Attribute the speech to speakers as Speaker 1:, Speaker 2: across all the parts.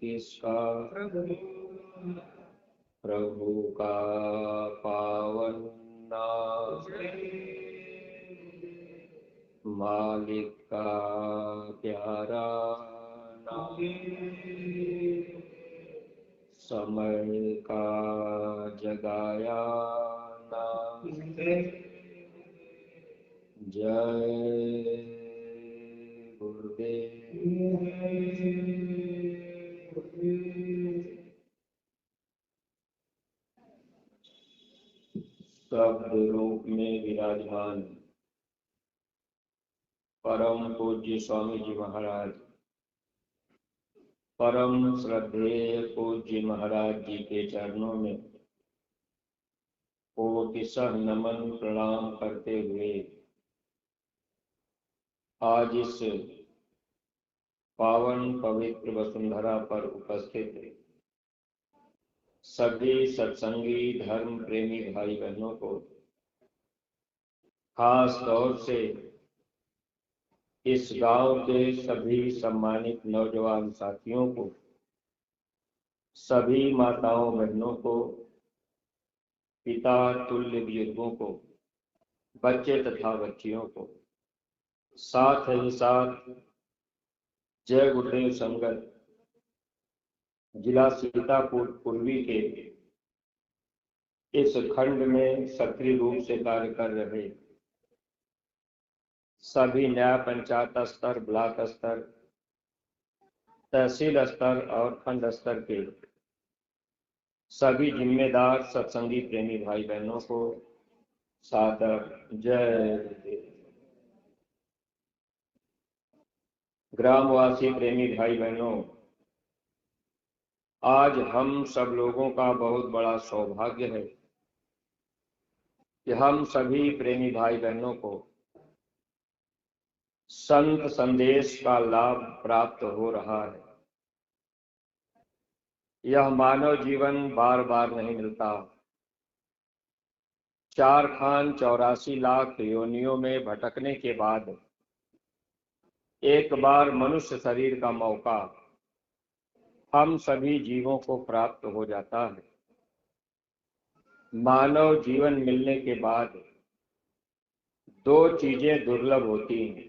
Speaker 1: किसका प्रभु का पावन नाम, मालिक का प्यारा नाम, समय का जगाया नाम। जय गुरुदेव। शब्द रूप में विराजमान परम पूज्य स्वामी जी महाराज, परम श्रद्धेय पूज्य महाराज जी के चरणों में कोटिशः नमन प्रणाम करते हुए आज इस पावन पवित्र वसुंधरा पर उपस्थित सभी सत्संगी धर्म प्रेमी भाई बहनों को, खास तौर से इस गांव के सभी सम्मानित नौजवान साथियों को, सभी माताओं बहनों को, पिता तुल्य बुजुर्गों को, बच्चे तथा बच्चियों को, साथ ही साथ जय गुरुदेव संगत जिला सीतापुर पूर्वी के इस खंड में सक्रिय रूप से कार्य कर रहे सभी न्याय पंचायत स्तर, ब्लॉक स्तर, तहसील स्तर और खंड स्तर के सभी जिम्मेदार सत्संगी प्रेमी भाई बहनों को सादर जय गुरुदेव। ग्रामवासी प्रेमी भाई बहनों, आज हम सब लोगों का बहुत बड़ा सौभाग्य है कि हम सभी प्रेमी भाई बहनों को संत संदेश का लाभ प्राप्त हो रहा है। यह मानव जीवन बार बार नहीं मिलता। 4 खान 84 लाख योनियों में भटकने के बाद एक बार मनुष्य शरीर का मौका हम सभी जीवों को प्राप्त हो जाता है। मानव जीवन मिलने के बाद 2 चीजें दुर्लभ होती हैं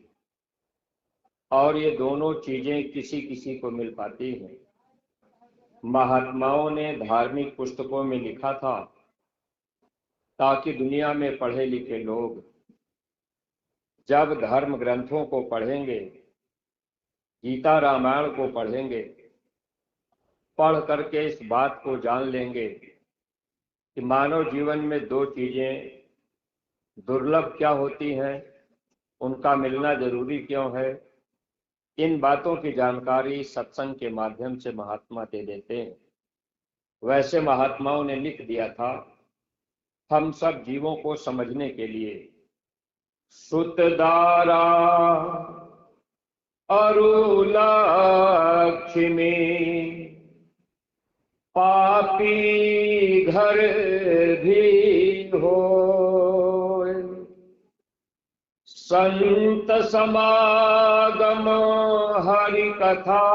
Speaker 1: और ये दोनों चीजें किसी किसी को मिल पाती हैं। महात्माओं ने धार्मिक पुस्तकों में लिखा था ताकि दुनिया में पढ़े लिखे लोग जब धर्म ग्रंथों को पढ़ेंगे, गीता रामायण को पढ़ेंगे, पढ़ करके इस बात को जान लेंगे कि मानव जीवन में 2 चीजें दुर्लभ क्या होती हैं, उनका मिलना जरूरी क्यों है। इन बातों की जानकारी सत्संग के माध्यम से महात्मा दे देते हैं। वैसे महात्माओं ने लिख दिया था हम सब जीवों को समझने के लिए। सुतदारा अरुलक्ष्मी पापी घर भी हो, संत समागम हरि कथा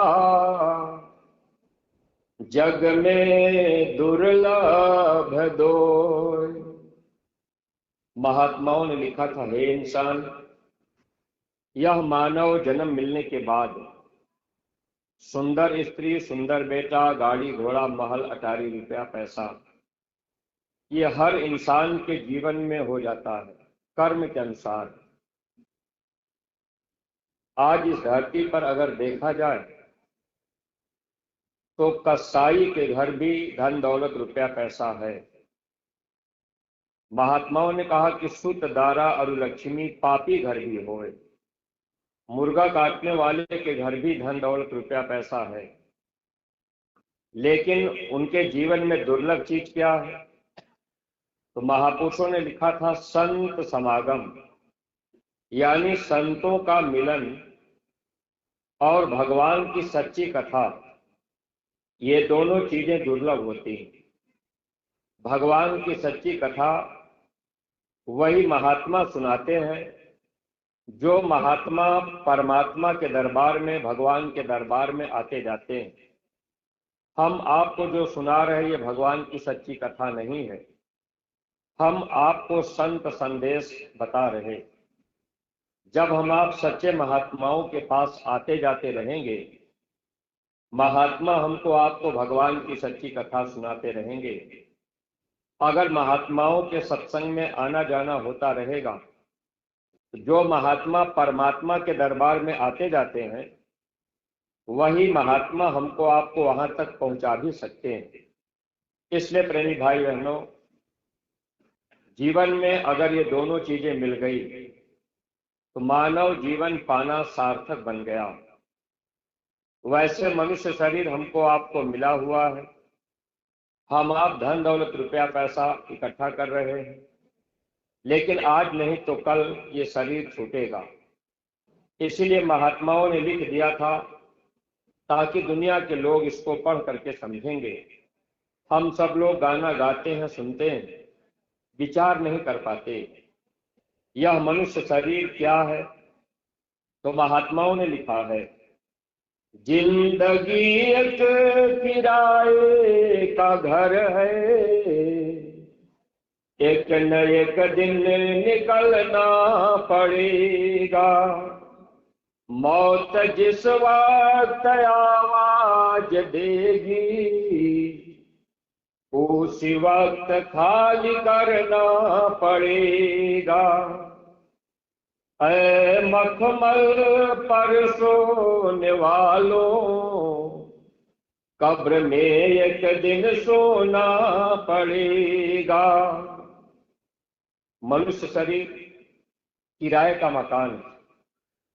Speaker 1: जग में दुर्लभ दो। महात्माओं ने लिखा था हे इंसान, यह मानव जन्म मिलने के बाद सुंदर स्त्री, सुंदर बेटा, गाड़ी घोड़ा, महल, अटारी, रुपया, पैसा, ये हर इंसान के जीवन में हो जाता है कर्म के अनुसार। आज इस धरती पर अगर देखा जाए तो कसाई के घर भी धन दौलत रुपया पैसा है। महात्माओं ने कहा कि सुत दारा और लक्ष्मी पापी घर भी होए, मुर्गा काटने वाले के घर भी धन दौलत रुपया पैसा है, लेकिन उनके जीवन में दुर्लभ चीज क्या है। तो महापुरुषों ने लिखा था संत समागम, यानी संतों का मिलन और भगवान की सच्ची कथा, ये दोनों चीजें दुर्लभ होती हैं। भगवान की सच्ची कथा वही महात्मा सुनाते हैं जो महात्मा परमात्मा के दरबार में, भगवान के दरबार में आते जाते हैं। हम आपको जो सुना रहे ये भगवान की सच्ची कथा नहीं है, हम आपको संत संदेश बता रहे। जब हम आप सच्चे महात्माओं के पास आते जाते रहेंगे, महात्मा हमको आपको भगवान की सच्ची कथा सुनाते रहेंगे। अगर महात्माओं के सत्संग में आना जाना होता रहेगा, तो जो महात्मा परमात्मा के दरबार में आते जाते हैं, वही महात्मा हमको आपको वहां तक पहुंचा भी सकते हैं। इसलिए प्रेमी भाई बहनों, जीवन में अगर ये दोनों चीजें मिल गई तो मानव जीवन पाना सार्थक बन गया। वैसे मनुष्य शरीर हमको आपको मिला हुआ है, हम आप धन दौलत रुपया पैसा इकट्ठा कर रहे हैं, लेकिन आज नहीं तो कल ये शरीर छूटेगा। इसीलिए महात्माओं ने लिख दिया था ताकि दुनिया के लोग इसको पढ़ करके समझेंगे। हम सब लोग गाना गाते हैं, सुनते हैं, विचार नहीं कर पाते यह मनुष्य शरीर क्या है। तो महात्माओं ने लिखा है, जिंदगी एक किराए का घर है, एक न एक दिन निकलना पड़ेगा। मौत जिस वक्त आवाज देगी, उसी वक्त खाली करना पड़ेगा। ऐ मखमल पर सोने वालों, कब्र में एक दिन सोना पड़ेगा। मनुष्य शरीर किराए का मकान है।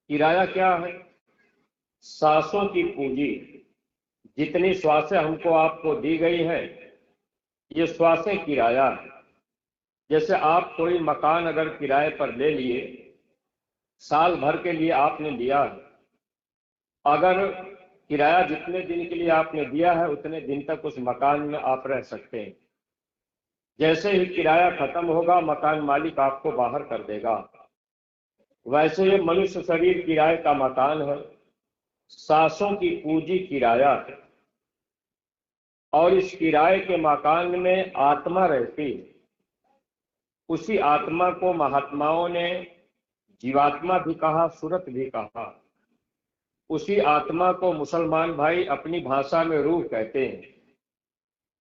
Speaker 1: किराया क्या है? सांसों की पूंजी। जितनी श्वासें हमको आपको दी गई है, ये श्वासें किराया है। जैसे आप कोई मकान अगर किराए पर ले लिए, साल भर के लिए आपने लिया है, अगर किराया जितने दिन के लिए आपने दिया है उतने दिन तक उस मकान में आप रह सकते हैं। जैसे ही किराया खत्म होगा, मकान मालिक आपको बाहर कर देगा। वैसे ये मनुष्य शरीर किराए का मकान है, सांसों की पूंजी किराया है, और इस किराए के मकान में आत्मा रहती है। उसी आत्मा को महात्माओं ने जीवात्मा भी कहा, सुरत भी कहा। उसी आत्मा को मुसलमान भाई अपनी भाषा में रूह कहते हैं।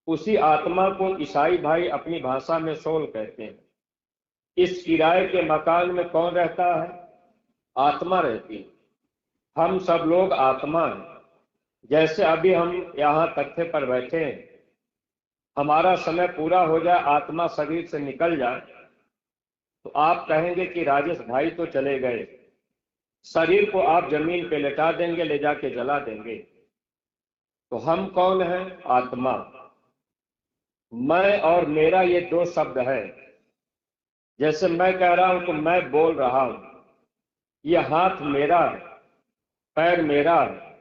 Speaker 1: उसी आत्मा को ईसाई भाई अपनी भाषा में सोल कहते हैं। इस किराए के मकान में कौन रहता है? आत्मा रहती है। हम सब लोग आत्मा हैं। जैसे अभी हम यहाँ तख्ते पर बैठे हैं, हमारा समय पूरा हो जाए, आत्मा शरीर से निकल जाए, तो आप कहेंगे कि राजेश भाई तो चले गए। शरीर को आप जमीन पे लेटा देंगे, ले जाके जला देंगे। तो हम कौन हैं? आत्मा। मैं और मेरा ये दो शब्द है। जैसे मैं कह रहा हूं तो मैं बोल रहा हूं, ये हाथ मेरा है, पैर मेरा है,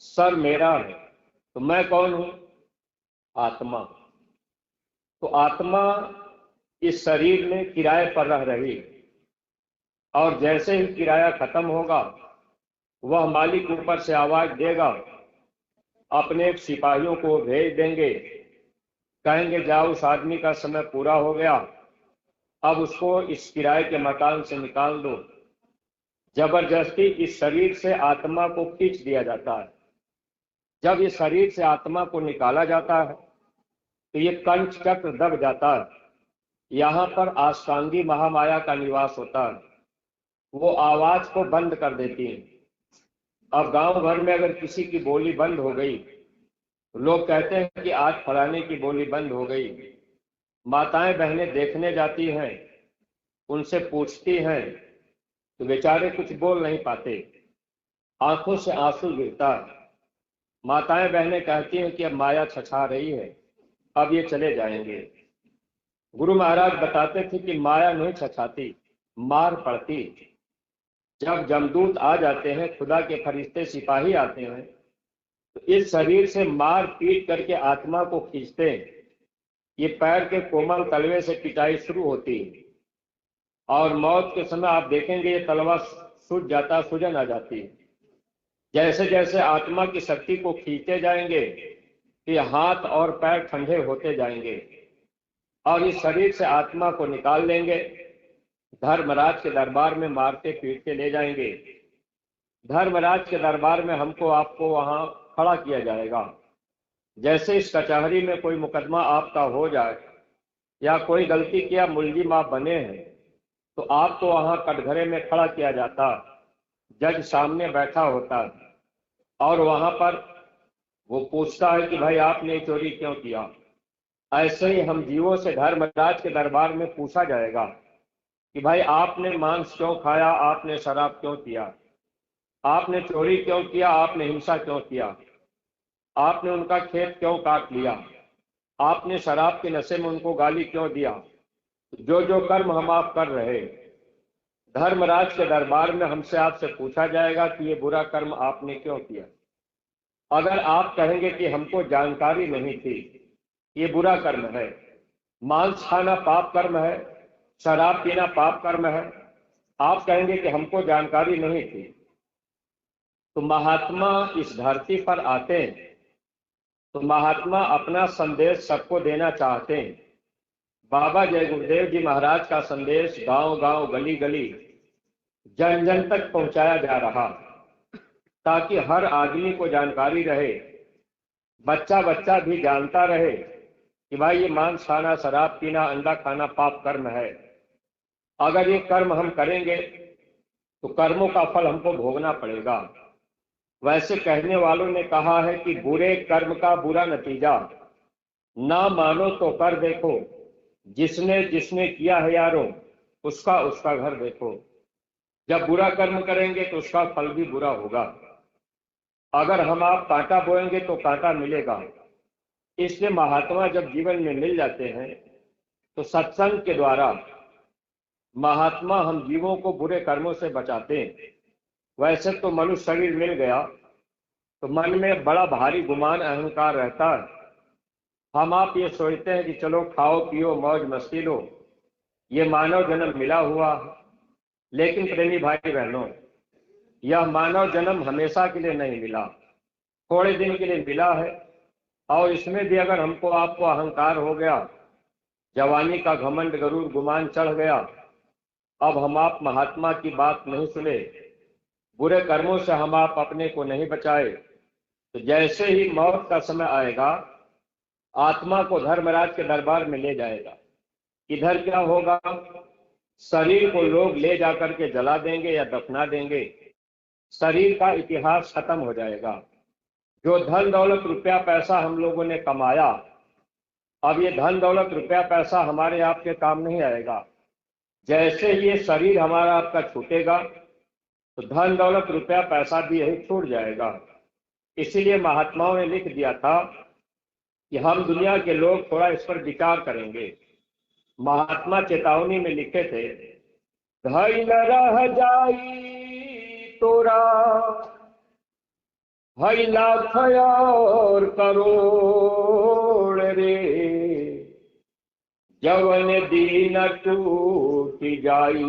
Speaker 1: सर मेरा है, तो मैं कौन हूं? आत्मा। तो आत्मा इस शरीर में किराए पर रह रही, और जैसे ही किराया खत्म होगा, वह मालिक ऊपर से आवाज देगा, अपने सिपाहियों को भेज देंगे, कहेंगे जाओ उस आदमी का समय पूरा हो गया, अब उसको इस किराए के मकान से निकाल दो। जबरदस्ती इस शरीर से आत्मा को खींच दिया जाता है। जब इस शरीर से आत्मा को निकाला जाता है तो ये कंठ चक्र दब जाता है। यहाँ पर आष्टांगी महामाया का निवास होता है। वो आवाज को बंद कर देती है। अब गांव भर में अगर किसी की बोली बंद हो गई, तो लोग कहते हैं कि आज फलाने की बोली बंद हो गई। माताएं बहनें देखने जाती हैं, उनसे पूछती हैं, तो बेचारे कुछ बोल नहीं पाते, आंखों से आंसू गिरता है। माताएं बहनें कहती हैं कि अब माया छछा रही है, अब ये चले जाएंगे। गुरु महाराज बताते थे कि माया नहीं छछाती, मार पड़ती। जब जमदूत आ जाते हैं, खुदा के फरिश्ते सिपाही आते हैं, तो इस शरीर से मार पीट करके आत्मा को खींचते हैं। ये पैर के कोमल तलवे से पिटाई शुरू होती है, और मौत के समय आप देखेंगे ये तलवा सूझ जाता, सूजन आ जाती है। जैसे जैसे आत्मा की शक्ति को खींचते जाएंगे, कि हाथ और पैर ठंडे होते जाएंगे और इस शरीर से आत्मा को निकाल लेंगे, धर्मराज के दरबार में मारते पीटते ले जाएंगे। धर्मराज के दरबार में हमको आपको वहां खड़ा किया जाएगा। जैसे इस कचहरी में कोई मुकदमा आपका हो जाए या कोई गलती किया मुलजिम आप बने हैं, तो आपको वहां कटघरे में खड़ा किया जाता, जज सामने बैठा होता और वहां पर वो पूछता है कि भाई आपने चोरी क्यों किया। ऐसे ही हम जीवों से धर्मराज के दरबार में पूछा जाएगा कि भाई आपने मांस क्यों खाया, आपने शराब क्यों पिया, आपने चोरी क्यों किया, आपने हिंसा क्यों किया, आपने उनका खेत क्यों काट लिया, आपने शराब के नशे में उनको गाली क्यों दिया। जो जो कर्म हम आप कर रहे, धर्मराज के दरबार में हमसे आपसे पूछा जाएगा कि ये बुरा कर्म आपने क्यों किया। अगर आप कहेंगे कि हमको जानकारी नहीं थी, ये बुरा कर्म है, मांस खाना पाप कर्म है, शराब पीना पाप कर्म है, आप कहेंगे कि हमको जानकारी नहीं थी, तो महात्मा इस धरती पर आते हैं तो महात्मा अपना संदेश सबको देना चाहते हैं। बाबा जय गुरुदेव जी महाराज का संदेश गांव गांव गली गली जन जन तक पहुंचाया जा रहा, ताकि हर आदमी को जानकारी रहे, बच्चा बच्चा भी जानता रहे कि भाई ये मांस खाना, शराब पीना, अंडा खाना पाप कर्म है। अगर ये कर्म हम करेंगे तो कर्मों का फल हमको भोगना पड़ेगा। वैसे कहने वालों ने कहा है कि बुरे कर्म का बुरा नतीजा, ना मानो तो कर देखो, जिसने जिसने किया है यारों, उसका उसका घर देखो। जब बुरा कर्म करेंगे तो उसका फल भी बुरा होगा। अगर हम आप कांटा बोएंगे तो कांटा मिलेगा। इसलिए महात्मा जब जीवन में मिल जाते हैं तो सत्संग के द्वारा महात्मा हम जीवों को बुरे कर्मों से बचाते हैं। वैसे तो मनुष्य शरीर मिल गया तो मन में बड़ा भारी गुमान अहंकार रहता है। हम आप ये सोचते हैं कि चलो खाओ पियो मौज मस्ती लो, ये मानव जन्म मिला हुआ है। लेकिन प्रेमी भाई बहनों, यह मानव जन्म हमेशा के लिए नहीं मिला, थोड़े दिन के लिए मिला है। और इसमें भी अगर हमको आपको अहंकार हो गया, जवानी का घमंड गरूर गुमान चढ़ गया, अब हम आप महात्मा की बात नहीं सुने, बुरे कर्मों से हम आप अपने को नहीं बचाए, तो जैसे ही मौत का समय आएगा, आत्मा को धर्मराज के दरबार में ले जाएगा। इधर क्या होगा, शरीर को लोग ले जाकर के जला देंगे या दफना देंगे, शरीर का इतिहास खत्म हो जाएगा। जो धन दौलत रुपया पैसा हम लोगों ने कमाया, अब ये धन दौलत रुपया पैसा हमारे आपके काम नहीं आएगा। जैसे ये शरीर हमारा आपका छूटेगा तो धन दौलत रुपया पैसा भी यही छूट जाएगा। इसीलिए महात्माओं ने लिख दिया था कि हम दुनिया के लोग थोड़ा इस पर विचार करेंगे। महात्मा चेतावनी में लिखे थे, धई न रह जाई तोरा हई लाख और करोड़ रे, जवन दीन टूट जाई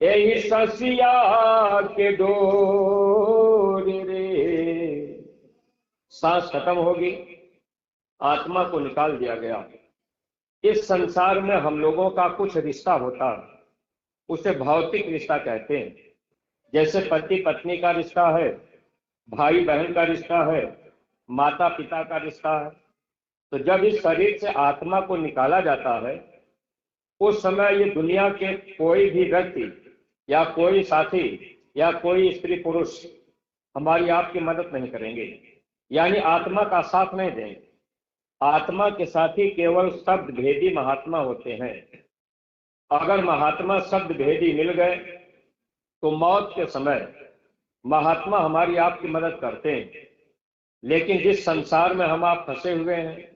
Speaker 1: यही ससिया के डोर रे। सांस खत्म होगी, आत्मा को निकाल दिया गया। इस संसार में हम लोगों का कुछ रिश्ता होता है, उसे भौतिक रिश्ता कहते हैं। जैसे पति पत्नी का रिश्ता है, भाई बहन का रिश्ता है, माता पिता का रिश्ता है। तो जब इस शरीर से आत्मा को निकाला जाता है, उस समय ये दुनिया के कोई भी व्यक्ति या कोई साथी या कोई स्त्री पुरुष हमारी आपकी मदद नहीं करेंगे, यानी आत्मा का साथ नहीं देंगे। आत्मा के साथी केवल शब्द भेदी महात्मा होते हैं। अगर महात्मा शब्द भेदी मिल गए तो मौत के समय महात्मा हमारी आपकी मदद करते हैं। लेकिन जिस संसार में हम आप फंसे हुए हैं,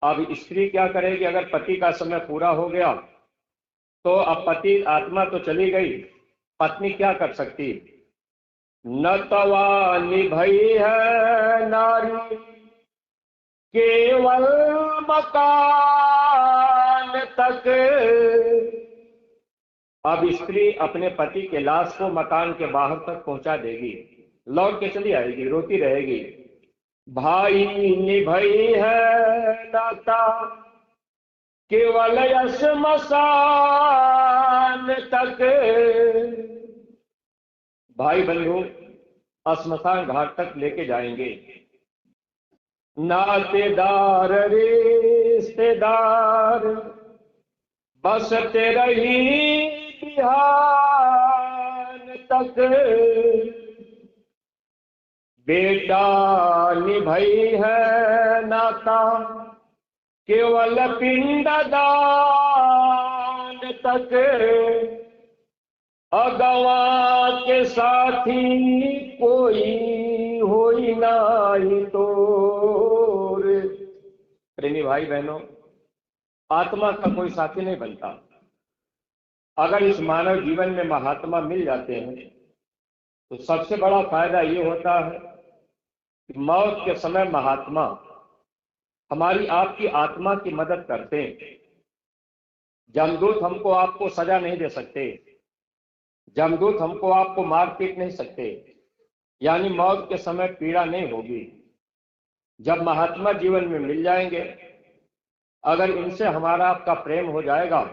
Speaker 1: अब स्त्री क्या करेगी? अगर पति का समय पूरा हो गया तो अब पति आत्मा तो चली गई, पत्नी क्या कर सकती? न तवा निभई है नारी केवल मकान तक। अब स्त्री अपने पति के लाश को मकान के बाहर तक पहुंचा देगी, लौट के चली आएगी, रोती रहेगी। भाई निभई है नाता केवल श्मशान तक। भाई बंधु श्मशान घाट तक लेके जाएंगे। नातेदार रिश्तेदार बसते रही बिहान तक। बेटा निभई है नाता केवल पिंडदान तक। अगवा के साथी कोई होई नाही तोर। प्रेमी भाई बहनों, आत्मा का कोई साथी नहीं बनता। अगर इस मानव जीवन में महात्मा मिल जाते हैं तो सबसे बड़ा फायदा ये होता है कि मौत के समय महात्मा हमारी आपकी आत्मा की मदद करते हैं। जमदूत हमको आपको सजा नहीं दे सकते, जमदूत हमको आपको मार पीट नहीं सकते, यानी मौत के समय पीड़ा नहीं होगी। जब महात्मा जीवन में मिल जाएंगे, अगर इनसे हमारा आपका प्रेम हो जाएगा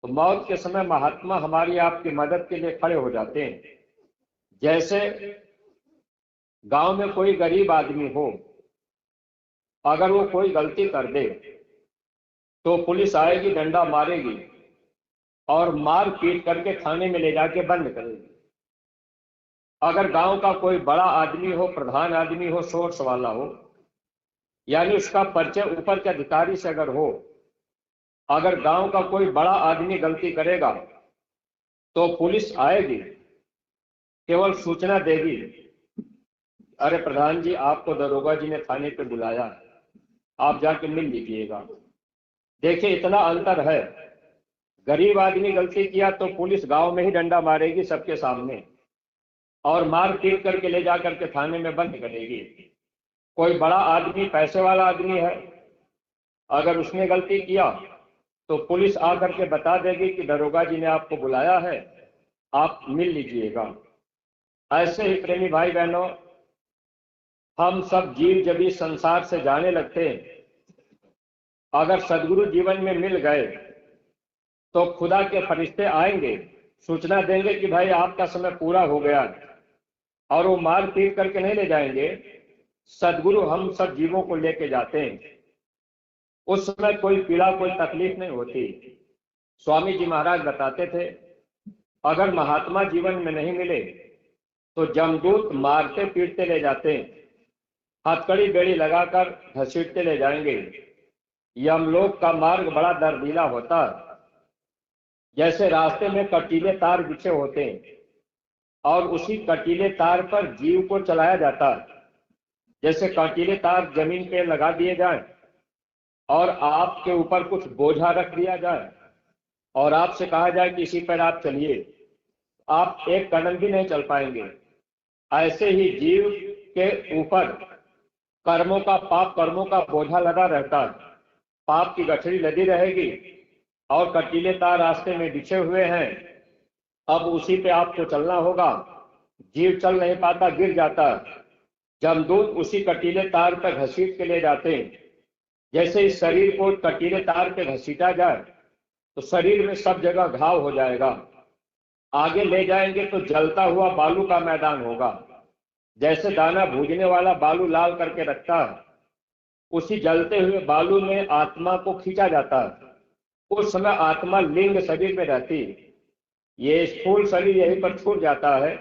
Speaker 1: तो मौत के समय महात्मा हमारी आपकी मदद के लिए खड़े हो जाते हैं। जैसे गांव में कोई गरीब आदमी हो, अगर वो कोई गलती कर दे तो पुलिस आएगी, डंडा मारेगी और मार पीट करके थाने में ले जाके बंद करेगी। अगर गांव का कोई बड़ा आदमी हो, प्रधान आदमी हो, सोर्स वाला हो, यानी उसका परिचय ऊपर के अधिकारी से अगर हो, अगर गांव का कोई बड़ा आदमी गलती करेगा तो पुलिस आएगी, केवल सूचना देगी, अरे प्रधान जी आपको दरोगा जी ने थाने पे बुलाया, आप जाके मिल लीजिएगा। देखिए इतना अंतर है। गरीब आदमी गलती किया तो पुलिस गांव में ही डंडा मारेगी सबके सामने और मार पीट करके ले जा करके थाने में बंद करेगी। कोई बड़ा आदमी, पैसे वाला आदमी है, अगर उसने गलती किया तो पुलिस आकर के बता देगी कि दरोगा जी ने आपको बुलाया है, आप मिल लीजिएगा। ऐसे ही प्रेमी भाई बहनों, हम सब जीव जब इस संसार से जाने लगते हैं, अगर सदगुरु जीवन में मिल गए तो खुदा के फरिश्ते आएंगे, सूचना देंगे कि भाई आपका समय पूरा हो गया, और वो मार पीट करके नहीं ले जाएंगे। सदगुरु हम सब जीवों को लेके जाते हैं। उस समय कोई पीड़ा, कोई तकलीफ नहीं होती। स्वामी जी महाराज बताते थे, अगर महात्मा जीवन में नहीं मिले तो जमदूत मारते पीटते ले जाते हैं, हथकड़ी बेड़ी लगाकर घसीटते ले जाएंगे। यमलोक का मार्ग बड़ा दर्दीला होता है। जैसे रास्ते में कटीले तार बिछे होते हैं और उसी कटीले तार पर जीव को चलाया जाता है। जैसे कटीले तार जमीन पे लगा दिए जाएं और आपके ऊपर कुछ बोझा रख दिया जाए और आपसे कहा जाए कि इसी पर आप चलिए, आप एक कदम भी नहीं चल पाएंगे। ऐसे ही जीव के ऊपर कर्मों का, पाप कर्मों का बोझा लगा रहता है। पाप की गठरी लदी रहेगी और कटीले तार रास्ते में बिछे हुए हैं, अब उसी पे आपको चलना होगा। जीव चल नहीं पाता, गिर जाता है। जमदूत उसी कटीले तार पर घसीट के ले जाते हैं। जैसे इस शरीर को कटीले तार पे घसीटा जाए तो शरीर में सब जगह घाव हो जाएगा। आगे ले जाएंगे तो जलता हुआ बालू का मैदान होगा। जैसे दाना भूजने वाला बालू लाल करके रखता है, उसी जलते हुए बालू में आत्मा को खींचा जाता है। उस समय आत्मा लिंग शरीर में रहती, ये स्थूल शरीर यहीं पर छूट जाता है,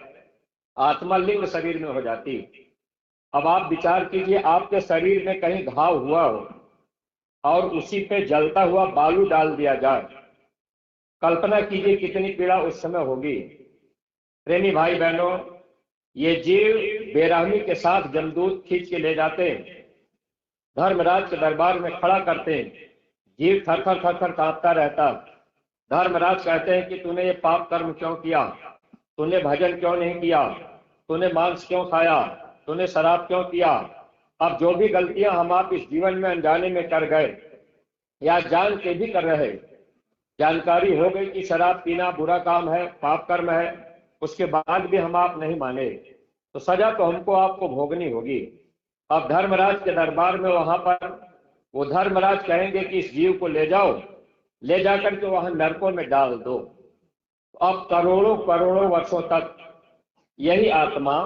Speaker 1: आत्मा लिंग शरीर में हो जाती। अब आप विचार कीजिए, आपके शरीर में कहीं घाव हुआ हो और उसी पे जलता हुआ बालू डाल दिया जाए, कल्पना कीजिए कितनी पीड़ा उस समय होगी। प्रेमी भाई बहनों, ये जीव बेरहमी के साथ जमदूत खींच के ले जाते हैं, धर्मराज के दरबार में खड़ा करते हैं। जीव थर थर थर थर कांपता रहता। धर्मराज कहते हैं कि तूने ये पाप कर्म क्यों किया, तूने भजन क्यों नहीं किया, तूने मांस क्यों खाया, तूने शराब क्यों किया। अब जो भी गलतियां हम आप इस जीवन में अनजाने में कर गए या जान के भी कर रहे, जानकारी हो गई कि शराब पीना बुरा काम है, पाप कर्म है, उसके बाद भी हम आप नहीं माने, तो सजा तो हमको आपको भोगनी होगी। अब धर्मराज के दरबार में वहां पर वो धर्मराज कहेंगे कि इस जीव को ले जाओ, ले जाकर के वहां नरकों में डाल दो। अब करोड़ों करोड़ों वर्षों तक यही आत्मा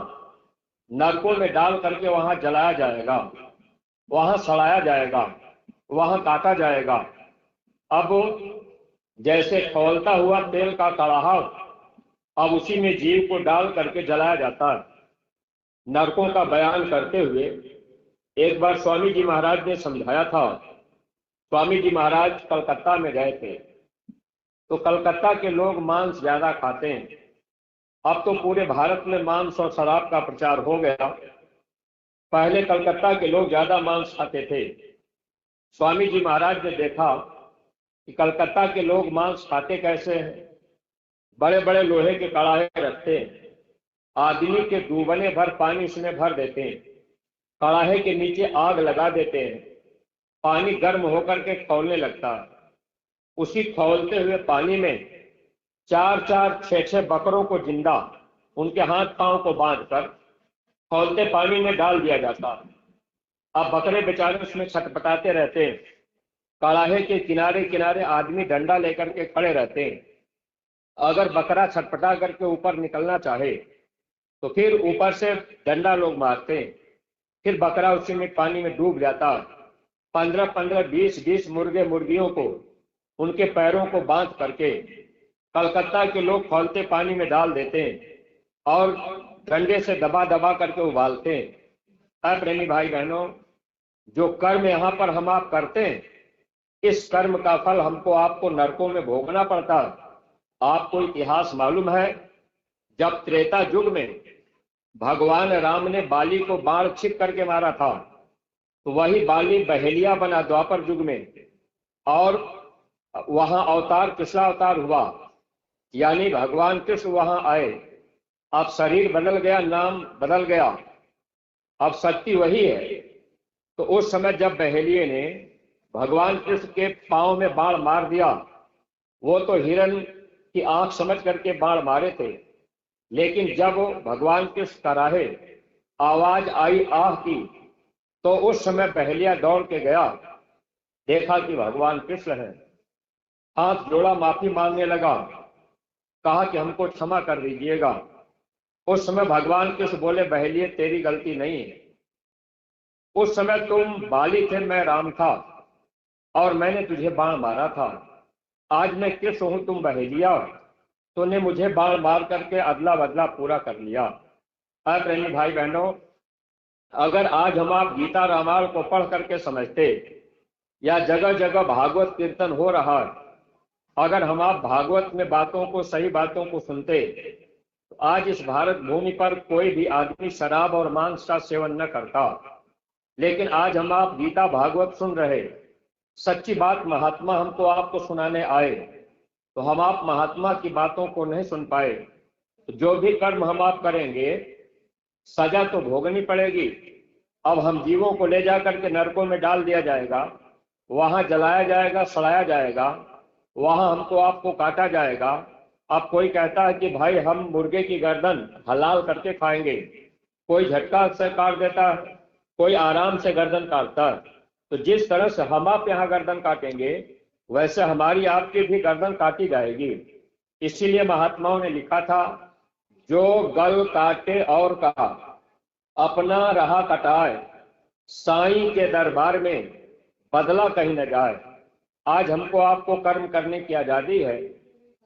Speaker 1: नरकों में डाल करके वहां जलाया जाएगा, वहां सड़ाया जाएगा, वहां काटा जाएगा। अब जैसे खौलता हुआ तेल का कड़ाहा, अब उसी में जीव को डाल करके जलाया जाता है। नरकों का बयान करते हुए एक बार स्वामी जी महाराज ने समझाया था। स्वामी जी महाराज कलकत्ता में गए थे, तो कलकत्ता के लोग मांस ज्यादा खाते हैं। अब तो पूरे भारत में मांस और शराब का प्रचार हो गया। पहले कलकत्ता के लोग ज्यादा मांस खाते थे। स्वामी जी महाराज ने देखा कि कलकत्ता के लोग मांस खाते कैसे हैं। बड़े बड़े लोहे के कड़ाहे रखते हैं, आदमी के दूबने भर पानी उसमें भर देते हैं, कड़ाहे के नीचे आग लगा देते हैं, पानी गर्म होकर के खौलने लगता है। उसी खौलते हुए पानी में 4-4, 6-6 बकरों को जिंदा उनके हाथ पांव को बांधकर खौलते पानी में डाल दिया जाता। अब बकरे बेचारे उसमें छटपटाते रहते हैं। कड़ाहे के किनारे किनारे आदमी डंडा लेकर के खड़े रहते हैं। अगर बकरा छटपटा करके ऊपर निकलना चाहे तो फिर ऊपर से डंडा लोग मारते हैं, फिर बकरा उसी में पानी में डूब जाता। 15-15, 20-20 मुर्गे मुर्गियों को उनके पैरों को बांध करके कलकत्ता के लोग खौलते पानी में डाल देते हैं और डंडे से दबा दबा करके उबालते हैं। प्रेमी भाई बहनों, जो कर्म यहाँ पर हम आप करते हैं, इस कर्म का फल हमको आपको नरकों में भोगना पड़ता है। आपको इतिहास मालूम है, जब त्रेता युग में भगवान राम ने बाली को बाण छिप करके मारा था, तो वही बाली बहेलिया बना द्वापर युग में, और वहां अवतार कृष्ण अवतार हुआ, यानी भगवान कृष्ण वहां आए। अब शरीर बदल गया, नाम बदल गया, अब शक्ति वही है। तो उस समय जब बहेलिये ने भगवान कृष्ण के पांव में बाण मार दिया, वो तो हिरण की आंख समझ करके बाण मारे थे, लेकिन जब भगवान कृष्ण कराहे आवाज आई आह की, तो उस समय बहेलिया दौड़ के गया, देखा कि भगवान कृष्ण है, हाथ जोड़ा, माफी मांगने लगा, कहा कि हमको क्षमा कर दीजिएगा। उस समय भगवान कृष्ण बोले, बहेलिये तेरी गलती नहीं है, उस समय तुम बाली थे, मैं राम था, और मैंने तुझे बाण मारा था। आज मैं कृष्ण हूं, तुम बहेलिया, तूने मुझे बाण मार करके अदला बदला पूरा कर लिया। प्रेमी भाई बहनों, अगर आज हम आप गीता रामायण को पढ़ करके समझते, या जगह जगह भागवत कीर्तन हो रहा है, अगर हम आप भागवत में बातों को, सही बातों को सुनते, तो आज इस भारत भूमि पर कोई भी आदमी शराब और मांस का सेवन न करता। लेकिन आज हम आप गीता भागवत सुन रहे, सच्ची बात महात्मा हमको आपको सुनाने आए, तो हम आप महात्मा की बातों को नहीं सुन पाए। तो जो भी कर्म हम आप करेंगे, सजा तो भोगनी पड़ेगी। अब हम जीवों को ले जाकर के नरकों में डाल दिया जाएगा, वहां जलाया जाएगा, सड़ाया जाएगा, वहां हमको आपको काटा जाएगा। अब कोई कहता है कि भाई हम मुर्गे की गर्दन हलाल करके खाएंगे, कोई झटका से काट देता है, कोई आराम से गर्दन काटता है। तो जिस तरह से हम आप यहाँ गर्दन काटेंगे, वैसे हमारी आपकी भी गर्दन काटी जाएगी। इसीलिए महात्माओं ने लिखा था, जो गल काटे और कहा, अपना रहा कटाए, साईं के दरबार में बदला कहीं न जाए। आज हमको आपको कर्म करने की आजादी है।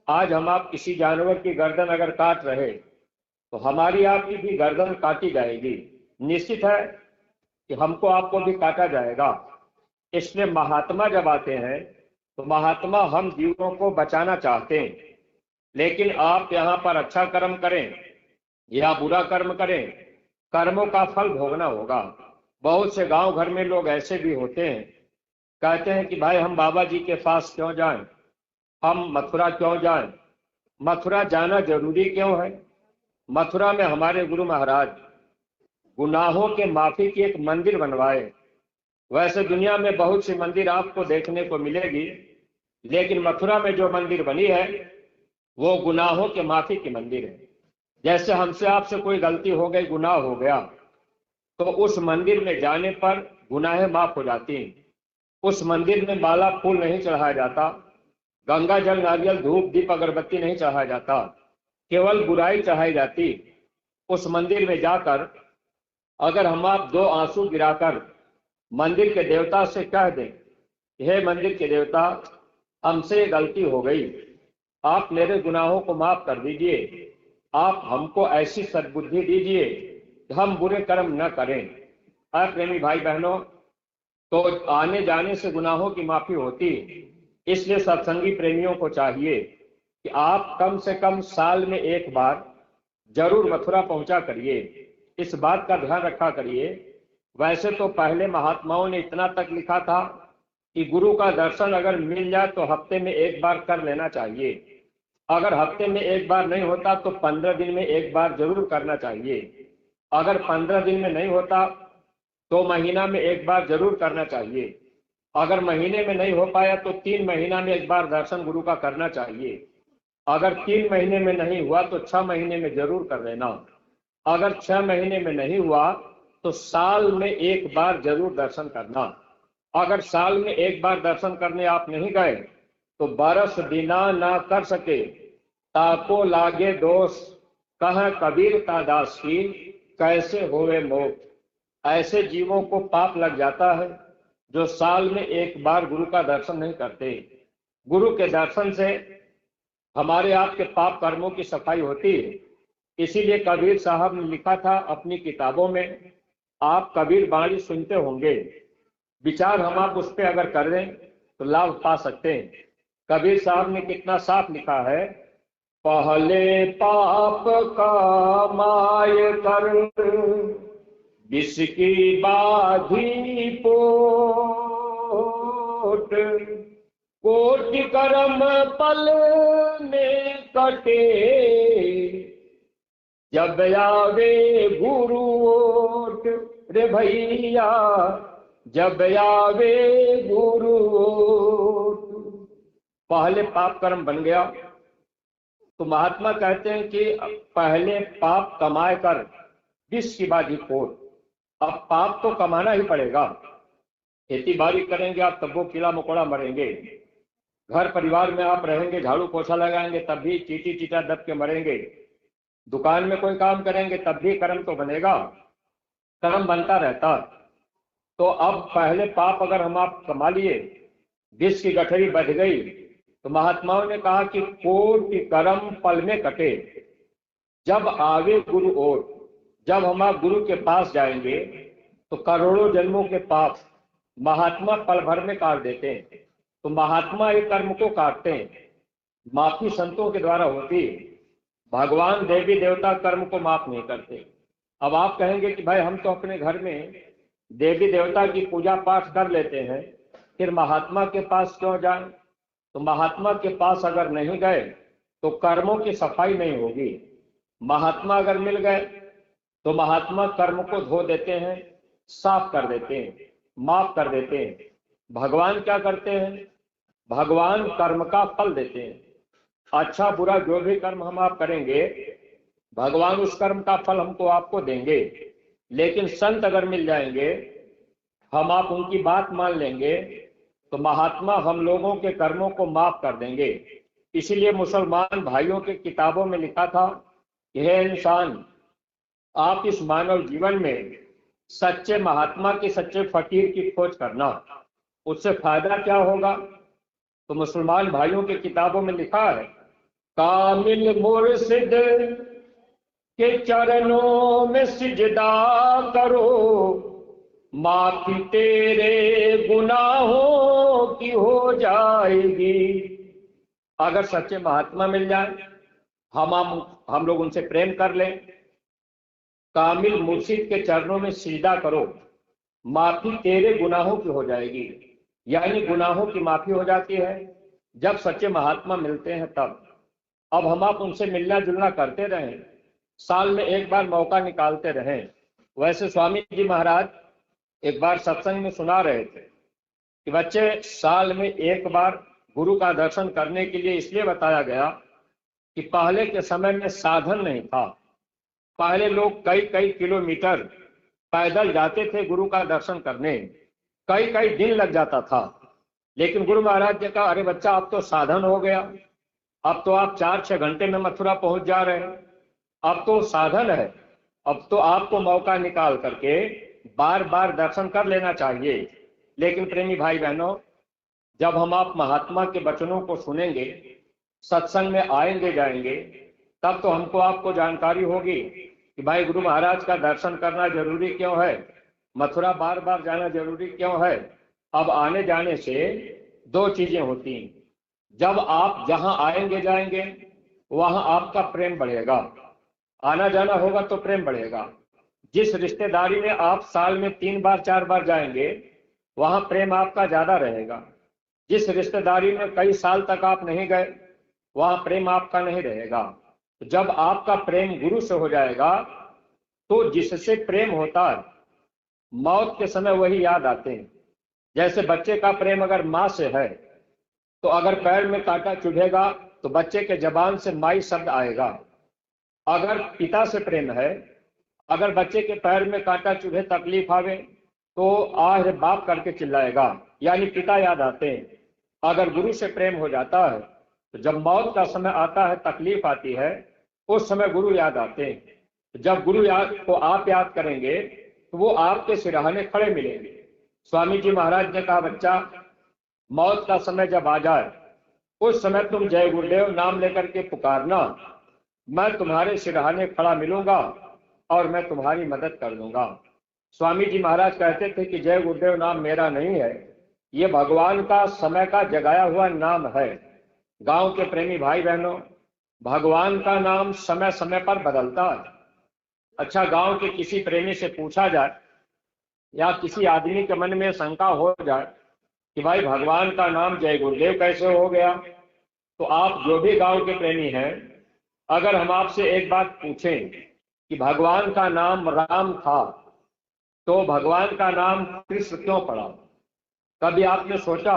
Speaker 1: आज हम आप किसी जानवर की गर्दन अगर काट रहे, तो हमारी आपकी भी गर्दन काटी जाएगी। निश्चित है कि हमको आपको भी काटा जाएगा। इसलिए महात्मा जब आते हैं, तो महात्मा हम जीवों को बचाना चाहते हैं। लेकिन आप यहाँ पर अच्छा कर्म करें या बुरा कर्म करें, कर्मों का फल भोगना होगा। बहुत से गांव घर में लोग ऐसे भी होते हैं, कहते हैं कि भाई हम बाबा जी के पास क्यों जाएं, हम मथुरा क्यों जाएं। मथुरा जाना जरूरी क्यों है? मथुरा में हमारे गुरु महाराज गुनाहों के माफी की एक मंदिर बनवाए। वैसे दुनिया में बहुत सी मंदिर आपको देखने को मिलेगी, लेकिन मथुरा में जो मंदिर बनी है, वो गुनाहों के माफी की मंदिर है। जैसे हमसे आपसे कोई गलती हो गई, गुनाह हो गया, तो उस मंदिर में जाने पर गुनाहें माफ हो जाती हैं। उस मंदिर में माला फूल नहीं चढ़ाया जाता, गंगा जल नारियल धूप दीप अगरबत्ती नहीं चढ़ाया जाता, केवल बुराई चढ़ाई जाती। उस मंदिर में जाकर अगर हम आप 2 आंसू गिराकर मंदिर के देवता से कह दें, हे मंदिर के देवता, हमसे गलती हो गई, आप मेरे गुनाहों को माफ कर दीजिए, आप हमको ऐसी सद्बुद्धि दीजिए कि हम बुरे कर्म न करें। प्रेमी भाई बहनों, तो आने जाने से गुनाहों की माफी होती, इसलिए सत्संगी प्रेमियों को चाहिए कि आप कम से कम साल में एक बार जरूर मथुरा पहुंचा करिए। इस बात का ध्यान रखा करिए। वैसे तो पहले महात्माओं ने इतना तक लिखा था कि गुरु का दर्शन अगर मिल जाए तो हफ्ते में एक बार कर लेना चाहिए। अगर हफ्ते में एक बार नहीं होता तो 15 दिन में एक बार जरूर करना चाहिए। अगर 15 दिन में नहीं होता तो महीना में एक बार जरूर करना चाहिए। अगर महीने में नहीं हो पाया तो 3 महीना में एक बार दर्शन गुरु का करना चाहिए। अगर 3 महीने में नहीं हुआ तो 6 महीने में जरूर कर लेना। अगर 6 महीने में नहीं हुआ तो साल में एक बार जरूर दर्शन करना। अगर साल में एक बार दर्शन करने आप नहीं गए तो बरस बिना ना कर सके ताको लागे दोष, कह कबीर ता दास की कैसे होवे मोक्ष। ऐसे जीवों को पाप लग जाता है जो साल में एक बार गुरु का दर्शन नहीं करते। गुरु के दर्शन से हमारे आपके पाप कर्मों की सफाई होती है। इसीलिए कबीर साहब ने लिखा था अपनी किताबों में, आप कबीर बाणी सुनते होंगे, विचार हम आप उस पर अगर कर दें तो लाभ पा सकते हैं। कबीर साहब ने कितना साफ लिखा है, पहले पाप का माय कर विष की बाधी पोट, कोटि कर्म पल में कटे, जब आवे गुरु ओट। रे भैया जब आवे गुरु ओट। पहले पाप कर्म बन गया तो महात्मा कहते हैं कि पहले पाप कमाए कर विष की बाधी पोट। अब पाप तो कमाना ही पड़ेगा। खेती बाड़ी करेंगे आप तब वो कीड़ा मकोड़ा मरेंगे। घर परिवार में आप रहेंगे, झाड़ू पोछा लगाएंगे तब भी चीटी चीटा दब के मरेंगे। दुकान में कोई काम करेंगे तब भी कर्म तो बनेगा, कर्म बनता रहता। तो अब पहले पाप अगर हम आप कमा लिए, विष की गठरी बढ़ गई, तो महात्माओं ने कहा कि कोटि कर्म पल में कटे, जब आवे गुरु ओट। जब हम आप गुरु के पास जाएंगे तो करोड़ों जन्मों के पाप महात्मा पल भर में काट देते हैं। तो महात्मा एक कर्म को काटते हैं, माफी संतों के द्वारा होती है। भगवान देवी देवता कर्म को माफ नहीं करते। अब आप कहेंगे कि भाई हम तो अपने घर में देवी देवता की पूजा पाठ कर लेते हैं, फिर महात्मा के पास क्यों जाएं? तो महात्मा के पास अगर नहीं गए तो कर्मों की सफाई नहीं होगी। महात्मा अगर मिल गए तो महात्मा कर्म को धो देते हैं, साफ कर देते हैं, माफ कर देते हैं। भगवान क्या करते हैं? भगवान कर्म का फल देते हैं। अच्छा बुरा जो भी कर्म हम आप करेंगे, भगवान उस कर्म का फल हमको आपको देंगे। लेकिन संत अगर मिल जाएंगे, हम आप उनकी बात मान लेंगे, तो महात्मा हम लोगों के कर्मों को माफ कर देंगे। इसीलिए मुसलमान भाइयों के किताबों में लिखा था कि हे इंसान, आप इस मानव जीवन में सच्चे महात्मा की, सच्चे फकीर की खोज करना, उससे फायदा क्या होगा? तो मुसलमान भाइयों के किताबों में लिखा है, कामिल मुर्शिद के चरणों में सिजदा करो, माफी तेरे गुनाहों की हो जाएगी। अगर सच्चे महात्मा मिल जाए, हम लोग उनसे प्रेम कर लें, कामिल मुर्शिद के चरणों में सिजदा करो, माफी तेरे गुनाहों की हो जाएगी। यानी गुनाहों की माफी हो जाती है जब सच्चे महात्मा मिलते हैं तब। अब हम आप उनसे मिलना जुलना करते रहें, साल में एक बार मौका निकालते रहें। वैसे स्वामी जी महाराज एक बार सत्संग में सुना रहे थे कि बच्चे, साल में एक बार गुरु का दर्शन करने के लिए इसलिए बताया गया कि पहले के समय में साधन नहीं था। पहले लोग कई कई किलोमीटर पैदल जाते थे गुरु का दर्शन करने, कई कई दिन लग जाता था। लेकिन गुरु महाराज ने कहा, अरे बच्चा अब तो साधन हो गया, अब तो आप 4-6 घंटे में मथुरा पहुंच जा रहे हैं, अब तो साधन है, अब तो आपको मौका निकाल करके बार बार दर्शन कर लेना चाहिए। लेकिन प्रेमी भाई बहनों, जब हम आप महात्मा के वचनों को सुनेंगे, सत्संग में आएंगे जाएंगे, तब तो हमको आपको जानकारी होगी कि भाई गुरु महाराज का दर्शन करना जरूरी क्यों है, मथुरा बार बार जाना जरूरी क्यों है। अब आने जाने से दो चीजें होती हैं। जब आप जहां आएंगे जाएंगे वहां आपका प्रेम बढ़ेगा, आना जाना होगा तो प्रेम बढ़ेगा। जिस रिश्तेदारी में आप साल में 3 बार 4 बार जाएंगे वहां प्रेम आपका ज्यादा रहेगा। जिस रिश्तेदारी में कई साल तक आप नहीं गए वहां प्रेम आपका नहीं रहेगा। जब आपका प्रेम गुरु से हो जाएगा तो जिससे प्रेम होता है मौत के समय वही याद आते हैं। जैसे बच्चे का प्रेम अगर माँ से है तो अगर पैर में कांटा चुभेगा तो बच्चे के जबान से माई शब्द आएगा। अगर पिता से प्रेम है, अगर बच्चे के पैर में कांटा चुभे तकलीफ आवे तो आह रे बाप करके चिल्लाएगा, यानी पिता याद आते हैं। अगर गुरु से प्रेम हो जाता है तो जब मौत का समय आता है, तकलीफ आती है, उस समय गुरु याद आते हैं। जब गुरु याद को आप याद करेंगे तो वो आपके सिरहाने खड़े मिलेंगे। स्वामी जी महाराज ने कहा, बच्चा मौत का समय जब आ जाए उस समय तुम जय गुरुदेव नाम लेकर के पुकारना, मैं तुम्हारे सिरहाने खड़ा मिलूंगा और मैं तुम्हारी मदद कर दूंगा। स्वामी जी महाराज कहते थे कि जय गुरुदेव नाम मेरा नहीं है, ये भगवान का समय का जगाया हुआ नाम है। गांव के प्रेमी भाई बहनों, भगवान का नाम समय समय पर बदलता है। अच्छा, गांव के किसी प्रेमी से पूछा जाए या किसी आदमी के मन में शंका हो जाए कि भाई भगवान का नाम जय गुरुदेव कैसे हो गया, तो आप जो भी गांव के प्रेमी हैं, अगर हम आपसे एक बात पूछें कि भगवान का नाम राम था तो भगवान का नाम कृष्ण क्यों पड़ा? कभी आपने सोचा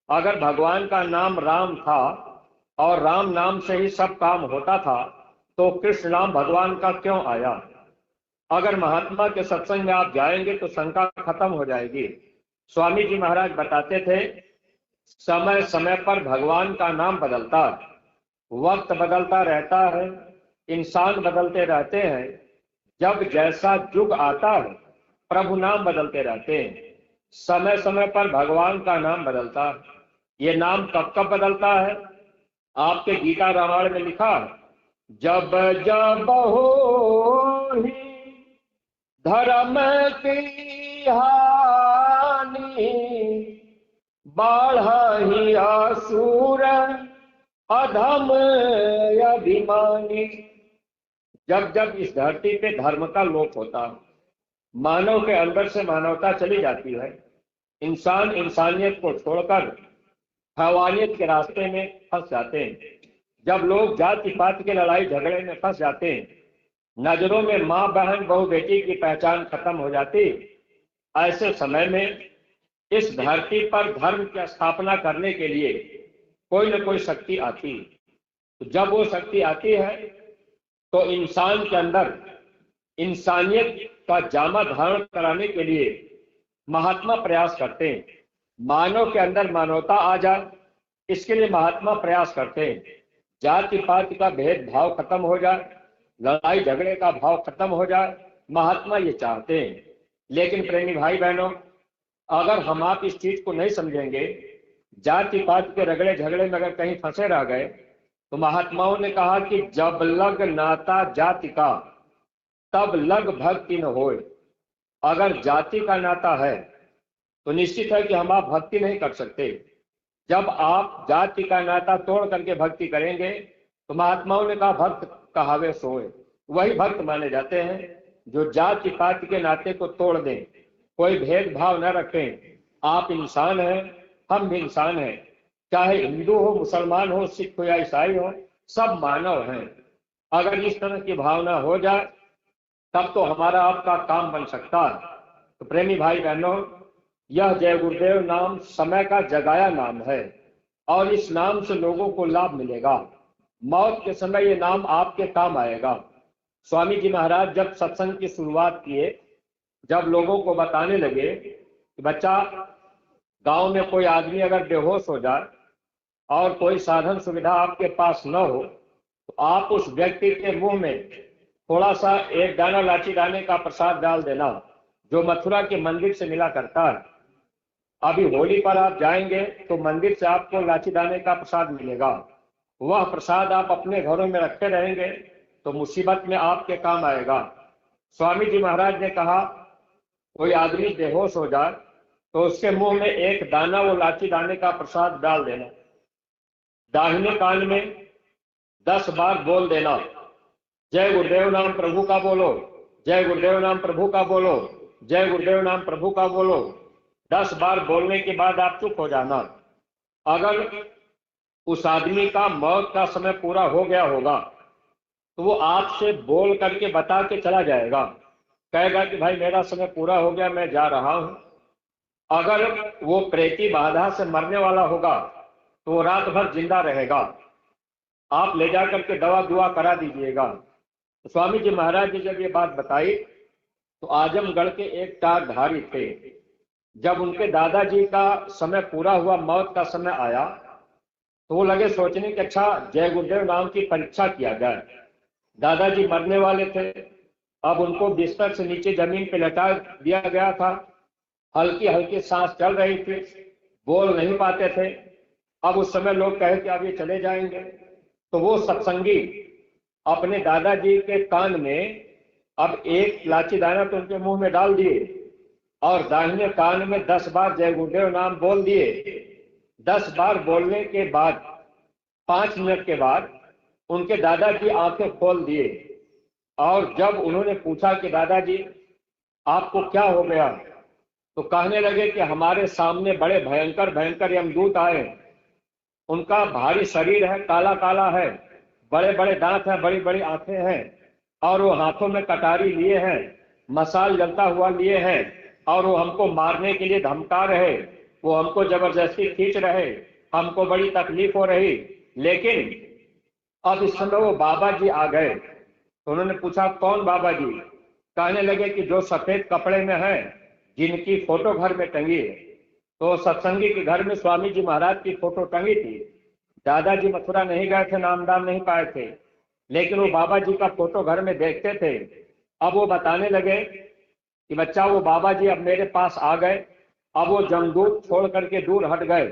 Speaker 1: अगर भगवान का नाम राम था और राम नाम से ही सब काम होता था तो कृष्ण नाम भगवान का क्यों आया? अगर महात्मा के सत्संग में आप जाएंगे तो शंका खत्म हो जाएगी। स्वामी जी महाराज बताते थे, समय समय पर भगवान का नाम बदलता है, वक्त बदलता रहता है, इंसान बदलते रहते हैं। जब जैसा युग आता है प्रभु नाम बदलते रहते हैं। समय समय पर भगवान का नाम बदलता है। ये नाम कब कब बदलता है? आपके गीता रामायण में लिखा है, जब जब हो ही धर्म की हानि बढ़हि असुर अधम अभिमानी। जब जब इस धरती पे धर्म का लोप होता, मानव के अंदर से मानवता चली जाती है, इंसान इंसानियत को छोड़कर हैवानियत के रास्ते में फंस जाते हैं। जब लोग जाति पात के लड़ाई झगड़े में फंस जाते हैं, नजरों में माँ बहन बहू बेटी की पहचान खत्म हो जाती, ऐसे समय में इस धरती पर धर्म की स्थापना करने के लिए कोई न कोई शक्ति आती। तो जब वो शक्ति आती है तो इंसान के अंदर इंसानियत का जामा धारण कराने के लिए महात्मा प्रयास करते हैं। मानव के अंदर मानवता आ जाए, इसके लिए महात्मा प्रयास करते हैं। जाति पाति का भेदभाव खत्म हो जाए, लड़ाई झगड़े का भाव खत्म हो जाए, महात्मा ये चाहते हैं। लेकिन प्रेमी भाई बहनों, अगर हम आप इस चीज को नहीं समझेंगे, जाति पाति के रगड़े झगड़े में अगर कहीं फंसे रह गए, तो महात्माओं ने कहा कि जब लग नाता जाति का तब लग भक्ति न होए। अगर जाति का नाता है तो निश्चित है कि हम आप भक्ति नहीं कर सकते। जब आप जाति का नाता तोड़ करके भक्ति करेंगे तो महात्माओं ने कहा भक्त कहावे सोए। वही भक्त माने जाते हैं जो जाति पाति के नाते को तोड़ दें, कोई भेदभाव न रखें। आप इंसान हैं, हम भी इंसान हैं, चाहे हिंदू हो, मुसलमान हो, सिख हो या ईसाई हो, सब मानव हैं। अगर इस तरह की भावना हो जाए तब तो हमारा आपका काम बन सकता है। तो प्रेमी भाई बहनों, यह जय गुरुदेव नाम समय का जगाया नाम है और इस नाम से लोगों को लाभ मिलेगा। मौत के समय ये नाम आपके काम आएगा। स्वामी जी महाराज जब सत्संग की शुरुआत किए जब लोगों को बताने लगे कि बच्चा, गांव में कोई आदमी अगर बेहोश हो जाए और कोई साधन सुविधा आपके पास न हो तो आप उस व्यक्ति के मुंह में थोड़ा सा एक दाना लाची दाने का प्रसाद डाल देना, जो मथुरा के मंदिर से मिला करता है। अभी होली पर आप जाएंगे तो मंदिर से आपको लाची दाने का प्रसाद मिलेगा। वह प्रसाद आप अपने घरों में रखे रहेंगे तो मुसीबत में आपके काम आएगा। स्वामी जी महाराज ने कहा, कोई आदमी बेहोश हो जाए तो उसके मुंह में एक दाना वो लाची दाने का प्रसाद डाल देना, दाहिने कान में 10 बार बोल देना, जय गुरुदेव नाम प्रभु का बोलो, जय गुरुदेव नाम प्रभु का बोलो, जय गुरुदेव नाम प्रभु का बोलो। 10 बार बोलने के बाद आप चुप हो जाना। अगर उस आदमी का मौत का समय पूरा हो गया होगा तो वो आपसे बोल करके बता के चला जाएगा, कहेगा कि भाई मेरा समय पूरा हो गया, मैं जा रहा हूं। अगर वो प्रेती बाधा से मरने वाला होगा तो वो रात भर जिंदा रहेगा, आप ले जा करके दवा दुआ करा दीजिएगा। तो स्वामी जी महाराज ने जब ये बात बताई तो आजमगढ़ के एक टारधारी थे, जब उनके दादाजी का समय पूरा हुआ, मौत का समय आया, तो वो लगे सोचने कि अच्छा जय गुरुदेव नाम की परीक्षा किया जाए। दादाजी मरने वाले थे, अब उनको बिस्तर से नीचे जमीन पे लटा दिया गया था, हल्की हल्की सांस चल रही थी, बोल नहीं पाते थे। अब उस समय लोग कहे कि अब ये चले जाएंगे, तो वो सत्संगी अपने दादाजी के कान में अब एक लाची दाना तो उनके मुंह में डाल दिए और दाहिने कान में 10 बार जय गुरुदेव नाम बोल दिए। 10 बार बोलने के बाद 5 मिनट के बाद उनके दादाजी आंखें खोल दिए और जब उन्होंने पूछा कि दादाजी आपको क्या हो गया, तो कहने लगे कि हमारे सामने बड़े भयंकर भयंकर यमदूत आए। उनका भारी शरीर है, काला काला है, बड़े बड़े दांत हैं, बड़ी बड़ी आंखें हैं और वो हाथों में कटारी लिए हैं, मसाल जलता हुआ लिए हैं और वो हमको मारने के लिए धमका रहे, वो हमको जबरदस्ती खींच रहे, हमको बड़ी तकलीफ हो रही। लेकिन अब इस समय वो बाबा जी आ गए। तो उन्होंने पूछा कौन बाबा जी? कहने लगे कि जो सफेद कपड़े में है, जिनकी फोटो घर में टंगी है। तो सत्संगी के घर में स्वामी जी महाराज की फोटो टंगी थी। दादाजी मथुरा नहीं गए थे, नामदान नहीं पाए थे, लेकिन वो बाबा जी का फोटो घर में देखते थे। अब वो बताने लगे कि बच्चा वो बाबा जी अब मेरे पास आ गए, अब वो जमदूत छोड़ करके दूर हट गए,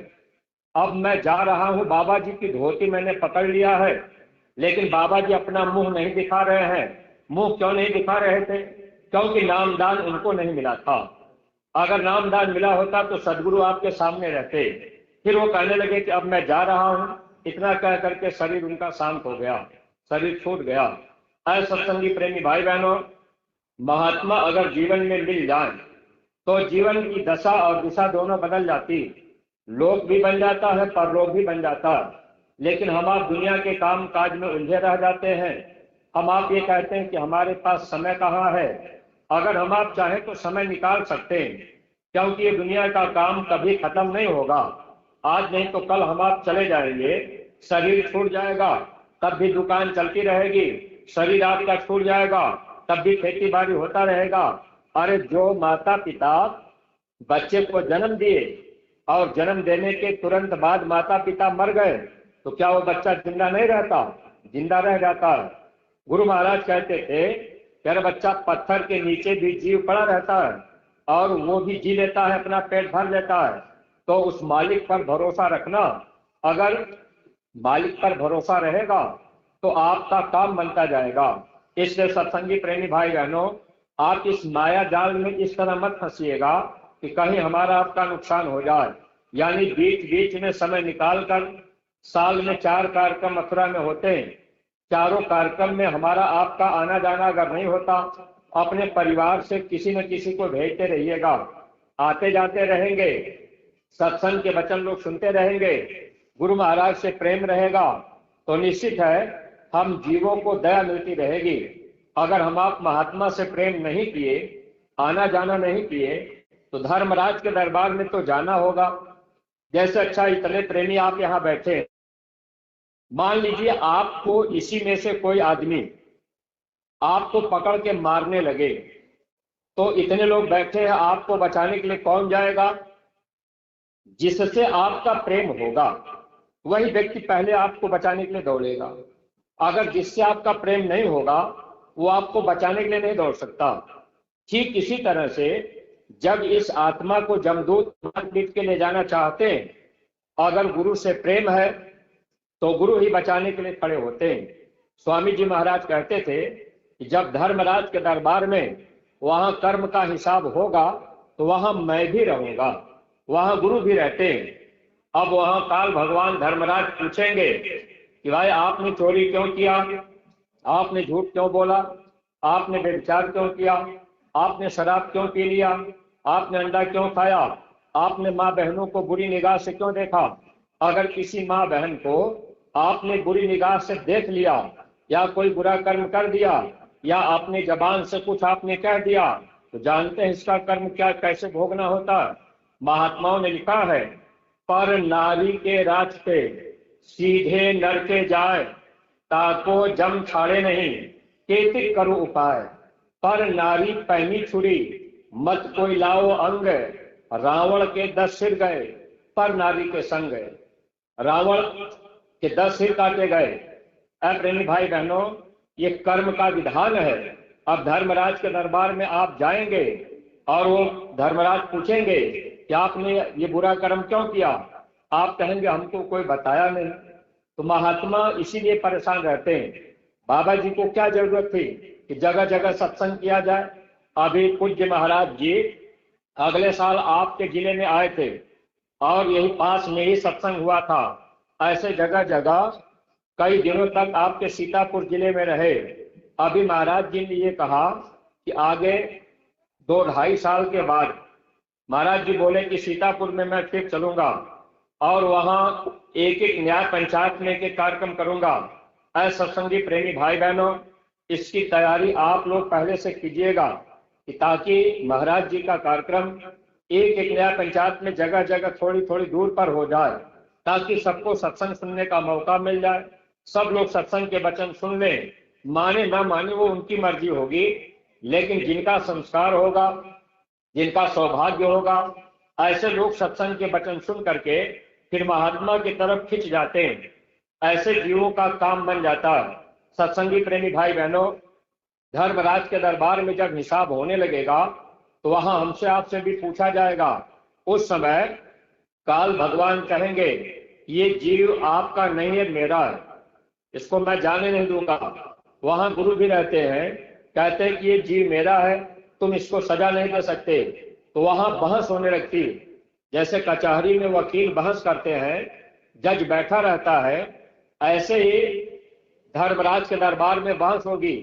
Speaker 1: अब मैं जा रहा हूँ, बाबा जी की धोती मैंने पकड़ लिया है, लेकिन बाबा जी अपना मुंह नहीं दिखा रहे हैं। मुंह क्यों नहीं दिखा रहे थे? क्योंकि नामदान उनको नहीं मिला था। अगर नामदान मिला होता तो सदगुरु आपके सामने रहते। फिर वो कहने लगे कि अब मैं जा रहा हूं। इतना कह करके शरीर उनका शांत हो गया, शरीर छूट गया। ऐ सत्संगी प्रेमी भाई बहनों, महात्मा अगर जीवन में मिल जाए तो जीवन की दशा और दिशा दोनों बदल जाती। लोक भी बन जाता है, परलोक भी बन जाता है। लेकिन हम आप दुनिया के काम काज में उलझे रह जाते हैं। हम आप ये कहते हैं कि हमारे पास समय कहाँ है। अगर हम आप चाहें तो समय निकाल सकते हैं, क्योंकि ये दुनिया का काम कभी खत्म नहीं होगा। आज नहीं तो कल हम आप चले जाएंगे, शरीर छूट जाएगा, तब भी दुकान चलती रहेगी। शरीर आपका छूट जाएगा, तब भी खेती बाड़ी होता रहेगा। अरे जो माता पिता बच्चे को जन्म दिए और जन्म देने के तुरंत बाद माता पिता मर गए, तो क्या वो बच्चा जिंदा नहीं रहता? जिंदा रह जाता है। गुरु महाराज कहते थे तेरा बच्चा पत्थर के नीचे भी जीव पड़ा रहता है और वो भी जी लेता है, अपना पेट भर लेता है। तो उस मालिक पर भरोसा रखना। अगर मालिक पर भरोसा रहेगा तो आपका काम बनता जाएगा। इसलिए सत्संगी प्रेमी भाई बहनों, आप इस माया जाल में इस तरह मत फंसिएगा कि कहीं हमारा आपका नुकसान हो जाए। यानी बीच बीच में समय निकाल कर, साल में 4 कार्यक्रम मथुरा में होते हैं, चारों कार्यक्रम में हमारा आपका आना जाना अगर नहीं होता, अपने परिवार से किसी न किसी को भेजते रहिएगा। आते जाते रहेंगे, सत्संग के वचन लोग सुनते रहेंगे, गुरु महाराज से प्रेम रहेगा, तो निश्चित है हम जीवों को दया मिलती रहेगी। अगर हम आप महात्मा से प्रेम नहीं किए, आना जाना नहीं किए, तो धर्मराज के दरबार में तो जाना होगा। जैसे अच्छा इतने प्रेमी आप यहाँ बैठे, मान लीजिए आपको इसी में से कोई आदमी आपको पकड़ के मारने लगे, तो इतने लोग बैठे हैं, आपको बचाने के लिए कौन जाएगा? जिससे आपका प्रेम होगा वही व्यक्ति पहले आपको बचाने के लिए दौड़ेगा। अगर जिससे आपका प्रेम नहीं होगा वो आपको बचाने के लिए नहीं दौड़ सकता। ठीक इसी तरह से जब इस आत्मा को जमदूत पीट के ले जाना चाहते हैं, अगर गुरु से प्रेम है तो गुरु ही बचाने के लिए खड़े होते हैं। स्वामी जी महाराज कहते थे कि जब धर्मराज के दरबार में वहां कर्म का हिसाब होगा तो वहां मैं भी रहूंगा, वहां गुरु भी रहते हैं। अब वहां काल भगवान धर्मराज पूछेंगे कि भाई आपने चोरी क्यों किया, आपने झूठ क्यों बोला, आपने व्यभिचार क्यों किया, आपने शराब क्यों पी लिया, आपने अंडा क्यों खाया, आपने माँ बहनों को बुरी निगाह से क्यों देखा। अगर किसी माँ बहन को आपने बुरी निगाह से देख लिया या कोई बुरा कर्म कर दिया या अपनी जबान से कुछ आपने कह दिया तो जानते हैं इसका कर्म क्या कैसे भोगना होता है। महात्माओं ने लिखा है, पर नारी के रास्ते सीधे नर के जाए, ताको जम छाड़े नहीं केतिक करो उपाय। पर नारी पहनी छुरी मत कोई लाओ अंग, रावण के 10 सिर गए पर नारी के संग। रावण के 10 सिर काटे गए। प्रेमी भाई बहनों, ये कर्म का विधान है। अब धर्मराज के दरबार में आप जाएंगे और वो धर्मराज पूछेंगे कि आपने ये बुरा कर्म क्यों किया, आप कहेंगे हमको कोई बताया नहीं। तो महात्मा इसीलिए परेशान रहते हैं। बाबा जी को क्या जरूरत थी कि जगह जगह सत्संग किया जाए। अभी पूज्य महाराज जी अगले साल आपके जिले में आए थे और यही पास में ही सत्संग हुआ था। ऐसे जगह जगह कई दिनों तक आपके सीतापुर जिले में रहे। अभी महाराज जी ने ये कहा कि आगे 2-2.5 साल के बाद महाराज जी बोले कि सीतापुर में मैं फिर चलूंगा और वहां एक एक न्याय पंचायत में एक कार्यक्रम करूंगा। ऐसे सत्संगी प्रेमी भाई बहनों, इसकी तैयारी आप लोग पहले से कीजिएगा कि ताकि महाराज जी का कार्यक्रम एक एक न्याय पंचायत में जगह जगह थोड़ी थोड़ी दूर पर हो जाए, ताकि सबको सत्संग सुनने का मौका मिल जाए। सब लोग सत्संग के वचन सुन लें, माने ना माने वो उनकी मर्जी होगी, लेकिन जिनका संस्कार होगा, जिनका सौभाग्य होगा, ऐसे लोग सत्संग के वचन सुन करके फिर महात्मा की तरफ खिंच जाते हैं। ऐसे जीवों का काम बन जाता है। सत्संगी प्रेमी भाई बहनों, धर्मराज के दरबार में जब हिसाब होने लगेगा तो वहां हमसे आपसे भी पूछा जाएगा। उस समय काल भगवान कहेंगे ये जीव आपका नहीं है, मेरा है, इसको मैं जाने नहीं दूंगा। वहां गुरु भी रहते हैं, कहते हैं कि ये जीव मेरा है, तुम इसको सजा नहीं दे सकते। तो वहां बहस होने लगती। जैसे कचहरी में वकील बहस करते हैं, जज बैठा रहता है, ऐसे ही धर्मराज के दरबार में बहस होगी।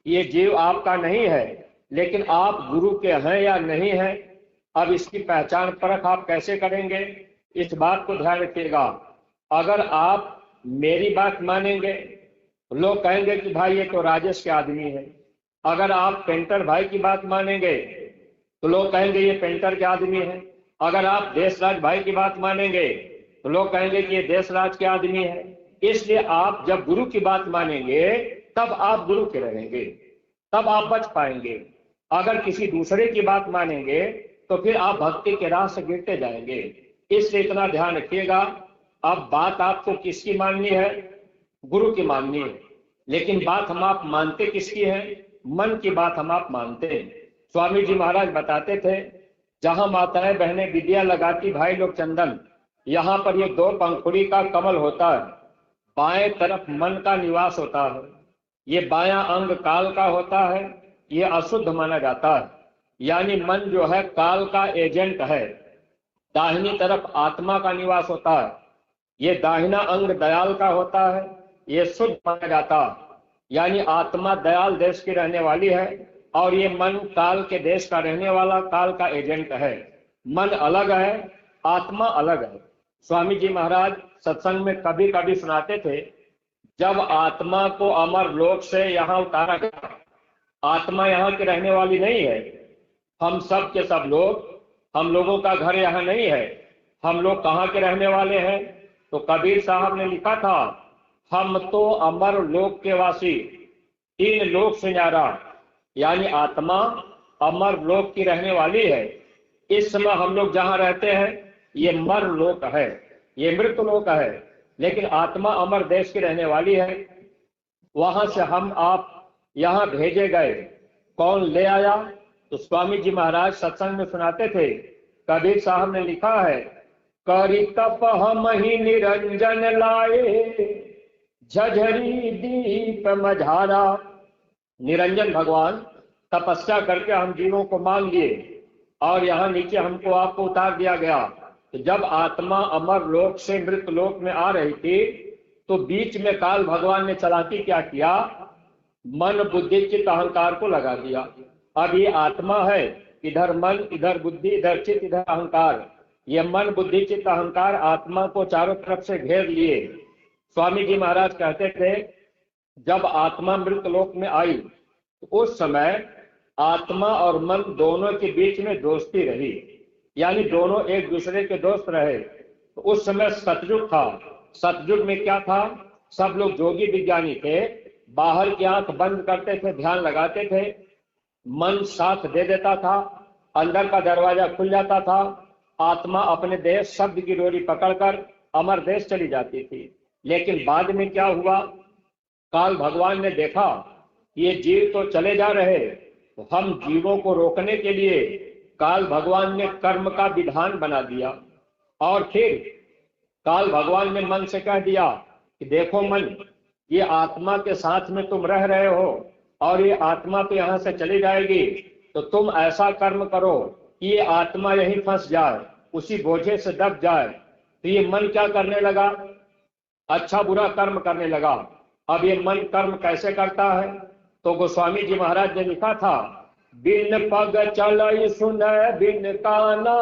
Speaker 1: ये जीव आपका नहीं है, लेकिन आप गुरु के हैं या नहीं हैं, अब इसकी पहचान परख आप कैसे करेंगे, इस बात को ध्यान रखिएगा। अगर आप मेरी बात मानेंगे तो लोग कहेंगे कि भाई ये तो राजेश के आदमी है। अगर आप पेंटर भाई की बात मानेंगे तो लोग कहेंगे ये पेंटर के आदमी है। अगर आप देशराज भाई की बात मानेंगे तो लोग कहेंगे कि ये देशराज के आदमी है। इसलिए आप जब गुरु की बात मानेंगे तब आप गुरु के रहेंगे, तब आप बच पाएंगे। अगर किसी दूसरे की बात मानेंगे तो फिर आप भक्ति के राह से गिरते जाएंगे। इसलिए इतना ध्यान रखिएगा। अब बात आपको किसकी माननी है? गुरु की माननी है। लेकिन बात हम आप मानते किसकी है? मन की बात हम आप मानते हैं। स्वामी जी महाराज बताते थे, जहां माताएं बहनें विद्या लगाती भाई लोग चंदन, यहाँ पर ये 2 पंखुड़ी का कमल होता है। बाएं तरफ मन का निवास होता है। ये बायां अंग काल का होता है, ये अशुद्ध माना जाता है, यानी मन जो है काल का एजेंट है। दाहिनी तरफ आत्मा का निवास होता है। ये दाहिना अंग दयाल का होता है, ये शुद्ध माना जाता है, यानी आत्मा दयाल देश की रहने वाली है और ये मन काल के देश का रहने वाला काल का एजेंट है। मन अलग है, आत्मा अलग है। स्वामी जी महाराज सत्संग में कभी कभी सुनाते थे, जब आत्मा को अमर लोक से यहाँ उतारा गया, आत्मा यहाँ की रहने वाली नहीं है। हम सब के सब लोग, हम लोगों का घर यहाँ नहीं है। हम लोग कहाँ के रहने वाले हैं? तो कबीर साहब ने लिखा था, हम तो अमर लोक के वासी, 3 लोक से न्यारा, यानी आत्मा अमर लोक की रहने वाली है। इस समय हम लोग जहां रहते हैं ये मर लोक है, ये मृत लोक है, लेकिन आत्मा अमर देश की रहने वाली है। वहां से हम आप यहाँ भेजे गए। कौन ले आया? तो स्वामी जी महाराज सत्संग में सुनाते थे, कबीर साहब ने लिखा है, करी तप हम ही निरंजन लाए, झझरी दीप मझारा। निरंजन भगवान तपस्या करके हम जीवों को मान लिए और यहाँ नीचे हमको आपको उतार दिया गया। तो जब आत्मा अमर लोक से मृत लोक में आ रही थी तो बीच में काल भगवान ने चालाकी क्या किया? मन बुद्धि चित्त अहंकार को लगा दिया। अब ये आत्मा है, इधर मन, इधर बुद्धि, इधर चित्त, इधर अहंकार। ये मन बुद्धि चित्त अहंकार आत्मा को चारों तरफ से घेर लिए। स्वामी जी महाराज कहते थे, जब आत्मा मृत लोक में आई तो उस समय आत्मा और मन दोनों के बीच में दोस्ती रही, यानी दोनों एक दूसरे के दोस्त रहे। तो उस समय सतयुग था। सतयुग में क्या था? सब लोग जोगी विज्ञानी थे, बाहर की आंख बंद करते थे, ध्यान लगाते थे, मन साथ दे देता था, अंदर का दरवाजा खुल जाता था, आत्मा अपने देश शब्द की डोरी पकड़कर अमर देश चली जाती थी। लेकिन बाद में क्या हुआ? काल भगवान ने देखा कि ये जीव तो चले जा रहे, तो हम जीवों को रोकने के लिए काल भगवान ने कर्म का विधान बना दिया। और फिर काल भगवान ने मन से कह दिया कि देखो मन, ये आत्मा के साथ में तुम रह रहे हो और ये आत्मा तो यहाँ से चली जाएगी, तो तुम ऐसा कर्म करो कि ये आत्मा यहीं फंस जाए, उसी बोझे से दब जाए। तो ये मन क्या करने लगा? अच्छा बुरा कर्म करने लगा। अब ये मन कर्म कैसे करता है? तो गोस्वामी जी महाराज ने लिखा था, बिन पग चल सुन बिन काना,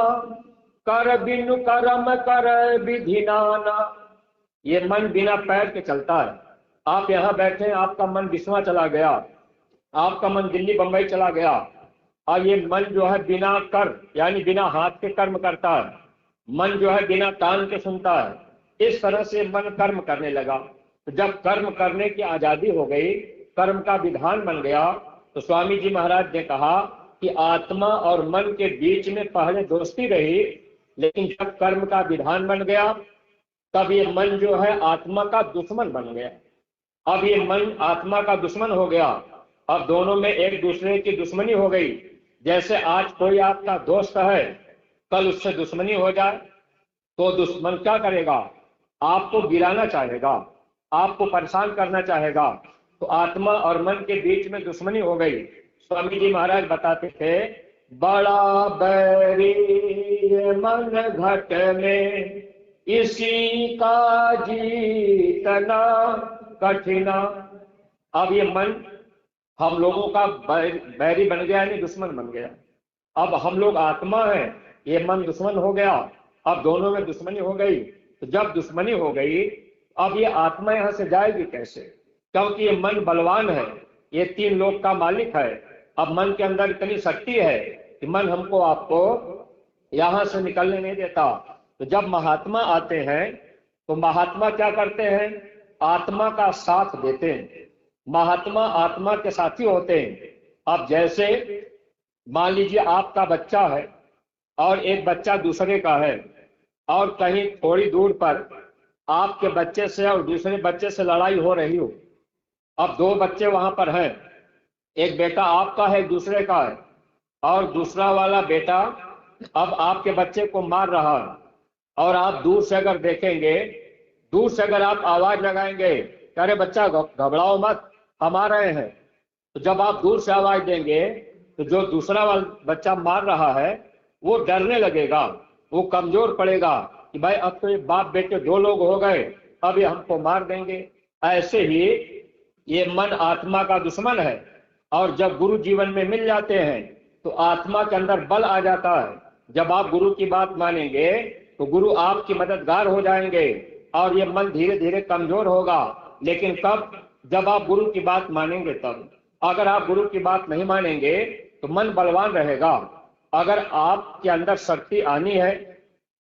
Speaker 1: कर बिनु कर्म कर विधि नाना। ये मन बिना पैर के चलता है। आप यहाँ बैठे, आपका मन बिस्वा चला गया, आपका मन दिल्ली बंबई चला गया, और ये मन जो है बिना कर यानी बिना हाथ के कर्म करता है, मन जो है बिना कान के सुनता है। इस तरह से मन कर्म करने लगा। तो जब कर्म करने की आजादी हो गई, कर्म का विधान बन गया, तो स्वामी जी महाराज ने कहा कि आत्मा और मन के बीच में पहले दोस्ती रही, लेकिन जब कर्म का विधान बन गया तब ये मन जो है आत्मा का दुश्मन बन गया। अब ये मन आत्मा का दुश्मन हो गया। अब दोनों में एक दूसरे की दुश्मनी हो गई। जैसे आज कोई आपका दोस्त है, कल उससे दुश्मनी हो जाए तो दुश्मन क्या करेगा? आपको गिराना चाहेगा, आपको परेशान करना चाहेगा। तो आत्मा और मन के बीच में दुश्मनी हो गई। स्वामी जी महाराज बताते थे, बड़ा बैरी मन घट में, इसी का जीतना कठिना। अब ये मन हम लोगों का बैरी बन गया, यानी दुश्मन बन गया। अब हम लोग आत्मा है, ये मन दुश्मन हो गया। अब दोनों में दुश्मनी हो गई। तो जब दुश्मनी हो गई, अब ये आत्मा यहां से जाएगी कैसे? क्योंकि ये मन बलवान है, ये 3 लोक का मालिक है। अब मन के अंदर इतनी शक्ति है कि मन हमको आपको यहां से निकलने नहीं देता। तो जब महात्मा आते हैं तो महात्मा क्या करते हैं? आत्मा का साथ देते हैं। महात्मा आत्मा के साथी होते हैं। अब जैसे मान लीजिए आपका बच्चा है और एक बच्चा दूसरे का है, और कहीं थोड़ी दूर पर आपके बच्चे से और दूसरे बच्चे से लड़ाई हो रही हो। अब 2 बच्चे वहां पर हैं, एक बेटा आपका है, दूसरे का है, और दूसरा वाला बेटा अब आपके बच्चे को मार रहा है। और आप दूर से अगर देखेंगे, दूर से अगर आप आवाज लगाएंगे, अरे बच्चा घबराओ मत, हम आ रहे हैं, तो जब आप दूर से आवाज देंगे तो जो दूसरा वाला बच्चा मार रहा है वो डरने लगेगा, वो कमजोर पड़ेगा कि भाई अब तो ये बाप बेटे 2 लोग हो गए, अब ये हमको मार देंगे। ऐसे ही ये मन आत्मा का दुश्मन है। और जब गुरु जीवन में मिल जाते हैं तो आत्मा के अंदर बल आ जाता है। जब आप गुरु की बात मानेंगे तो गुरु आपकी मददगार हो जाएंगे और ये मन धीरे धीरे कमजोर होगा। लेकिन कब? जब आप गुरु की बात मानेंगे तब। अगर आप गुरु की बात नहीं मानेंगे तो मन बलवान रहेगा। अगर आपके अंदर शक्ति आनी है,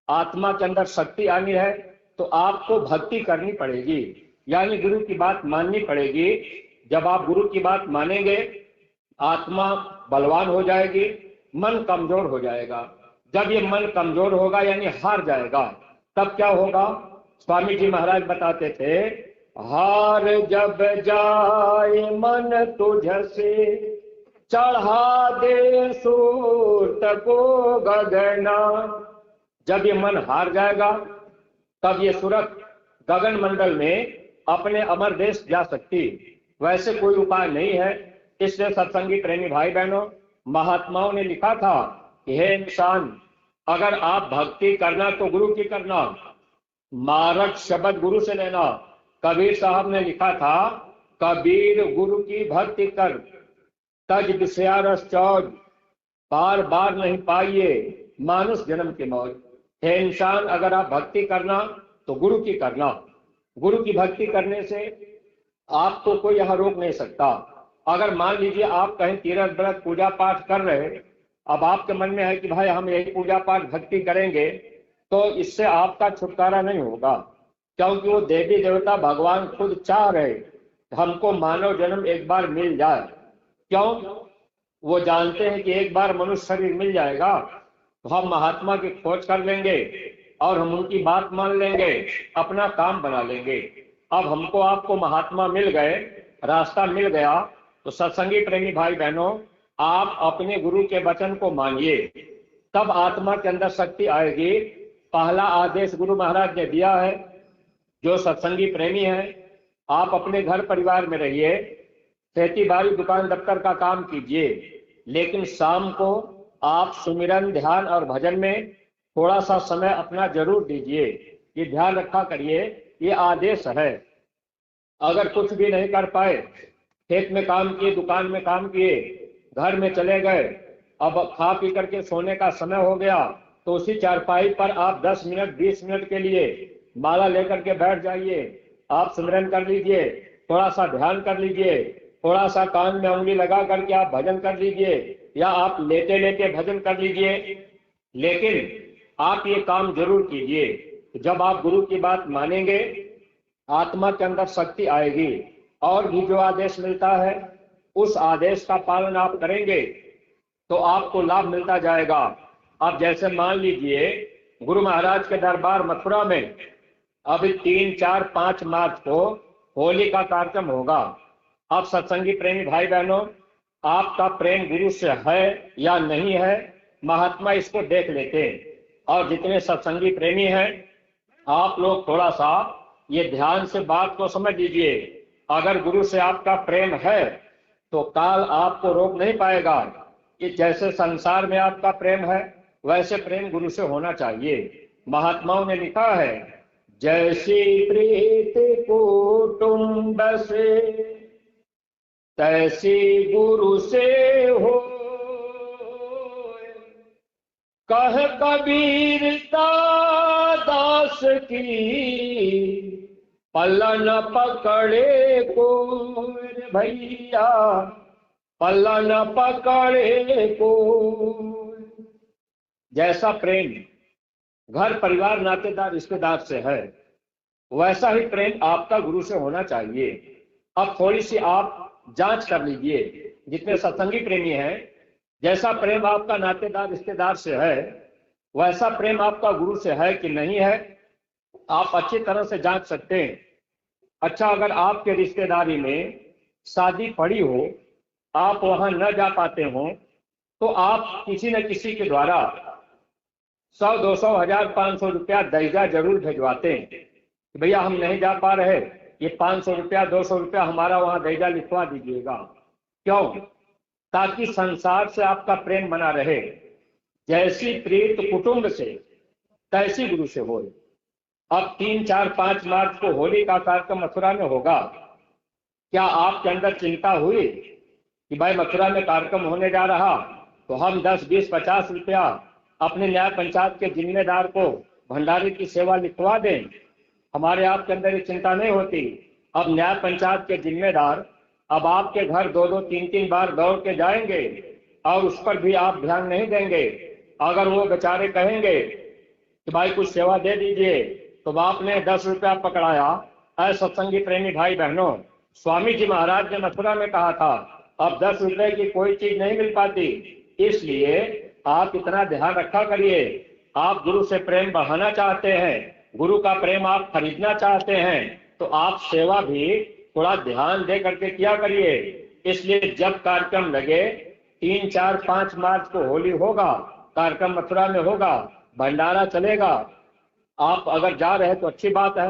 Speaker 1: आत्मा के अंदर शक्ति आनी है, तो आपको भक्ति करनी पड़ेगी, यानी गुरु की बात माननी पड़ेगी। जब आप गुरु की बात मानेंगे, आत्मा बलवान हो जाएगी, मन कमजोर हो जाएगा। जब ये मन कमजोर होगा यानी हार जाएगा, तब क्या होगा? स्वामी जी महाराज बताते थे, हार जब जाए मन तुझसे, चढ़ा दे सूरत को गगना। जब ये मन हार जाएगा तब ये सूरत गगन मंडल में अपने अमर देश जा सकती। वैसे कोई उपाय नहीं है। इसलिए सत्संगी प्रेमी भाई बहनों, महात्माओं ने लिखा था कि हे इंसान, अगर आप भक्ति करना तो गुरु की करना, मारक शब्द गुरु से लेना। कबीर साहब ने लिखा था, कबीर गुरु की भक्ति कर, तज विषयारस चौज, बार बार नहीं पाइए मानुष जन्म की मौज। हे इंसान, अगर आप भक्ति करना तो गुरु की करना। गुरु की भक्ति करने से आपको कोई यहां रोक नहीं सकता। अगर मान लीजिए आप कहीं तीर्थ व्रत पूजा पाठ कर रहे, अब आपके मन में है कि भाई हम यही पूजा पाठ भक्ति करेंगे, तो इससे आपका छुटकारा नहीं होगा, क्योंकि वो देवी देवता भगवान खुद चाह रहे हमको मानव जन्म एक बार मिल जाए। क्यों? वो जानते हैं कि एक बार मनुष्य शरीर मिल जाएगा तो हम महात्मा की खोज कर लेंगे और हम उनकी बात मान लेंगे, अपना काम बना लेंगे। अब हमको आपको महात्मा मिल गए, रास्ता मिल गया, तो सत्संगी प्रेमी भाई बहनों, आप अपने गुरु के वचन को मानिए, तब आत्मा के अंदर शक्ति आएगी। पहला आदेश गुरु महाराज ने दिया है, जो सत्संगी प्रेमी है आप अपने घर परिवार में रहिए, खेती बाड़ी दुकान दफ्तर का काम कीजिए, लेकिन शाम को आप सुमिरन ध्यान और भजन में थोड़ा सा समय अपना जरूर दीजिए। ये ध्यान रखा करिए, ये आदेश है। अगर कुछ भी नहीं कर पाए, खेत में काम किए, दुकान में काम किए, घर में चले गए, अब खा पी करके सोने का समय हो गया, तो उसी चारपाई पर आप 10 मिनट 20 मिनट के लिए माला लेकर के बैठ जाइए, आप सुमिरन कर लीजिए, थोड़ा सा ध्यान कर लीजिए, थोड़ा सा कान में उंगली लगा करके आप भजन कर लीजिए, या आप लेटे लेटे भजन कर लीजिए, लेकिन आप ये काम जरूर कीजिए। जब आप गुरु की बात मानेंगे, आत्मा के अंदर शक्ति आएगी, और भी जो आदेश मिलता है उस आदेश का पालन आप करेंगे तो आपको लाभ मिलता जाएगा। अब जैसे मान लीजिए गुरु महाराज के दरबार मथुरा में अभी 3, 4, 5 मार्च को होली का कार्यक्रम होगा। अब सत्संगी प्रेमी भाई बहनों, आपका प्रेम गुरु से है या नहीं है, महात्मा इसको देख लेते हैं। और जितने सत्संगी प्रेमी हैं, आप लोग थोड़ा सा ये ध्यान से बात को समझ लीजिए। अगर गुरु से आपका प्रेम है तो काल आपको रोक नहीं पाएगा। कि जैसे संसार में आपका प्रेम है, वैसे प्रेम गुरु से होना चाहिए। महात्माओं ने लिखा है, जैसी प्रीत कुटुंब से, तैसी गुरु से हो, कह कबीर दास की, पल्ला न पकड़े को भैया, पल्ला न पकड़े को। जैसा प्रेम घर परिवार नातेदार रिश्तेदार से है, वैसा ही प्रेम आपका गुरु से होना चाहिए। अब थोड़ी सी आप जांच कर लीजिए, जितने सत्संगी प्रेमी हैं, जैसा प्रेम आपका नातेदार रिश्तेदार से है, वैसा प्रेम आपका गुरु से है कि नहीं है, आप अच्छी तरह से जांच सकते हैं। अच्छा, अगर आपके रिश्तेदारी में शादी पड़ी हो, आप वहां न जा पाते हो, तो आप किसी न किसी के द्वारा 100, 200, 1000, 500 रुपया दहेजा जरूर भिजवाते हैं कि भैया हम नहीं जा पा रहे, ये 500 रुपया 200 रुपया हमारा वहां दहेजा लिखवा दीजिएगा। क्यों? ताकि संसार से आपका प्रेम बना रहे। जैसी प्रीत कुटुंब से, तैसी गुरु से हो। अब 3, 4, 5 मार्च को होली का कार्यक्रम मथुरा में होगा। क्या आपके अंदर चिंता हुई कि भाई मथुरा में कार्यक्रम होने जा रहा, तो हम 10, 20, 50 रुपया अपने न्याय पंचायत के जिम्मेदार को भंडारे की सेवा लिखवा दें? हमारे आपके अंदर ये चिंता नहीं होती। अब न्याय पंचायत के जिम्मेदार अब आपके घर 2-2, 3-3 बार दौड़ के जाएंगे और उस पर भी आप ध्यान नहीं देंगे। अगर वो बेचारे कहेंगे कि भाई कुछ सेवा दे दीजिए, तो आपने 10 रुपया पकड़ाया। ऐसे सत्संगी प्रेमी भाई बहनों, स्वामी जी महाराज ने मथुरा में कहा था, अब 10 रुपए की कोई चीज नहीं मिल पाती। इसलिए आप इतना ध्यान रखा करिए। आप गुरु से प्रेम बढ़ाना चाहते हैं, गुरु का प्रेम आप खरीदना चाहते हैं, तो आप सेवा भी थोड़ा ध्यान दे करके किया करिए। इसलिए जब कार्यक्रम लगे, 3, 4, 5 मार्च को होली होगा, कार्यक्रम मथुरा में होगा, भंडारा चलेगा। आप अगर जा रहे हैं तो अच्छी बात है,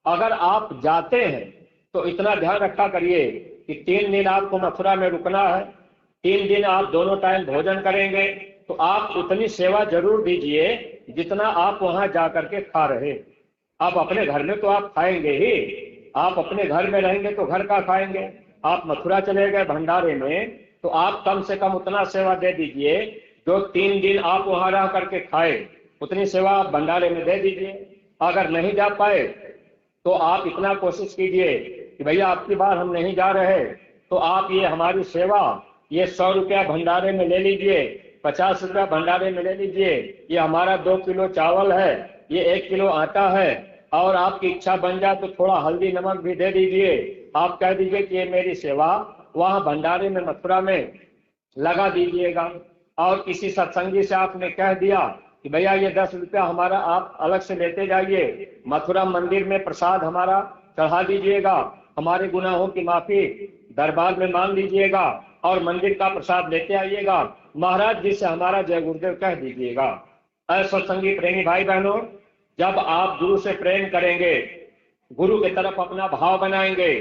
Speaker 1: अगर आप जाते हैं तो इतना ध्यान रखा करिए कि 3 दिन आपको मथुरा में रुकना है, 3 दिन आप दोनों टाइम भोजन करेंगे, तो आप उतनी सेवा जरूर दीजिए जितना आप वहां जा करके खा रहे। आप अपने घर में तो आप खाएंगे ही, आप अपने घर में रहेंगे तो घर का खाएंगे। आप मथुरा चले गए भंडारे में, तो आप कम से कम उतना सेवा दे दीजिए जो 3 दिन आप वहां रह करके खाए, उतनी सेवा आप भंडारे में दे दीजिए। अगर नहीं जा पाए तो आप इतना कोशिश कीजिए कि भैया आपकी बार हम नहीं जा रहे, तो आप ये हमारी सेवा, ये 100 रुपया भंडारे में ले लीजिए, 50 रुपया भंडारे में ले लीजिए। ये हमारा 2 किलो चावल है, ये 1 किलो आटा है, और आपकी इच्छा बन जाए तो थोड़ा हल्दी नमक भी दे दीजिए। आप कह दीजिए कि ये मेरी सेवा वहां भंडारे में मथुरा में लगा दीजिएगा। और किसी सत्संगी से आपने कह दिया कि भैया ये 10 रुपया हमारा आप अलग से लेते जाइए, मथुरा मंदिर में प्रसाद हमारा चढ़ा दीजिएगा, हमारे गुनाहों की माफी दरबार में मांग लीजिएगा, और मंदिर का प्रसाद लेते आइएगा, महाराज जी से हमारा जय गुरुदेव कह दीजिएगा। ऐसे सत्संगी प्रेमी भाई बहनों, जब आप गुरु से प्रेम करेंगे, गुरु की तरफ अपना भाव बनाएंगे,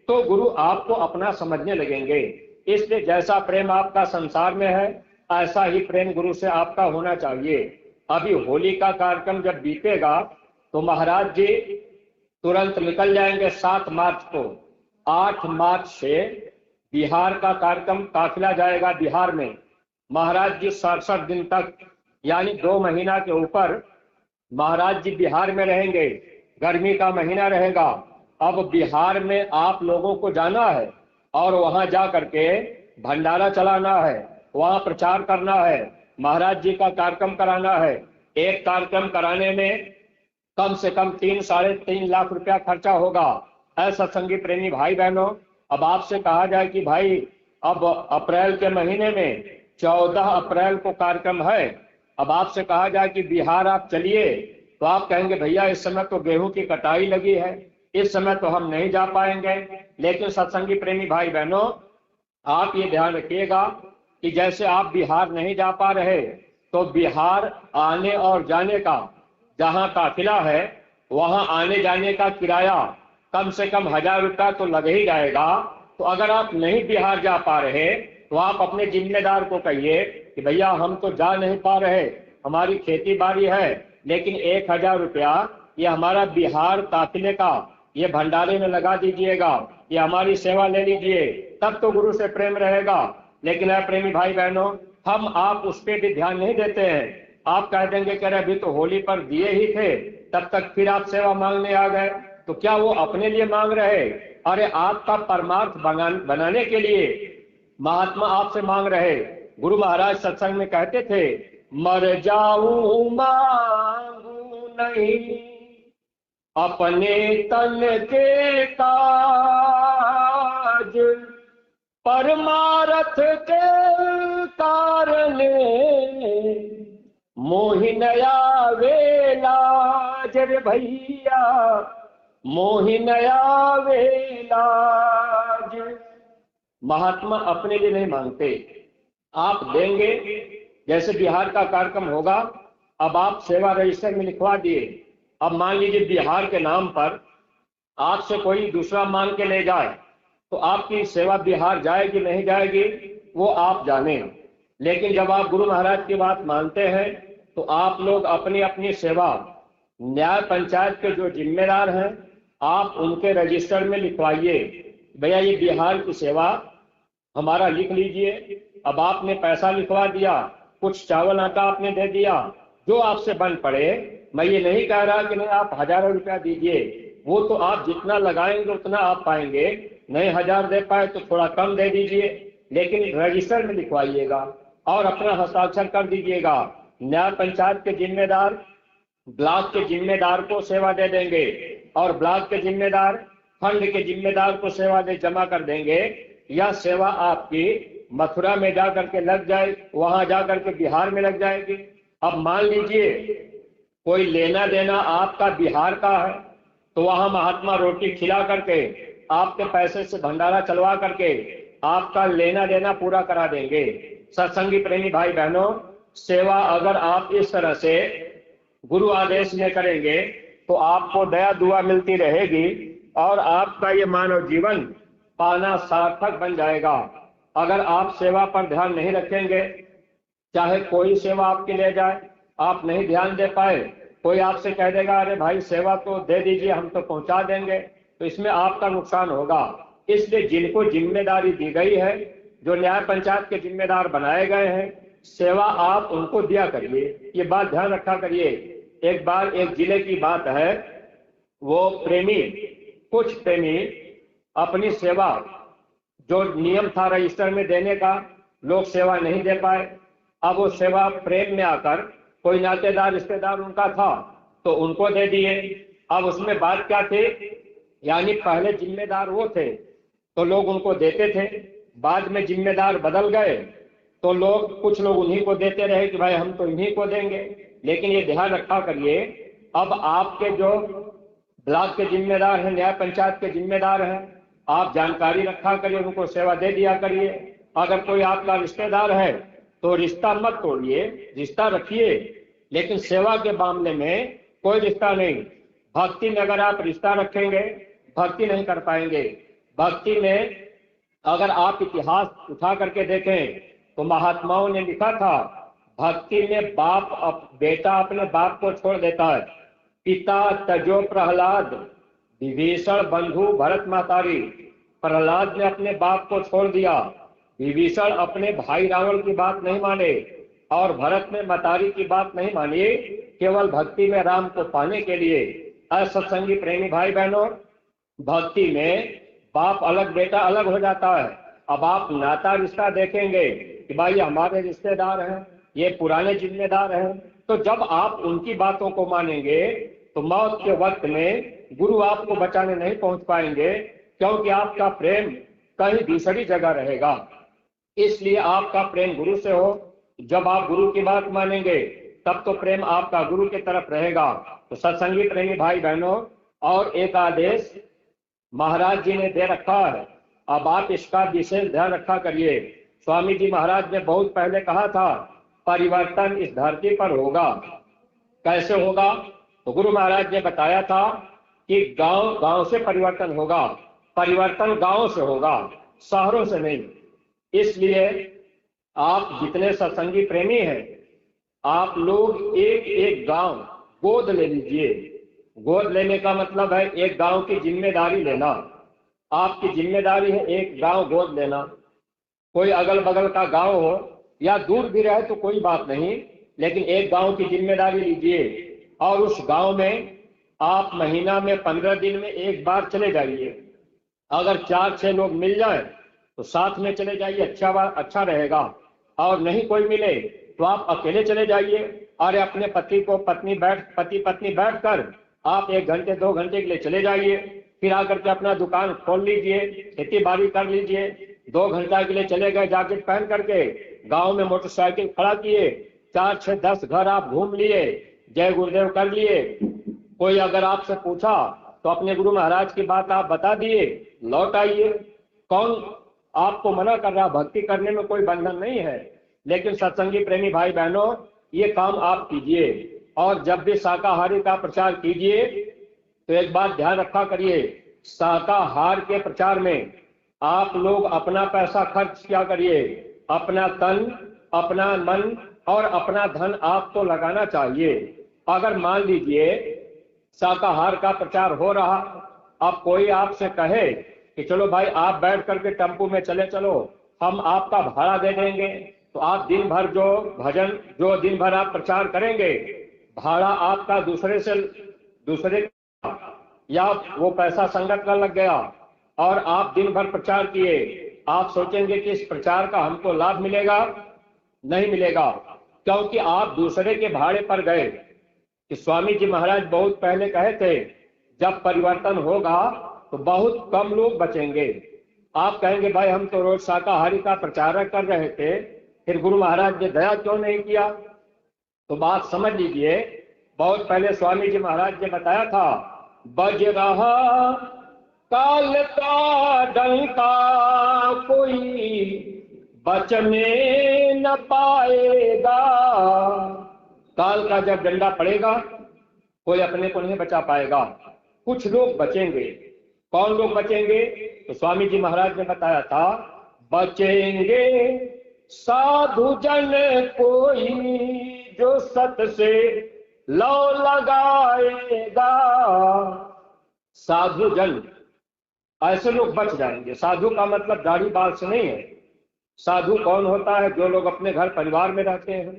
Speaker 1: तो गुरु आपको अपना समझने लगेंगे। इसलिए जैसा प्रेम आपका संसार में है, ऐसा ही प्रेम गुरु से आपका होना चाहिए। अभी होली का कार्यक्रम जब बीतेगा तो महाराज जी तुरंत निकल जाएंगे 7 मार्च को। 8 मार्च से बिहार का कार्यक्रम काफिला जाएगा बिहार में। महाराज जी 67 दिन तक, यानी 2 महीना के ऊपर महाराज जी बिहार में रहेंगे। गर्मी का महीना रहेगा। अब बिहार में आप लोगों को जाना है और वहां जा करके भंडारा चलाना है, वहां प्रचार करना है, महाराज जी का कार्यक्रम कराना है। एक कार्यक्रम कराने में कम से कम 3, साढ़े 3 लाख रुपया खर्चा होगा। ऐसा सत्संगी प्रेमी भाई बहनों, अब आपसे कहा जाए कि भाई अब अप्रैल के महीने में 14 अप्रैल को कार्यक्रम है, अब आपसे कहा जाए कि बिहार आप चलिए, तो आप कहेंगे भैया इस समय तो गेहूं की कटाई लगी है, इस समय तो हम नहीं जा पाएंगे। लेकिन सत्संगी प्रेमी भाई बहनों, आप ये ध्यान रखिएगा कि जैसे आप बिहार नहीं जा पा रहे, तो बिहार आने और जाने का जहां काफिला है, वहां आने जाने का किराया कम से कम 1000 रुपया तो लग ही जाएगा। तो अगर आप नहीं बिहार जा पा रहे, तो आप अपने जिम्मेदार को कहिए कि भैया हम तो जा नहीं पा रहे, हमारी खेती बाड़ी है, लेकिन 1000 रुपया ये हमारा बिहार काफिले का ये भंडारे में लगा दीजिएगा, ये हमारी सेवा ले लीजिए, तब तो गुरु से प्रेम रहेगा। लेकिन प्रेमी भाई बहनों, हम आप उस पर भी ध्यान नहीं देते हैं। आप कह देंगे कि अरे अभी तो होली पर दिए ही थे, तब तक फिर आप सेवा मांगने आ गए। तो क्या वो अपने लिए मांग रहे? अरे आपका परमार्थ बनाने के लिए महात्मा आपसे मांग रहे। गुरु महाराज सत्संग में कहते थे, मर जाऊं मांगू नहीं अपने तन के काज, परमारथ के कारण मोहिनया वेलाज रे भैया, मोहिनया वेलाज। महात्मा अपने लिए नहीं मांगते, आप देंगे। जैसे बिहार का कार्यक्रम होगा, अब आप सेवा रजिस्टर में लिखवा दिए। अब मान लीजिए बिहार के नाम पर आपसे कोई दूसरा मांग के ले जाए, तो आपकी सेवा बिहार जाएगी नहीं जाएगी वो आप जाने। लेकिन जब आप गुरु महाराज की बात मानते हैं, तो आप लोग अपनी अपनी सेवा न्याय पंचायत के जो जिम्मेदार हैं, आप उनके रजिस्टर में लिखवाइए, भैया ये बिहार की सेवा हमारा लिख लीजिए। अब आपने पैसा लिखवा दिया, कुछ चावल आटा आपने दे दिया, जो आपसे बन पड़े। मैं ये नहीं कह रहा कि नहीं आप 1000 रुपया दीजिए, वो तो आप जितना लगाएंगे उतना आप पाएंगे। नहीं 1000 दे पाए तो थोड़ा कम दे दीजिए, लेकिन रजिस्टर में लिखवाइएगा और अपना हस्ताक्षर कर दीजिएगा। न्याय पंचायत के जिम्मेदार ब्लॉक के जिम्मेदार को सेवा दे देंगे, और ब्लॉक के जिम्मेदार खंड के जिम्मेदार को सेवा दे जमा कर देंगे या सेवा आपकी मथुरा में जाकर के लग जाए, वहां जाकर के बिहार में लग जाएगी। अब मान लीजिए कोई लेना देना आपका बिहार का है, तो वहां महात्मा रोटी खिला करके आपके पैसे से भंडारा चलवा करके आपका लेना देना पूरा करा देंगे। सत्संगी प्रेमी भाई बहनों, सेवा अगर आप इस तरह से गुरु आदेश में करेंगे तो आपको दया दुआ मिलती रहेगी और आपका ये मानव जीवन पाना सार्थक बन जाएगा। अगर आप सेवा पर ध्यान नहीं रखेंगे, चाहे कोई सेवा आपके ले जाए, आप नहीं ध्यान दे पाए, कोई आपसे कह देगा अरे भाई सेवा तो दे दीजिए, हम तो पहुंचा देंगे, तो इसमें आपका नुकसान होगा। इसलिए जिनको जिम्मेदारी दी गई है, जो न्याय पंचायत के जिम्मेदार बनाए गए हैं, सेवा आप उनको दिया करिए। ये बात ध्यान रखा करिए। एक बार एक जिले की बात है, वो कुछ प्रेमी अपनी सेवा जो नियम था रजिस्टर में देने का, लोग सेवा नहीं दे पाए। अब वो सेवा प्रेम में आकर कोई नातेदार रिश्तेदार उनका था तो उनको दे दिए। अब उसमें बात क्या थी, यानी पहले जिम्मेदार वो थे तो लोग उनको देते थे, बाद में जिम्मेदार बदल गए तो कुछ लोग उन्हीं को देते रहे कि भाई हम तो इन्हीं को देंगे। लेकिन ये ध्यान रखा करिए, अब आपके जो ब्लॉक के जिम्मेदार हैं, न्याय पंचायत के जिम्मेदार हैं, आप जानकारी रखा करिए, उनको सेवा दे दिया करिए। अगर कोई आपका रिश्तेदार है तो रिश्ता मत तोड़िए, रिश्ता रखिए, लेकिन सेवा के मामले में कोई रिश्ता नहीं। भक्ति में अगर आप रिश्ता रखेंगे, भक्ति नहीं कर पाएंगे। भक्ति में अगर आप इतिहास उठा करके देखें तो महात्माओं ने लिखा था, भक्ति में बेटा अपने बाप को छोड़ देता है। पिता तजो प्रहलाद, विभीषण बंधु भरत महतारी। प्रहलाद ने अपने बाप को छोड़ दिया, विभीषण अपने भाई रावण की बात नहीं माने और भरत ने महतारी की बात नहीं मानी, केवल भक्ति में राम को पाने के लिए। सत्संगी प्रेमी भाई बहनों, भक्ति में बाप अलग बेटा अलग हो जाता है। अब आप नाता रिश्ता देखेंगे कि भाई हमारे रिश्तेदार हैं, ये पुराने जिम्मेदार हैं, तो जब आप उनकी बातों को मानेंगे तो मौत के वक्त में गुरु आपको बचाने नहीं पहुंच पाएंगे, क्योंकि आपका प्रेम कहीं दूसरी जगह रहेगा। इसलिए आपका प्रेम गुरु से हो। जब आप गुरु की बात मानेंगे तब तो प्रेम आपका गुरु की तरफ रहेगा। तो सत्संगी प्रेमी भाई बहनों, और एक आदेश महाराज जी ने दे रखा है, अब आप इसका विशेष ध्यान रखा करिए। स्वामी जी महाराज ने बहुत पहले कहा था, परिवर्तन इस धरती पर होगा। कैसे होगा? तो गुरु महाराज ने बताया था कि गांव से परिवर्तन होगा, परिवर्तन गांव से होगा, शहरों से नहीं। इसलिए आप जितने सत्संगी प्रेमी हैं, आप लोग एक एक गांव गोद ले लीजिए। गोद लेने का मतलब है एक गांव की जिम्मेदारी लेना। आपकी जिम्मेदारी है एक गांव गोद लेना। कोई अगल बगल का गांव हो या दूर भी रहे तो कोई बात नहीं, लेकिन एक गांव की जिम्मेदारी लीजिए और उस गांव में आप महीना में 15 दिन में एक बार चले जाइए। अगर 4-6 लोग मिल जाए तो साथ में चले जाइए, अच्छा रहेगा। और नहीं कोई मिले तो आप अकेले चले जाइए। और अपने पति पत्नी बैठकर आप 1 घंटे 2 घंटे के लिए चले जाइए, फिर आकर के अपना दुकान खोल लीजिए, खेती बाड़ी कर लीजिए। 2 घंटा के लिए चले गए, जैकेट पहन करके गांव में मोटरसाइकिल खड़ा किए, 4-6-10 घर आप घूम लिए, जय गुरुदेव कर लिए। कोई अगर आपसे पूछा तो अपने गुरु महाराज की बात आप बता दिए, लौट आइए। कौन आपको मना कर रहा? भक्ति करने में कोई बंधन नहीं है। लेकिन सत्संगी प्रेमी भाई बहनों, ये काम आप कीजिए। और जब भी शाकाहारी का प्रचार कीजिए तो एक बात ध्यान रखा करिए, शाकाहार के प्रचार में आप लोग अपना पैसा खर्च किया करिए। अपना तन, अपना मन और अपना धन आपको लगाना चाहिए। अगर मान लीजिए शाकाहार का प्रचार हो रहा, अब कोई आपसे कहे कि चलो भाई आप बैठ करके टेम्पो में चले चलो, हम आपका भाड़ा दे देंगे, तो आप दिन भर जो दिन भर आप प्रचार करेंगे, भाड़ा आपका दूसरे या वो पैसा संगत का लग गया और आप दिन भर प्रचार किए, आप सोचेंगे कि इस प्रचार का हमको लाभ मिलेगा? नहीं मिलेगा, क्योंकि आप दूसरे के भाड़े पर गए। कि स्वामी जी महाराज बहुत पहले कहे थे, जब परिवर्तन होगा तो बहुत कम लोग बचेंगे। आप कहेंगे भाई हम तो रोज शाकाहारी का प्रचारक कर रहे थे, फिर गुरु महाराज ने दया क्यों नहीं किया? तो बात समझ लीजिए, बहुत पहले स्वामी जी महाराज ने बताया था, बज रहा काल का डंका कोई बचने न पाएगा। काल का जब डंडा पड़ेगा कोई अपने को नहीं बचा पाएगा, कुछ लोग बचेंगे। कौन लोग बचेंगे? तो स्वामी जी महाराज ने बताया था, बचेंगे साधु जन कोई जो सत से लौ लगाएगा। साधु जन, ऐसे लोग बच जाएंगे। साधु का मतलब दाढ़ी बाल से नहीं है। साधु कौन होता है? जो लोग अपने घर परिवार में रहते हैं,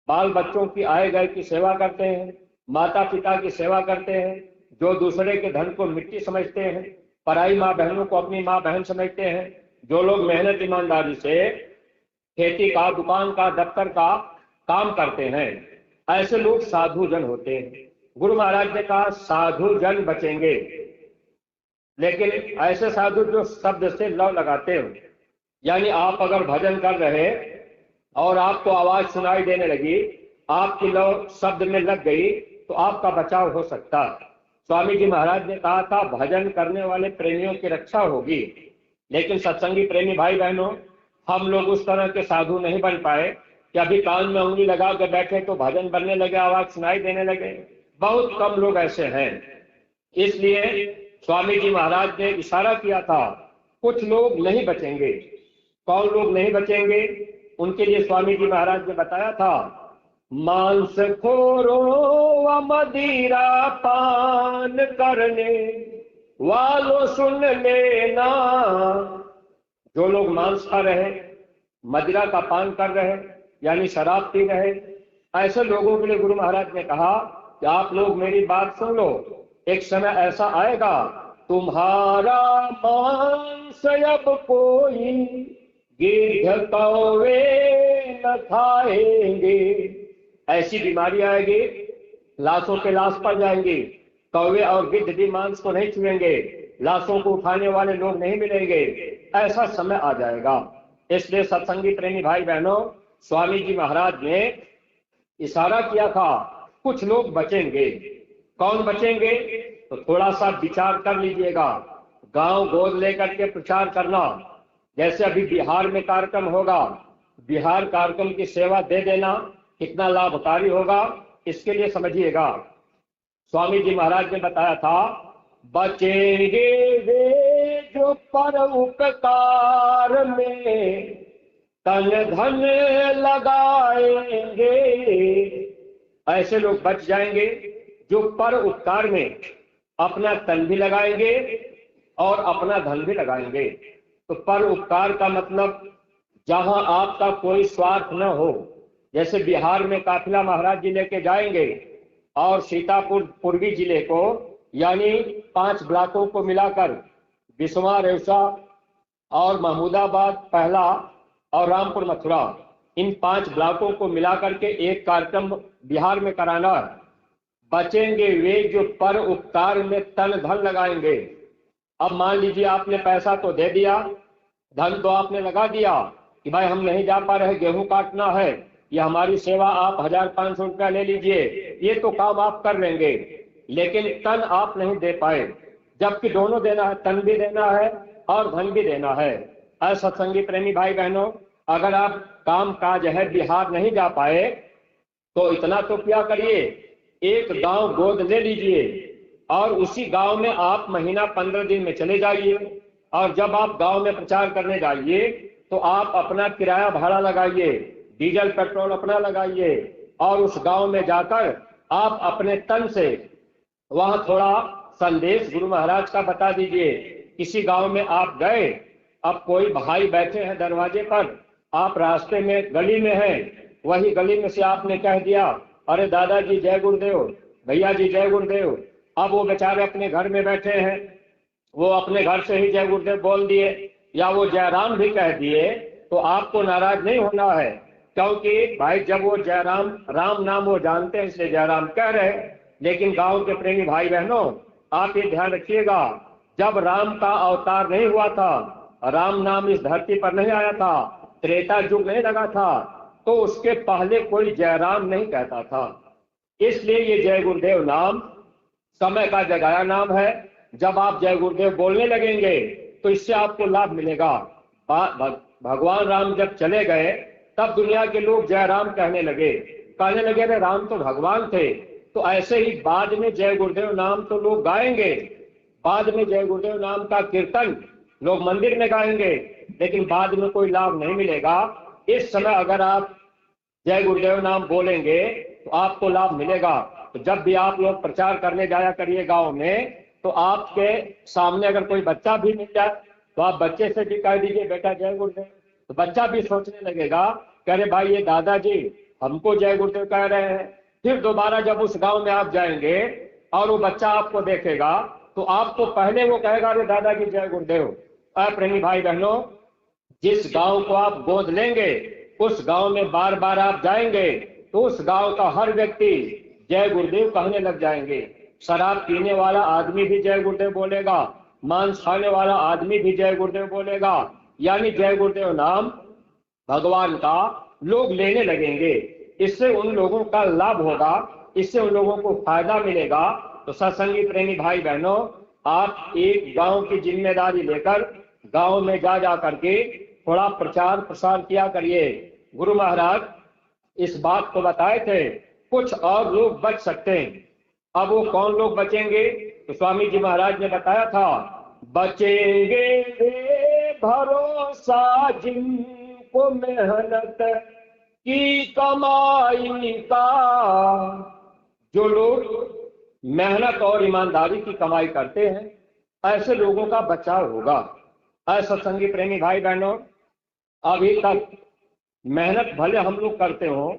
Speaker 1: बाल बच्चों की आए गए की सेवा करते हैं, माता पिता की सेवा करते हैं, जो दूसरे के धन को मिट्टी समझते हैं, पराई माँ बहनों को अपनी माँ बहन समझते हैं, जो लोग मेहनत ईमानदारी से खेती का, दुकान का, दफ्तर का काम करते हैं, ऐसे लोग साधु जन होते हैं। गुरु महाराज ने कहा साधु जन बचेंगे, लेकिन ऐसे साधु जो शब्द से लौ लगाते हो, यानी आप अगर भजन कर रहे और आपको आवाज सुनाई देने लगी, आपकी लौ शब्द में लग गई, तो आपका बचाव हो सकता है। स्वामी जी महाराज ने कहा था भजन करने वाले प्रेमियों की रक्षा होगी, लेकिन सत्संगी प्रेमी भाई बहनों, हम लोग उस तरह के साधु नहीं बन पाए कि अभी कान में उंगली लगा के बैठे तो भजन बनने लगे, आवाज सुनाई देने लगे। बहुत कम लोग ऐसे हैं। इसलिए स्वामी जी महाराज ने इशारा किया था, कुछ लोग नहीं बचेंगे। कौन लोग नहीं बचेंगे? उनके लिए स्वामी जी महाराज ने बताया था, मांस खोरों व मदिरा पान करने वालों सुन लेना। जो लोग मांस खा रहे, मदिरा का पान कर रहे, यानी शराब पी रहे, ऐसे लोगों के लिए गुरु महाराज ने कहा कि आप लोग मेरी बात सुन लो। एक समय ऐसा आएगा, तुम्हारा मांस अब कोई गिद्ध कौवे न खाएंगे। ऐसी बीमारी आएगी, लाशों पे लाश पड़ जाएंगी, कौवे और गिद्ध भी मांस को नहीं छुएंगे, लाशों को उठाने वाले लोग नहीं मिलेंगे। ऐसा समय आ जाएगा। इसलिए सत्संगी प्रेमी भाई बहनों, स्वामी जी महाराज ने इशारा किया था, कुछ लोग बचेंगे। कौन बचेंगे? तो थोड़ा सा विचार कर लीजिएगा। गांव गोद लेकर के प्रचार करना, जैसे अभी बिहार में कार्यक्रम होगा, बिहार कार्यक्रम की सेवा दे देना कितना लाभकारी होगा, इसके लिए समझिएगा। स्वामी जी महाराज ने बताया था, बचेंगे वे जो पर उपकार में तन धन लगाएंगे। ऐसे लोग बच जाएंगे जो पर उपकार में अपना तन भी लगाएंगे और अपना धन भी लगाएंगे। तो पर उपकार का मतलब जहां आपका कोई स्वार्थ न हो। जैसे बिहार में काफिला महाराज जी लेके जाएंगे और सीतापुर पूर्वी जिले को, यानी 5 ब्लॉकों को मिलाकर बिस्वा, रेवसा और महमूदाबाद पहला और रामपुर मथुरा, इन 5 ब्लॉकों को मिलाकर के एक कार्यक्रम बिहार में कराना है। बचेंगे वे जो पर उपकार में तन धन लगाएंगे। अब मान लीजिए आपने पैसा तो दे दिया, धन तो आपने लगा दिया कि भाई हम नहीं जा पा रहे, गेहूं काटना है, ये हमारी सेवा, आप 1500 रुपया ले लीजिए, ये तो काम आप कर लेंगे, लेकिन तन आप नहीं दे पाए। जबकि दोनों देना है, तन भी देना है और धन भी देना है। ऐसा सत्संगी प्रेमी भाई बहनों, अगर आप काम काज है बिहार नहीं जा पाए तो इतना तो क्या करिए, एक गांव गोद ले लीजिए और उसी गांव में आप महीना 15 दिन में चले जाइए। और जब आप गांव में प्रचार करने जाइए तो आप अपना किराया भाड़ा लगाइए, डीजल पेट्रोल अपना लगाइए और उस गांव में जाकर आप अपने तन से वहां थोड़ा संदेश गुरु महाराज का बता दीजिए। किसी गांव में आप गए, अब कोई भाई बैठे हैं दरवाजे पर, आप रास्ते में गली में हैं, वही गली में से आपने कह दिया, अरे दादाजी जय गुरुदेव, भैया जी जय गुरुदेव। अब वो बेचारे अपने घर में बैठे हैं, वो अपने घर से ही जय गुरुदेव बोल दिए या वो जयराम भी कह दिए, तो आपको नाराज नहीं होना है, क्योंकि भाई जब वो जयराम, राम नाम वो जानते हैं इसलिए जयराम कह रहे। लेकिन गांव के प्रेमी भाई बहनों, आप ये ध्यान रखिएगा, जब राम का अवतार नहीं हुआ था राम नाम इस धरती पर नहीं आया था, त्रेता युग नहीं लगा था, तो उसके पहले कोई जयराम नहीं कहता था। इसलिए ये जय गुरुदेव नाम समय का जगाया नाम है। जब आप जय गुरुदेव बोलने लगेंगे तो इससे आपको लाभ मिलेगा। भगवान राम जब चले गए तब दुनिया के लोग जय राम कहने लगे अरे राम तो भगवान थे। तो ऐसे ही बाद में जय गुरुदेव नाम तो लोग गाएंगे, बाद में जय गुरुदेव नाम का कीर्तन लोग मंदिर में गाएंगे, लेकिन बाद में कोई लाभ नहीं मिलेगा। इस समय अगर आप जय गुरुदेव नाम बोलेंगे तो आपको लाभ मिलेगा। तो जब भी आप लोग प्रचार करने जाया करिए गांव में, तो आपके सामने अगर कोई बच्चा भी मिल जाए तो आप बच्चे से भी कह दीजिए बेटा जय गुरुदेव। तो बच्चा भी सोचने लगेगा कि अरे भाई ये दादाजी हमको जय गुरुदेव कह रहे हैं। फिर दोबारा जब उस गांव में आप जाएंगे और वो बच्चा आपको देखेगा तो आपको पहले वो कहेगा अरे दादाजी जय गुरुदेव। प्रेमी भाई बहनों, जिस गांव को आप गोद लेंगे उस गांव में बार बार आप जाएंगे तो उस गांव का हर व्यक्ति जय गुरुदेव कहने लग जाएंगे। शराब पीने वाला आदमी भी जय गुरुदेव बोलेगा, मांस खाने वाला आदमी भी जय गुरुदेव बोलेगा। यानी जय गुरुदेव नाम भगवान का लोग लेने लगेंगे। इससे उन लोगों का लाभ होगा, इससे उन लोगों को फायदा मिलेगा। तो सत्संगी प्रेमी भाई बहनों, आप एक गांव की जिम्मेदारी लेकर गांव में जा करके थोड़ा प्रचार प्रसार किया करिए। गुरु महाराज इस बात को बताए थे कुछ और लोग बच सकते हैं। अब वो कौन लोग बचेंगे? तो स्वामी जी महाराज ने बताया था, बचेंगे वे भरोसा जिनको मेहनत की कमाई का। जो लोग मेहनत और ईमानदारी की कमाई करते हैं ऐसे लोगों का बचाव होगा। ऐसा संगी प्रेमी भाई बहनों, अभी तक मेहनत भले हम लोग करते हो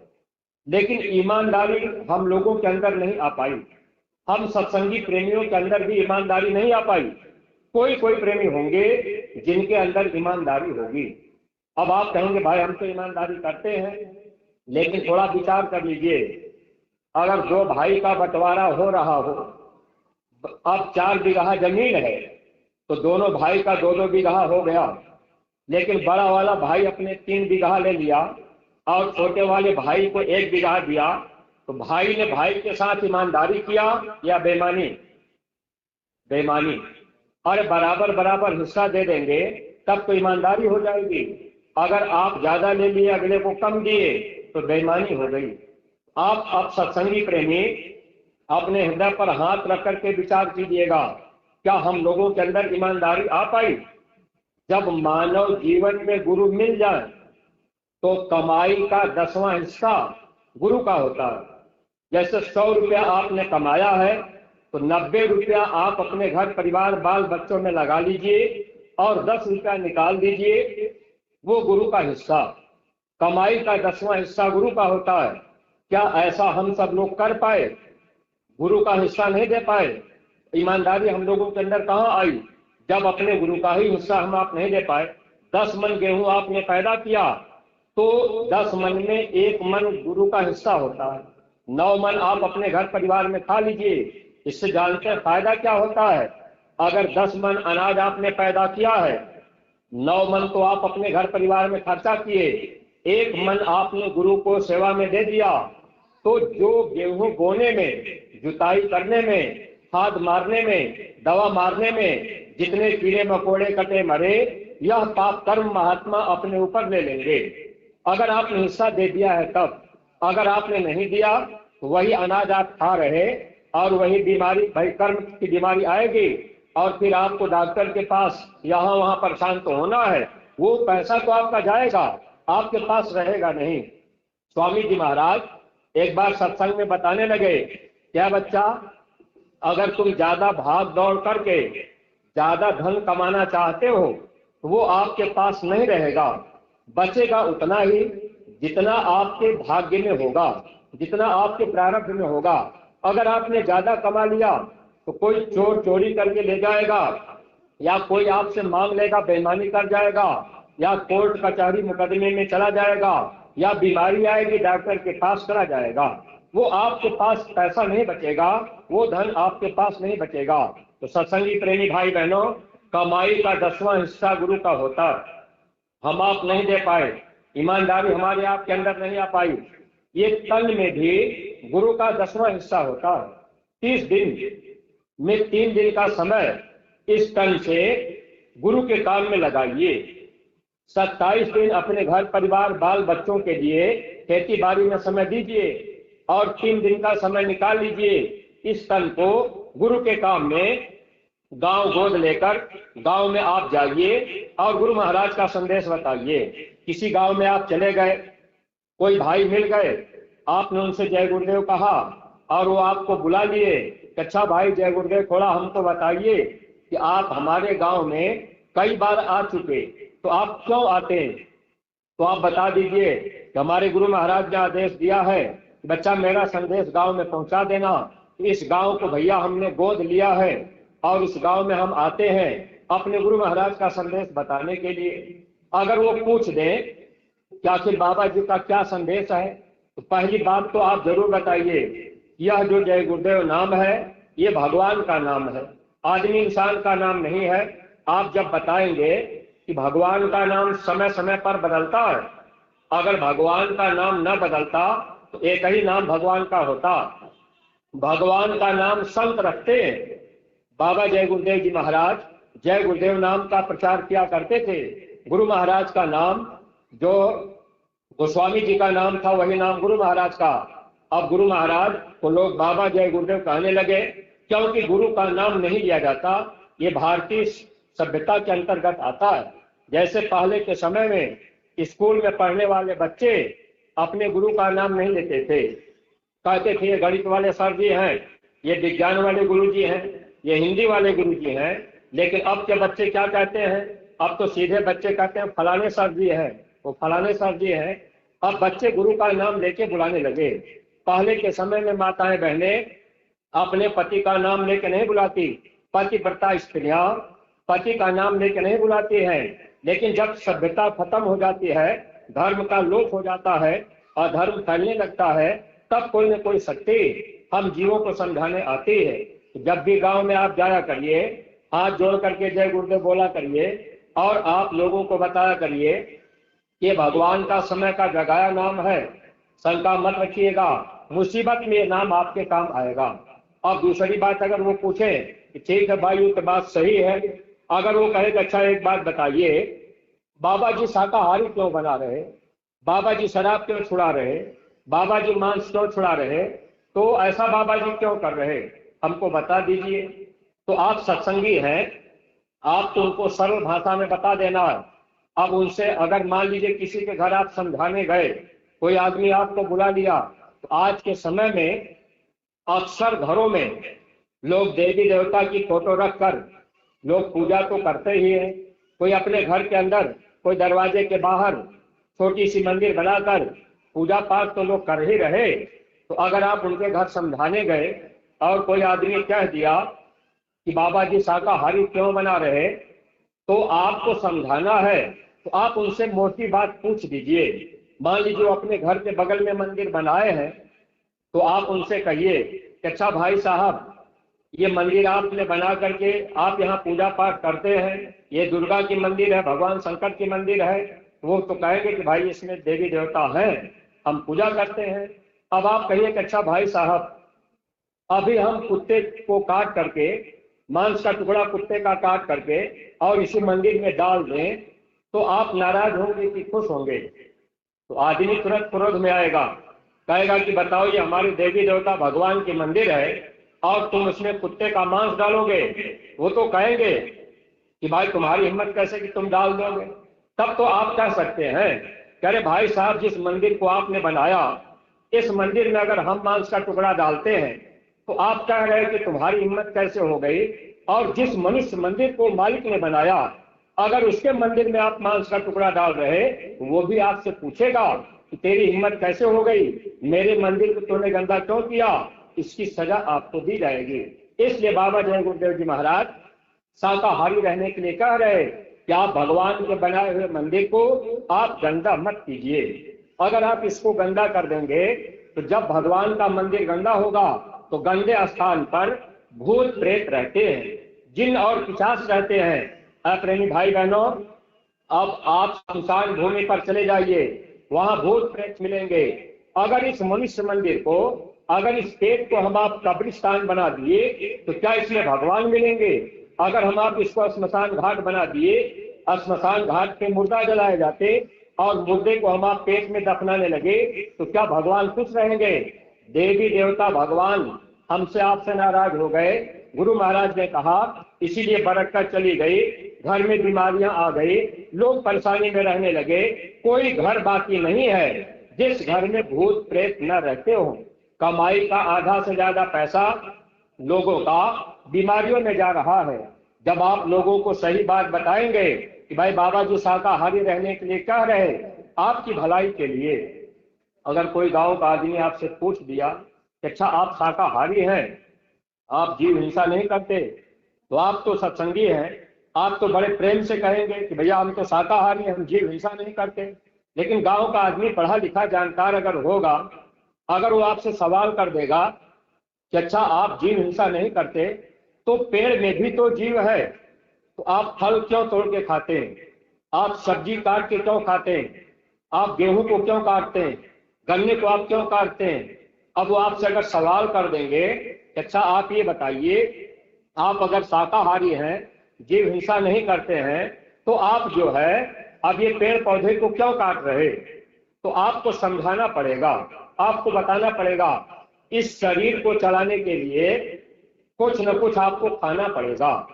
Speaker 1: लेकिन ईमानदारी हम लोगों के अंदर नहीं आ पाई। हम सत्संगी प्रेमियों के अंदर भी ईमानदारी नहीं आ पाई। कोई प्रेमी होंगे जिनके अंदर ईमानदारी होगी। अब आप कहेंगे भाई हम तो ईमानदारी करते हैं, लेकिन थोड़ा विचार कर लीजिए, अगर दो भाई का बंटवारा हो रहा हो, अब 4 बीघा जमीन है तो दोनों भाई का 2-2 बीघा हो गया, लेकिन बड़ा वाला भाई अपने 3 बीघा ले लिया और छोटे वाले भाई को 1 बीघा दिया। तो भाई ने भाई के साथ ईमानदारी किया या बेईमानी? बेईमानी। और बराबर बराबर हिस्सा दे देंगे तब तो ईमानदारी हो जाएगी। अगर आप ज्यादा ले लिए अगले को कम दिए तो बेईमानी हो गई। आप अब सत्संगी प्रेमी अपने हृदय पर हाथ रख करके विचार कीजिएगा, क्या हम लोगों के अंदर ईमानदारी आ पाई? जब मानव जीवन में गुरु मिल जाए तो कमाई का 10वां हिस्सा गुरु का होता है। जैसे 100 रुपया आपने कमाया है तो 90 रुपया आप अपने घर परिवार बाल बच्चों में लगा लीजिए और 10 रुपया निकाल दीजिए, वो गुरु का हिस्सा। कमाई का 10वां हिस्सा गुरु का होता है। क्या ऐसा हम सब लोग कर पाए? गुरु का हिस्सा नहीं दे पाए। ईमानदारी हम लोगों के अंदर कहाँ आई जब अपने गुरु का ही हिस्सा हम आप नहीं दे पाए। 10 मन गेहूं आपने पैदा किया तो 10 मन में 1 मन गुरु का हिस्सा होता है। 9 मन आप अपने घर परिवार में खा लीजिए। इससे जानते हैं फायदा क्या होता है? अगर 10 मन अनाज आपने पैदा किया है, 9 मन तो आप अपने घर परिवार में खर्चा किए, 1 मन आपने गुरु को सेवा में दे दिया। तो जो गेहूं बोने में, जुताई करने में, खाद मारने में, दवा मारने में जितने कीड़े मकोड़े कटे मरे, यह पाप कर्म महात्मा अपने ऊपर ले लेंगे। अगर आपने हिस्सा दे दिया है तब, अगर आपने नहीं दिया तो वही अनाज आप खा रहे और वही बीमारी, भाई कर्म की बीमारी आएगी और फिर आपको डॉक्टर के पास यहाँ वहां परेशान तो होना है। वो पैसा तो आपका जाएगा, आपके पास रहेगा नहीं। स्वामी जी महाराज एक बार सत्संग में बताने लगे, क्या बच्चा, अगर तुम ज्यादा भाग दौड़ करके ज्यादा धन कमाना चाहते हो तो वो आपके पास नहीं रहेगा। बचेगा उतना ही जितना आपके भाग्य में होगा, जितना आपके प्रारब्ध में होगा। अगर आपने ज्यादा कमा लिया तो कोई चोर चोरी करके ले जाएगा, या कोई आपसे मांग लेगा, बेईमानी कर जाएगा, या कोर्ट कचहरी मुकदमे में चला जाएगा, या बीमारी आएगी डॉक्टर के पास चला जाएगा। वो आपके पास पैसा नहीं बचेगा, वो धन आपके पास नहीं बचेगा। तो सत्संगी प्रेमी भाई बहनों, कमाई का 10वां हिस्सा गुरु का होता, हम आप नहीं दे पाए, ईमानदारी हमारे आपके अंदर नहीं आ पाई। ये तन में भी गुरु का 10वां हिस्सा होता है। 30 दिन में 3 दिन का समय इस तन से गुरु के काम में लगाइए। 27 दिन अपने घर परिवार बाल बच्चों के लिए खेती बाड़ी में समय दीजिए और 3 दिन का समय निकाल लीजिए। इस तन को गुरु के काम में गांव गोद लेकर गांव में आप जाइए और गुरु महाराज का संदेश बताइए। किसी गांव में आप चले गए, कोई भाई मिल गए, आपने उनसे जय गुरुदेव कहा और वो आपको बुला लिए, अच्छा भाई जय गुरुदेव, थोड़ा हमको बताइए कि आप हमारे गांव में कई बार आ चुके, तो आप क्यों आते हैं? तो आप बता दीजिए कि हमारे गुरु महाराज ने आदेश दिया है कि बच्चा मेरा संदेश गांव में पहुंचा देना। इस गांव को भैया हमने गोद लिया है और इस गांव में हम आते हैं अपने गुरु महाराज का संदेश बताने के लिए। अगर वो पूछ दें कि आखिर बाबा जी का क्या संदेश है, तो पहली बात तो आप जरूर बताइए, यह जो जय गुरुदेव नाम है ये भगवान का नाम है, आदमी इंसान का नाम नहीं है। आप जब बताएंगे कि भगवान का नाम समय समय पर बदलता है, अगर भगवान का नाम न बदलता तो एक ही नाम भगवान का होता। भगवान का नाम संत रखते हैं। बाबा जय गुरुदेव जी महाराज जय गुरुदेव नाम का प्रचार किया करते थे। गुरु महाराज का नाम, जो गोस्वामी जी का नाम था, वही नाम गुरु महाराज का। अब गुरु महाराज को लोग बाबा जय गुरुदेव कहने लगे, क्योंकि गुरु का नाम नहीं लिया जाता। ये भारतीय सभ्यता के अंतर्गत आता है। जैसे पहले के समय में स्कूल में पढ़ने वाले बच्चे अपने गुरु का नाम नहीं लेते थे, कहते थे ये गणित वाले सर जी हैं, ये विज्ञान वाले गुरु जी हैं, ये हिंदी वाले गुरु जी हैं। लेकिन अब के बच्चे क्या कहते हैं? अब तो सीधे बच्चे कहते हैं फलाने सर जी हैं, वो फलाने सर जी हैं। अब बच्चे गुरु का नाम लेके बुलाने लगे। पहले के समय में माताएं बहनें अपने पति का नाम लेके नहीं बुलाती, पतिव्रता स्त्रियां पति का नाम लेके नहीं बुलाती हैं। लेकिन जब सभ्यता खत्म हो जाती है, धर्म का लोप हो जाता है और धर्म फैलने लगता है, तब कोई न कोई शक्ति हम जीवों को समझाने आती है। जब भी गांव में आप जाया करिए, हाथ जोड़ करके जय गुरुदेव बोला करिए और आप लोगों को बताया करिए कि भगवान का समय का जगाया नाम है, शंका मत रखिएगा, मुसीबत में ये नाम आपके काम आएगा। और दूसरी बात, अगर वो पूछे कि ठीक है भाई ये तो बात सही है, अगर वो कहे कि अच्छा एक बात बताइए, बाबा जी शाकाहारी क्यों बना रहे, बाबा जी शराब क्यों छुड़ा रहे, बाबा जी मांस क्यों छुड़ा रहे, तो ऐसा बाबा जी क्यों कर रहे, हमको बता दीजिए। तो आप सत्संगी हैं, आप तो उनको सरल भाषा में बता देना है। अब उनसे अगर मान लीजिए किसी के घर आप समझाने गए, कोई आदमी आपको बुला लिया, तो आज के समय में अक्सर घरों में लोग देवी देवता की फोटो रखकर लोग पूजा तो करते ही हैं। कोई अपने घर के अंदर, कोई दरवाजे के बाहर छोटी सी मंदिर बनाकर पूजा पाठ तो लोग कर ही रहे। तो अगर आप उनके घर समझाने गए और कोई आदमी कह दिया कि बाबा जी शाकाहारी क्यों बना रहे, तो आपको समझाना है तो आप उनसे मोटी बात पूछ दीजिए। मान लीजिए वो अपने घर के बगल में मंदिर बनाए हैं, तो आप उनसे कहिए कि अच्छा भाई साहब, ये मंदिर आपने बना करके आप यहाँ पूजा पाठ करते हैं, ये दुर्गा की मंदिर है, भगवान शंकर की मंदिर है। वो तो कहेंगे कि भाई इसमें देवी देवता हैं, हम पूजा करते हैं। अब आप कहिए कि अच्छा भाई साहब, अभी हम कुत्ते को काट करके, मांस का टुकड़ा कुत्ते का काट करके और इसी मंदिर में डाल दें, तो आप नाराज होंगे कि खुश होंगे? तो आदमी तुरंत क्रोध में आएगा, कहेगा कि बताओ ये हमारे देवी देवता भगवान की मंदिर है और तुम उसमें कुत्ते का मांस डालोगे। वो तो कहेंगे कि भाई तुम्हारी हिम्मत कैसे कि तुम डाल दोगे। तब तो आप कह सकते हैं कि अरे भाई साहब, जिस मंदिर को आपने बनाया, इस मंदिर में अगर हम मांस का टुकड़ा डालते हैं तो आप कह रहे हैं कि तुम्हारी हिम्मत कैसे हो गई। और जिस मनुष्य मंदिर को मालिक ने बनाया, अगर उसके मंदिर में आप मांस का टुकड़ा डाल रहे, वो भी आपसे पूछेगा कि तेरी हिम्मत कैसे हो गई, मेरे मंदिर को तूने गंदा क्यों किया। इसकी सजा आपको दी जाएगी। इसलिए बाबा जय गुरुदेव जी महाराज शाकाहारी रहने के लिए कह रहे कि आप भगवान के बनाए हुए मंदिर को आप गंदा मत कीजिए। अगर आप इसको गंदा कर देंगे तो जब भगवान का मंदिर गंदा होगा तो गंदे स्थान पर भूत प्रेत रहते हैं, जिन और पिशाच रहते हैं। प्रेमी भाई बहनों, अब आप शमशान भूमि पर चले जाइए, वहां भूत प्रेत मिलेंगे। अगर इस मनुष्य मंदिर को, अगर इस पेट को हम आप कब्रिस्तान बना दिए तो क्या इसमें भगवान मिलेंगे? अगर हम आप इसको श्मशान घाट बना दिए, श्मशान घाट पे मुर्दा जलाए जाते और मुर्दे को हम आप पेट में दफनाने लगे तो क्या भगवान खुश रहेंगे? देवी देवता भगवान हमसे आपसे नाराज हो गए। गुरु महाराज ने कहा इसीलिए बरकत चली गई, घर में बीमारियां आ गई, लोग परेशानी में रहने लगे। कोई घर बाकी नहीं है जिस घर में भूत प्रेत न रहते हो। कमाई का आधा से ज्यादा पैसा लोगों का बीमारियों में जा रहा है। जब आप लोगों को सही बात बताएंगे कि भाई बाबा जी शाकाहारी रहने के लिए कह रहे, आपकी भलाई के लिए, अगर कोई गांव का आदमी आपसे पूछ दिया कि अच्छा आप शाकाहारी हैं, आप जीव हिंसा नहीं करते, तो आप तो सत्संगी हैं, आप तो बड़े प्रेम से कहेंगे कि भैया हम तो शाकाहारी हैं, हम जीव हिंसा नहीं करते। लेकिन गांव का आदमी पढ़ा लिखा जानकार अगर होगा, अगर वो आपसे सवाल कर देगा कि अच्छा आप जीव हिंसा नहीं करते, तो पेड़ में भी तो जीव है, तो आप फल क्यों तोड़ के खाते हैं? आप सब्जी काट के क्यों खाते हैं? आप गेहूं को क्यों काटते हैं? गन्ने को आप क्यों काटते हैं? अब वो आपसे अगर सवाल कर देंगे, अच्छा आप ये बताइए, आप अगर शाकाहारी हैं, जीव हिंसा नहीं करते हैं, तो आप जो है अब ये पेड़ पौधे को क्यों काट रहे? तो आपको समझाना पड़ेगा, आपको बताना पड़ेगा, इस शरीर को चलाने के लिए कुछ न कुछ आपको खाना पड़ेगा,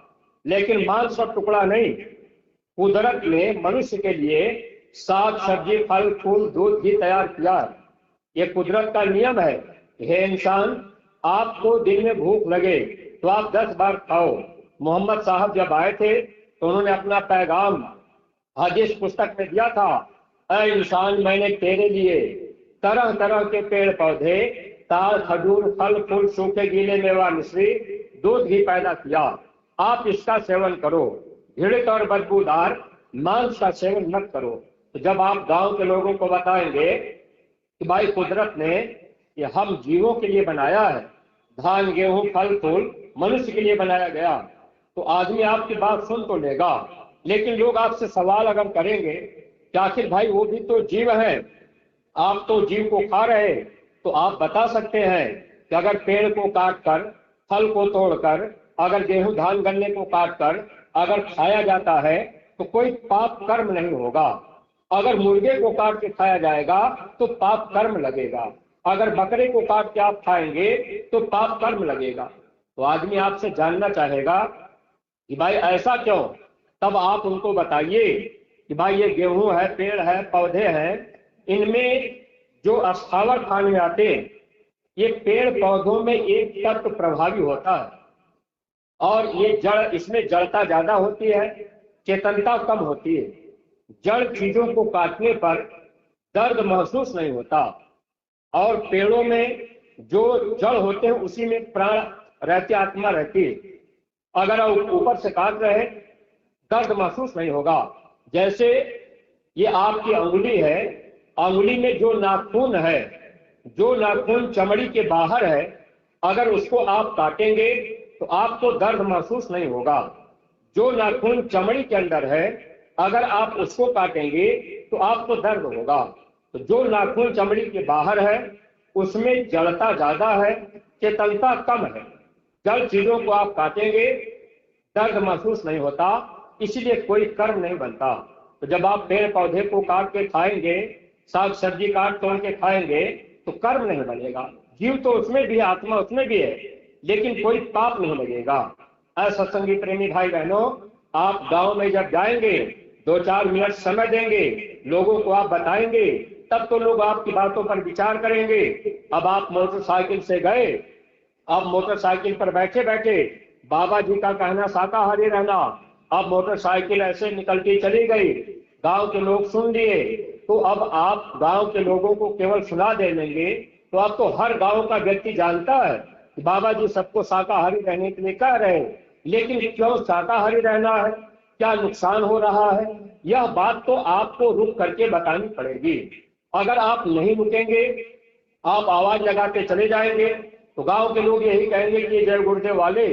Speaker 1: लेकिन मांस का टुकड़ा नहीं। कुदरत ने मनुष्य के लिए साग सब्जी फल फूल दूध भी तैयार किया है। ये कुदरत का नियम है। हे इंसान, आपको दिन में भूख लगे तो आप 10 बार खाओ। मोहम्मद साहब जब आए थे तो उन्होंने अपना पैगाम हदीस पुस्तक में दिया था, ऐ इंसान मैंने तेरे लिए तरह तरह के पेड़ पौधे, ताल खजूर फल फूल सूखे गीले मेवा मिश्री दूध भी पैदा किया, आप इसका सेवन करो, घृणित और बदबूदार मांस का सेवन मत करो। तो जब आप गांव के लोगों को बताएंगे कि भाई कुदरत ने ये हम जीवों के लिए बनाया है, धान गेहूं फल फूल मनुष्य के लिए बनाया गया, तो आदमी आपकी बात सुन तो लेगा। लेकिन लोग आपसे सवाल अगर करेंगे कि आखिर भाई वो भी तो जीव है, आप तो जीव को खा रहे, तो आप बता सकते हैं कि अगर पेड़ को काट कर, फल को तोड़कर, अगर गेहूं धान गन्ने को काट कर अगर खाया जाता है तो कोई पाप कर्म नहीं होगा। अगर मुर्गे को काट के खाया जाएगा तो पाप कर्म लगेगा, अगर बकरे को काट के आप खाएंगे तो पाप कर्म लगेगा। तो आदमी आपसे जानना चाहेगा कि भाई ऐसा क्यों? तब आप उनको बताइए कि भाई ये गेहूं है, पेड़ है, पौधे हैं, इनमें जो अस्थावर खाने आते हैं, ये पेड़ पौधों में एक तत्व प्रभावी होता है और ये जड़, इसमें जड़ता ज्यादा होती है, चेतनता कम होती है। जड़ चीजों को काटने पर दर्द महसूस नहीं होता और पेड़ों में जो जड़ होते हैं उसी में प्राण रहती, आत्मा रहती है। अगर आप ऊपर से काट रहे दर्द महसूस नहीं होगा। जैसे ये आपकी अंगुली है, अंगुली में जो नाखून है, जो नाखून चमड़ी के बाहर है, अगर उसको आप काटेंगे तो आपको दर्द महसूस नहीं होगा। जो नाखून चमड़ी के अंदर है, अगर आप उसको काटेंगे तो आपको दर्द होगा। तो जो नाखून चमड़ी के बाहर है उसमें जड़ता ज्यादा है, चेतनता कम है। जड़ चीजों को आप काटेंगे दर्द महसूस नहीं होता, इसलिए कोई कर्म नहीं बनता। तो जब आप पेड़ पौधे को काट के खाएंगे, साग सब्जी काट तोड़ के खाएंगे तो कर्म नहीं बनेगा। जीव तो उसमें भी है, आत्मा उसमें भी है, लेकिन कोई पाप नहीं लगेगा। असत्संगी प्रेमी भाई बहनों, आप गांव में जब जाएंगे 2-4 मिनट समय देंगे, लोगों को आप बताएंगे, तब तो लोग आपकी बातों पर विचार करेंगे। अब आप मोटरसाइकिल से गए, अब मोटरसाइकिल पर बैठे बैठे बाबा जी का कहना शाकाहारी रहना, अब मोटरसाइकिल ऐसे निकलती चली गई, गांव के लोग सुन लिए, तो अब आप गांव के लोगों को केवल सुना दे देंगे तो अब तो हर गांव का व्यक्ति जानता है कि बाबा जी सबको शाकाहारी रहने के लिए कह रहे हैं। लेकिन क्यों शाकाहारी रहना है, क्या नुकसान हो रहा है, यह बात तो आपको रुक करके बतानी पड़ेगी। अगर आप नहीं रुकेंगे, आप आवाज लगाते चले जाएंगे तो गांव के लोग यही कहेंगे कि जय गुरुदेव वाले,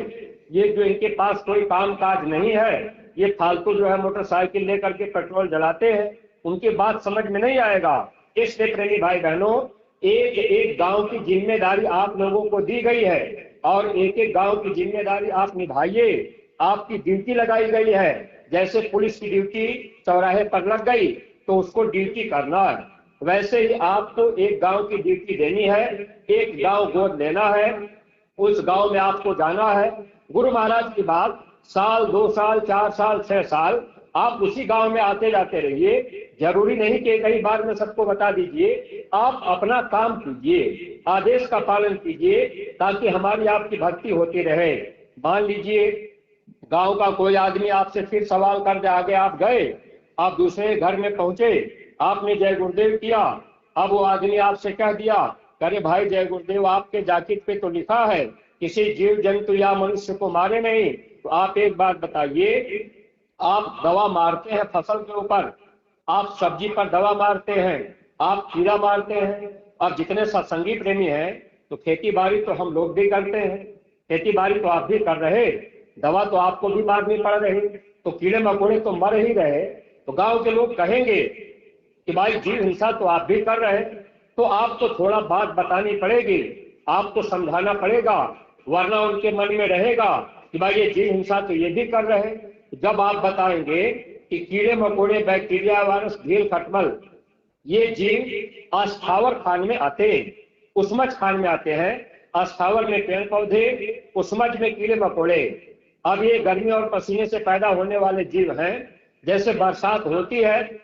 Speaker 1: ये जो इनके पास कोई काम काज नहीं है, ये फालतू जो है मोटरसाइकिल लेकर के पेट्रोल जलाते हैं, उनकी बात समझ में नहीं आएगा। इसलिए प्रेमी भाई बहनों, एक एक गांव की जिम्मेदारी आप लोगों को दी गई है और एक एक गांव की जिम्मेदारी आप निभाइए। आपकी ड्यूटी लगाई गई है, जैसे पुलिस की ड्यूटी चौराहे पर लग गई तो उसको ड्यूटी करना है, वैसे ही आपको एक गांव की ड्यूटी देनी है। एक गांव गोद लेना है, उस गांव में आपको जाना है। गुरु महाराज की बात, साल 2 साल 4 साल 6 साल आप उसी गांव में आते जाते रहिए। जरूरी नहीं कि कई बार में सबको बता दीजिए, आप अपना काम कीजिए, आदेश का पालन कीजिए, ताकि हमारी आपकी भक्ति होती रहे। मान लीजिए गांव का कोई आदमी आपसे फिर सवाल कर दे, आगे आप गए, आप दूसरे घर में पहुंचे, आपने जय गुरुदेव किया, अब वो आदमी आपसे कह दिया, अरे भाई जय गुरुदेव, आपके जाकिट पे तो लिखा है किसी जीव जंतु या मनुष्य को मारे नहीं। तो आप एक बात बताइए, आप दवा मारते हैं फसल के ऊपर, आप सब्जी पर दवा मारते हैं, आप कीड़ा मारते हैं। अब जितने सत्संगी प्रेमी हैं, तो खेती बाड़ी तो हम लोग भी करते हैं, खेती बाड़ी तो आप भी कर रहे, दवा तो आपको भी मारनी पड़ रही, तो कीड़े मकोड़े तो मर ही रहे। तो गांव के लोग कहेंगे कि भाई जीव हिंसा तो आप भी कर रहे, तो आपको थोड़ा बात बतानी पड़ेगी, आपको समझाना पड़ेगा, वरना उनके मन में रहेगा कि भाई ये जीव हिंसा तो ये भी कर रहे। जब आप बताएंगे कि कीड़े मकोड़े, बैक्टीरिया, वायरस, ढील, खटमल, ये जीव अस्थावर खान में आते हैं, उस्मज खान में आते हैं। अस्थावर में पेड़ पौधे, उस्मज में कीड़े मकोड़े। अब ये गर्मी और पसीने से पैदा होने वाले जीव हैं। जैसे बरसात होती है,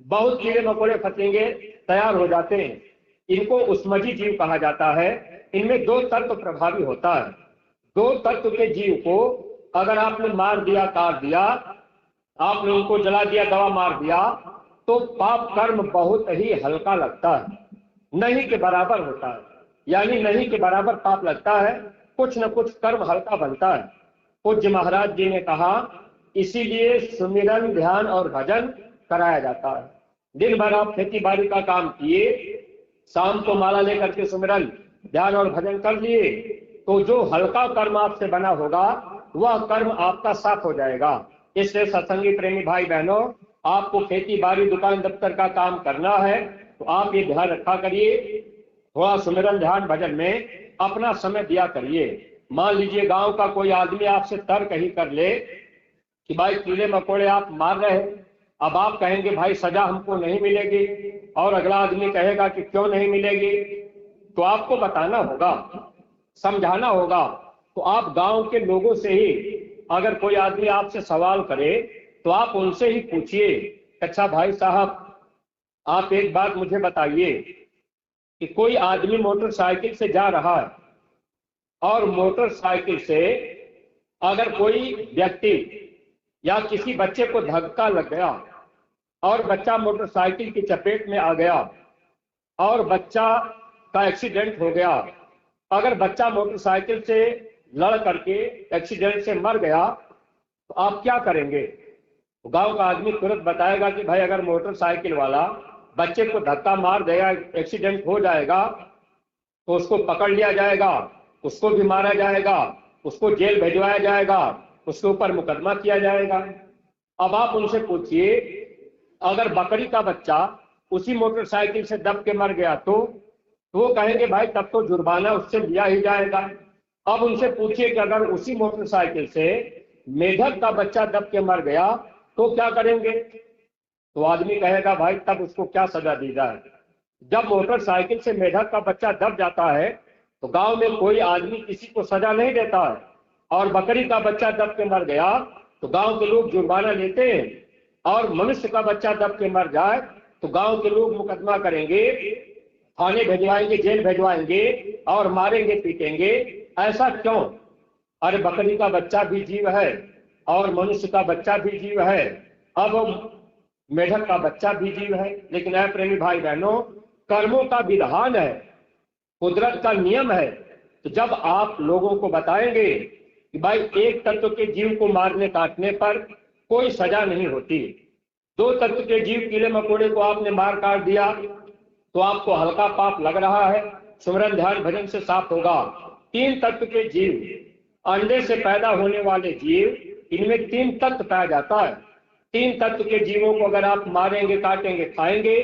Speaker 1: बहुत कीड़े मकोड़े फतेंगे तैयार हो जाते हैं, इनको उस्मजी जीव कहा जाता है। इनमें 2 तत्व प्रभावी होता है। 2 तत्व के जीव को अगर आपने मार दिया, काट दिया, आपने उनको जला दिया, दवा मार दिया, तो पाप कर्म बहुत ही हल्का लगता है, नहीं के बराबर होता है, यानी नहीं के बराबर पाप लगता है, कुछ न कुछ कर्म हल्का बनता है। पूज्य महाराज जी ने कहा, इसीलिए सुमिरन, ध्यान और भजन कराया जाता है। दिन भर आप खेती बाड़ी का काम किए, शाम को माला लेकर के सुमिरन, ध्यान और भजन कर लिए, तो जो हल्का कर्म आपसे बना होगा वह कर्म आपका साफ हो जाएगा। इसलिए सत्संगी प्रेमी भाई बहनों, आपको खेती बाड़ी, दुकान, दफ्तर का काम करना है, तो आप ये ध्यान रखा करिए, थोड़ा सुमिरन, ध्यान, भजन में अपना समय दिया करिए। मान लीजिए गांव का कोई आदमी आपसे तर्क ही कर ले कि भाई कीड़े मकोड़े आप मार रहे, अब आप कहेंगे भाई सजा हमको नहीं मिलेगी, और अगला आदमी कहेगा कि क्यों नहीं मिलेगी, तो आपको बताना होगा, समझाना होगा। तो आप गांव के लोगों से ही, अगर कोई आदमी आपसे सवाल करे तो आप उनसे ही पूछिए, अच्छा भाई साहब आप एक बात मुझे बताइए कि कोई आदमी मोटरसाइकिल से जा रहा है और मोटरसाइकिल से अगर कोई व्यक्ति या किसी बच्चे को धक्का लग गया और बच्चा मोटरसाइकिल की चपेट में आ गया और बच्चा का एक्सीडेंट हो गया, अगर बच्चा मोटरसाइकिल से लड़ करके एक्सीडेंट से मर गया तो आप क्या करेंगे? तो गांव का आदमी तुरंत बताएगा कि भाई अगर मोटरसाइकिल वाला बच्चे को धक्का मार देगा, एक्सीडेंट हो जाएगा, तो उसको पकड़ लिया जाएगा, उसको भी मारा जाएगा, उसको जेल भिजवाया जाएगा, उसके ऊपर मुकदमा किया जाएगा। अब आप उनसे पूछिए, अगर बकरी का बच्चा उसी मोटरसाइकिल से दब के मर गया तो वो कहेंगे भाई तब तो जुर्माना उससे लिया ही जाएगा। अब उनसे पूछिए कि अगर उसी मोटरसाइकिल से मेढक का बच्चा दब के मर गया तो क्या करेंगे? तो आदमी कहेगा भाई तब उसको क्या सजा दी जाए। जब मोटरसाइकिल से मेढक का बच्चा दब जाता है तो गांव में कोई आदमी किसी को सजा नहीं देता है, और बकरी का बच्चा दब के मर गया तो गांव के लोग जुर्माना लेते हैं, और मनुष्य का बच्चा दब के मर जाए तो गांव के लोग मुकदमा करेंगे, थाने भिजवाएंगे, जेल भिजवाएंगे और मारेंगे, पीटेंगे। ऐसा क्यों? अरे बकरी का बच्चा भी जीव है और मनुष्य का बच्चा भी जीव है, अब मेढक का बच्चा भी जीव है। लेकिन ऐ प्रेमी भाई बहनों, कर्मों का विधान है, कुदरत का नियम है। तो जब आप लोगों को बताएंगे कि भाई एक तत्व के जीव को मारने काटने पर कोई सजा नहीं होती, 2 तत्व के जीव कीड़े मकोड़े को आपने मार काट दिया तो आपको हल्का पाप लग रहा है, सुमिरन ध्यान भजन से साफ होगा। 3 तत्व के जीव, अंडे से पैदा होने वाले जीव, इनमें 3 तत्व पाया जाता है। 3 तत्व के जीवों को अगर आप मारेंगे, काटेंगे, खाएंगे,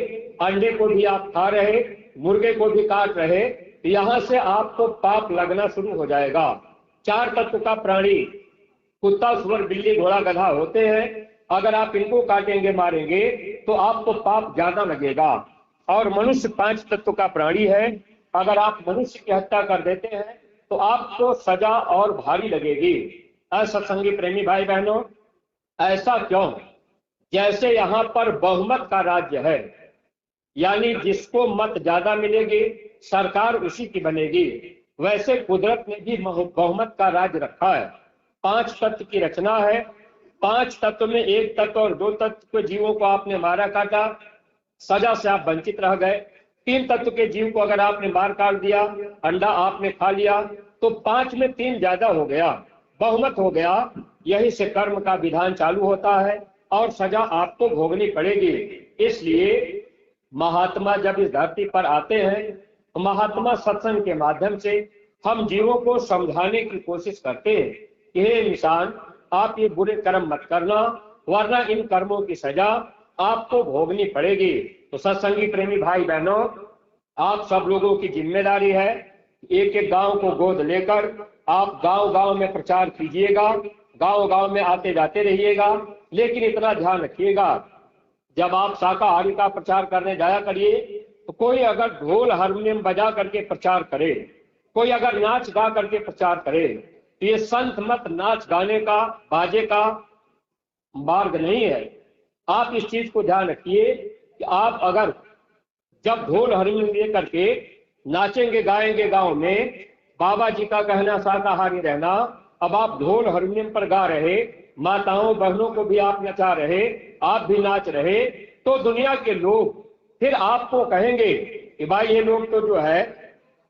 Speaker 1: अंडे को भी आप खा रहे, मुर्गे को भी काट रहे, तो यहां से आपको पाप लगना शुरू हो जाएगा। 4 तत्व का प्राणी कुत्ता, सुअर, बिल्ली, घोड़ा, गधा होते हैं। अगर आप इनको काटेंगे, मारेंगे तो आपको पाप ज्यादा लगेगा। और मनुष्य 5 तत्व का प्राणी है। अगर आप मनुष्य की हत्या कर देते हैं तो आपको सजा और भारी लगेगी। सत्संगी प्रेमी भाई बहनों, ऐसा क्यों? जैसे यहाँ पर बहुमत का राज्य है, यानी जिसको मत ज्यादा मिलेगी सरकार उसी की बनेगी, वैसे कुदरत ने भी बहुमत का राज्य रखा है। 5 तत्व की रचना है। 5 तत्व में 1 तत्व और 2 तत्व के जीवों को आपने मारा, काटा, सजा से आप वंचित रह गए। 3 तत्व के जीव को अगर आपने मार काट दिया, अंडा आपने खा लिया, तो 5 में 3 ज्यादा हो गया, बहुमत हो गया। यही से कर्म का विधान चालू होता है और सजा आपको भोगनी पड़ेगी। इसलिए महात्मा जब इस धरती पर आते हैं तो महात्मा सत्संग के माध्यम से हम जीवों को समझाने की कोशिश करते हैं कि हे इंसान, आप ये बुरे कर्म मत करना, वरना इन कर्मों की सजा आपको भोगनी पड़ेगी। तो सत्संगी प्रेमी भाई बहनों, आप सब लोगों की जिम्मेदारी है, एक एक गांव को गोद लेकर आप गांव गांव में प्रचार कीजिएगा, गांव गांव में आते जाते रहिएगा। लेकिन इतना ध्यान रखिएगा, जब आप शाकाहारी का प्रचार करने जाया करिए तो कोई अगर ढोल हारमोनियम बजा करके प्रचार करे, कोई अगर नाच गा करके प्रचार करे, तो ये संत मत नाच गाने का, बाजे का मार्ग नहीं है। आप इस चीज को ध्यान रखिए कि आप अगर जब ढोल हारमोनियम ले करके नाचेंगे, गाएंगे गांव में, बाबा जी का कहना शाकाहारी रहना, अब आप ढोल हारमोनियम पर गा रहे, माताओं बहनों को भी आप नचा रहे, आप भी नाच रहे, तो दुनिया के लोग फिर आपको कहेंगे कि भाई ये लोग तो जो है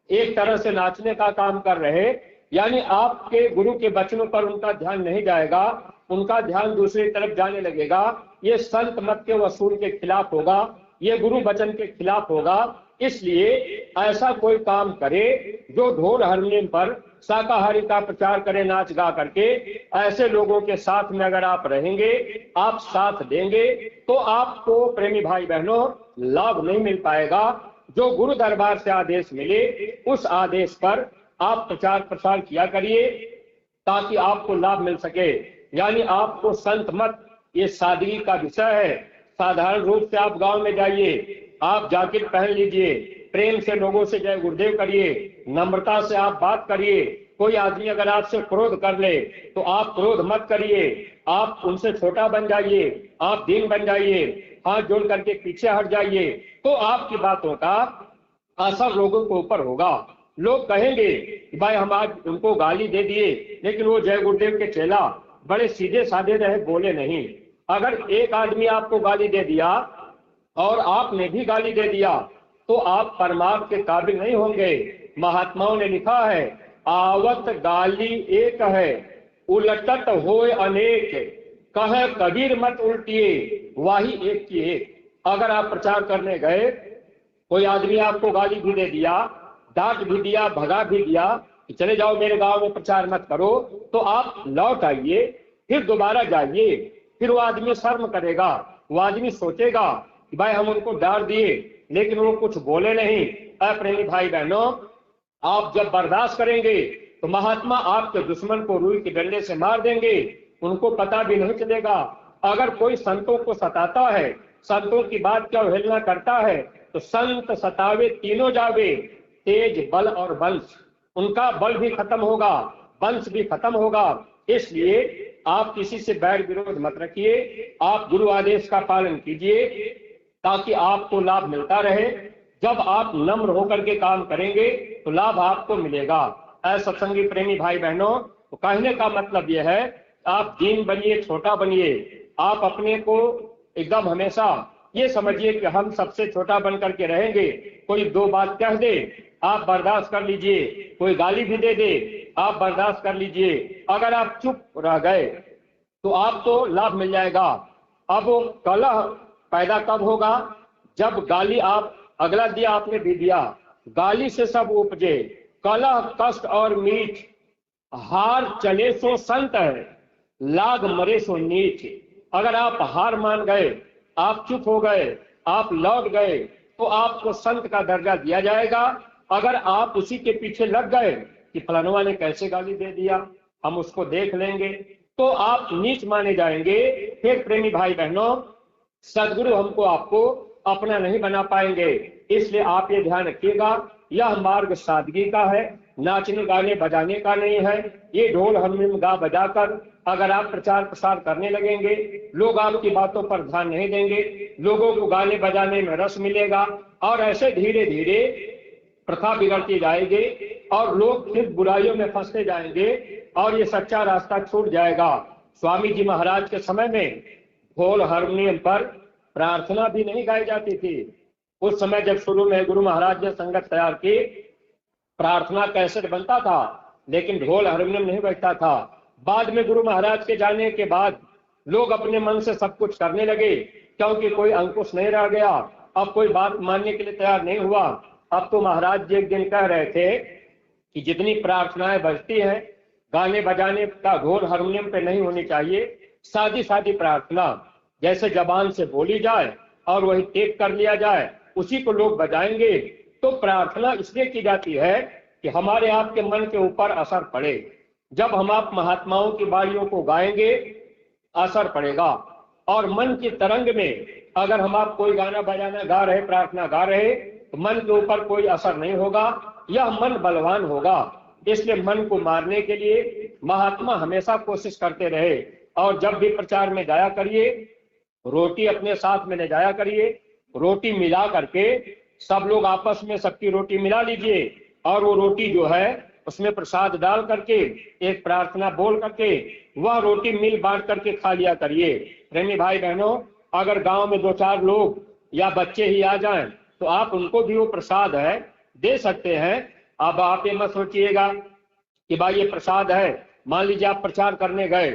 Speaker 1: एक तरह से नाचने का काम कर रहे, यानी आपके गुरु के वचनों पर उनका ध्यान नहीं जाएगा, उनका ध्यान दूसरी तरफ जाने लगेगा। ये संत मत के वसूल के खिलाफ होगा, ये गुरु वचन के खिलाफ होगा। इसलिए ऐसा कोई काम करे जो ढोल हारमोनियम पर शाकाहारी का प्रचार करे, नाच गा करके, ऐसे लोगों के साथ में अगर आप रहेंगे, आप साथ देंगे, तो आपको प्रेमी भाई बहनों लाभ नहीं मिल पाएगा। जो गुरु दरबार से आदेश मिले उस आदेश पर आप प्रचार प्रसार किया करिए ताकि आपको लाभ मिल सके। यानी आपको संत मत, ये सादगी का विषय है। साधारण रूप से आप गांव में जाइए, आप जैकेट पहन लीजिए, प्रेम से लोगों से जय गुरुदेव करिए, नम्रता से आप बात करिए। कोई आदमी अगर आपसे क्रोध कर ले तो आप क्रोध मत करिए, आप उनसे छोटा बन जाइए, आप दीन बन जाइए, हाथ जोड़ करके पीछे हट जाइए, तो आपकी बातों का असर लोगों के ऊपर होगा। लोग कहेंगे कि भाई हम आज उनको गाली दे दिए, लेकिन वो जय गुरुदेव के चेला बड़े सीधे साधे रहे, बोले नहीं। अगर एक आदमी आपको गाली दे दिया और आपने भी गाली दे दिया तो आप परमार्थ के काबिल नहीं होंगे। महात्माओं ने लिखा है, आवत गाली एक है, उलटत होय अनेक, कहे कबीर मत उल्टिए, वाही एक की एक। अगर आप प्रचार करने गए, कोई आदमी आपको गाली भी दे दिया, डांट भी दिया, भगा भी दिया कि चले जाओ मेरे गांव में प्रचार मत करो, तो आप लौट आइए, फिर दोबारा जाइए। फिर वो आदमी शर्म करेगा, वो आदमी सोचेगा कि भाई हम उनको डांट दिए लेकिन वो कुछ बोले नहीं। प्रेमी भाई बहनों, आप जब बर्दाश्त करेंगे तो महात्मा आपके दुश्मन को रुई के डंडे से मार देंगे, उनको पता भी नहीं चलेगा। अगर कोई संतों को सताता है, संतों की बात का अवहेलना करता है, तो संत सतावे तीनों जावे, तेज, बल और वंश। उनका बल भी खत्म होगा, वंश भी खत्म होगा। इसलिए आप किसी से बैर विरोध मत रखिए, आप गुरु आदेश का पालन कीजिए ताकि आपको लाभ मिलता रहे। जब आप नम्र होकर के काम करेंगे तो लाभ आपको मिलेगा। सत्संगी प्रेमी भाई बहनों, तो कहने का मतलब यह है, आप दीन बनिए, छोटा बनिए। आप अपने को एकदम हमेशा ये समझिए कि हम सबसे छोटा बन करके रहेंगे। कोई 2 बात कह दे, आप बर्दाश्त कर लीजिए, कोई गाली भी दे दे, आप बर्दाश्त कर लीजिए। अगर आप चुप रह गए तो आपको लाभ मिल जाएगा। अब कलह पैदा कब होगा? जब गाली आप अगला दिया, आपने भी दिया, गाली से सब उपजे, कलह कष्ट और मीठ, हार चले सो संत है, लाग मरे सो नीच। अगर आप हार मान गए, आप चुप हो गए, आप लौट गए, तो आपको संत का दर्जा दिया जाएगा। अगर आप उसी के पीछे लग गए कि फलानवा ने कैसे गाली दे दिया, हम उसको देख लेंगे, तो आप नीच माने जाएंगे। फिर प्रेमी भाई बहनों, सदगुरु हमको आपको अपना नहीं बना पाएंगे। इसलिए आप ये ध्यान रखिएगा, यह मार्ग सादगी का है, नाचने गाने बजाने का नहीं है। ये ढोल हारमोनियम गा बजाकर अगर आप प्रचार प्रसार करने लगेंगे, लोग आपकी बातों पर ध्यान नहीं देंगे, लोगों को गाने बजाने में रस मिलेगा, और ऐसे धीरे धीरे प्रथा बिगड़ती जाएगी और लोग फिर बुराइयों में फंसते जाएंगे और ये सच्चा रास्ता छूट जाएगा। स्वामी जी महाराज के समय में ढोल हारमोनियम पर प्रार्थना भी नहीं गाई जाती थी। उस समय जब शुरू में गुरु महाराज ने संगत तैयार की, प्रार्थना कैसेट बनता था, लेकिन ढोल हारमोनियम नहीं बजता था। बाद में गुरु महाराज के जाने के बाद लोग अपने मन से सब कुछ करने लगे, क्योंकि कोई अंकुश नहीं रह गया, अब कोई बात मानने के लिए तैयार नहीं हुआ। अब तो महाराज जी एक दिन कह रहे थे कि जितनी प्रार्थनाएं बजती हैं, गाने बजाने का ढोल हारमोनियम पे नहीं होनी चाहिए। सादी सादी प्रार्थना जैसे जबान से बोली जाए और वही टेप कर लिया जाए, उसी को लोग बजाएंगे। तो प्रार्थना इसलिए की जाती है कि हमारे आपके मन के ऊपर असर पड़े। जब हम आप महात्माओं की बाणियों को गाएंगे, असर पड़ेगा। और मन की तरंग में अगर हम आप कोई गाना बजाना गा रहे, प्रार्थना गा रहे, तो मन के ऊपर कोई असर नहीं होगा, यह मन बलवान होगा। इसलिए मन को मारने के लिए महात्मा हमेशा कोशिश करते रहे। और जब भी प्रचार में जाया करिए, रोटी अपने साथ में ले जाया करिए, रोटी मिला करके सब लोग आपस में सबकी रोटी मिला लीजिए, और वो रोटी जो है उसमें प्रसाद डाल करके एक प्रार्थना बोल करके वह रोटी मिल बांट करके खा लिया करिए। प्रेमी भाई बहनों, अगर गांव में 2-4 लोग या बच्चे ही आ जाएं, तो आप उनको भी वो प्रसाद है दे सकते हैं। अब आप ये मत सोचिएगा कि भाई ये प्रसाद है। मान लीजिए आप प्रचार करने गए,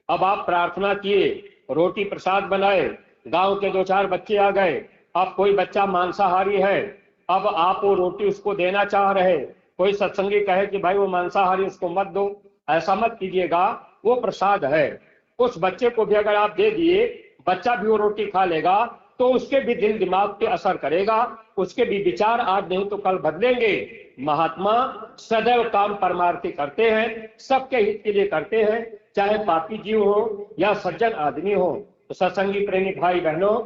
Speaker 1: अब आप प्रार्थना किए, रोटी प्रसाद बनाए, गांव के 2-4 बच्चे आ गए, अब कोई बच्चा मांसाहारी है, अब आप वो रोटी उसको देना चाह रहे, कोई सत्संगी कहे कि भाई वो मांसाहारी उसको मत दो, ऐसा मत कीजिएगा, वो प्रसाद है। उस बच्चे को भी अगर आप दे दिए, बच्चा भी वो रोटी खा लेगा, तो उसके भी दिल दिमाग पे असर करेगा, उसके भी विचार आज नहीं तो कल बदलेंगे। महात्मा सदैव काम परमार्थी करते हैं, सबके हित के लिए करते हैं, चाहे पापी जीव हो या सज्जन आदमी हो। तो सत्संगी प्रेमी भाई बहनों,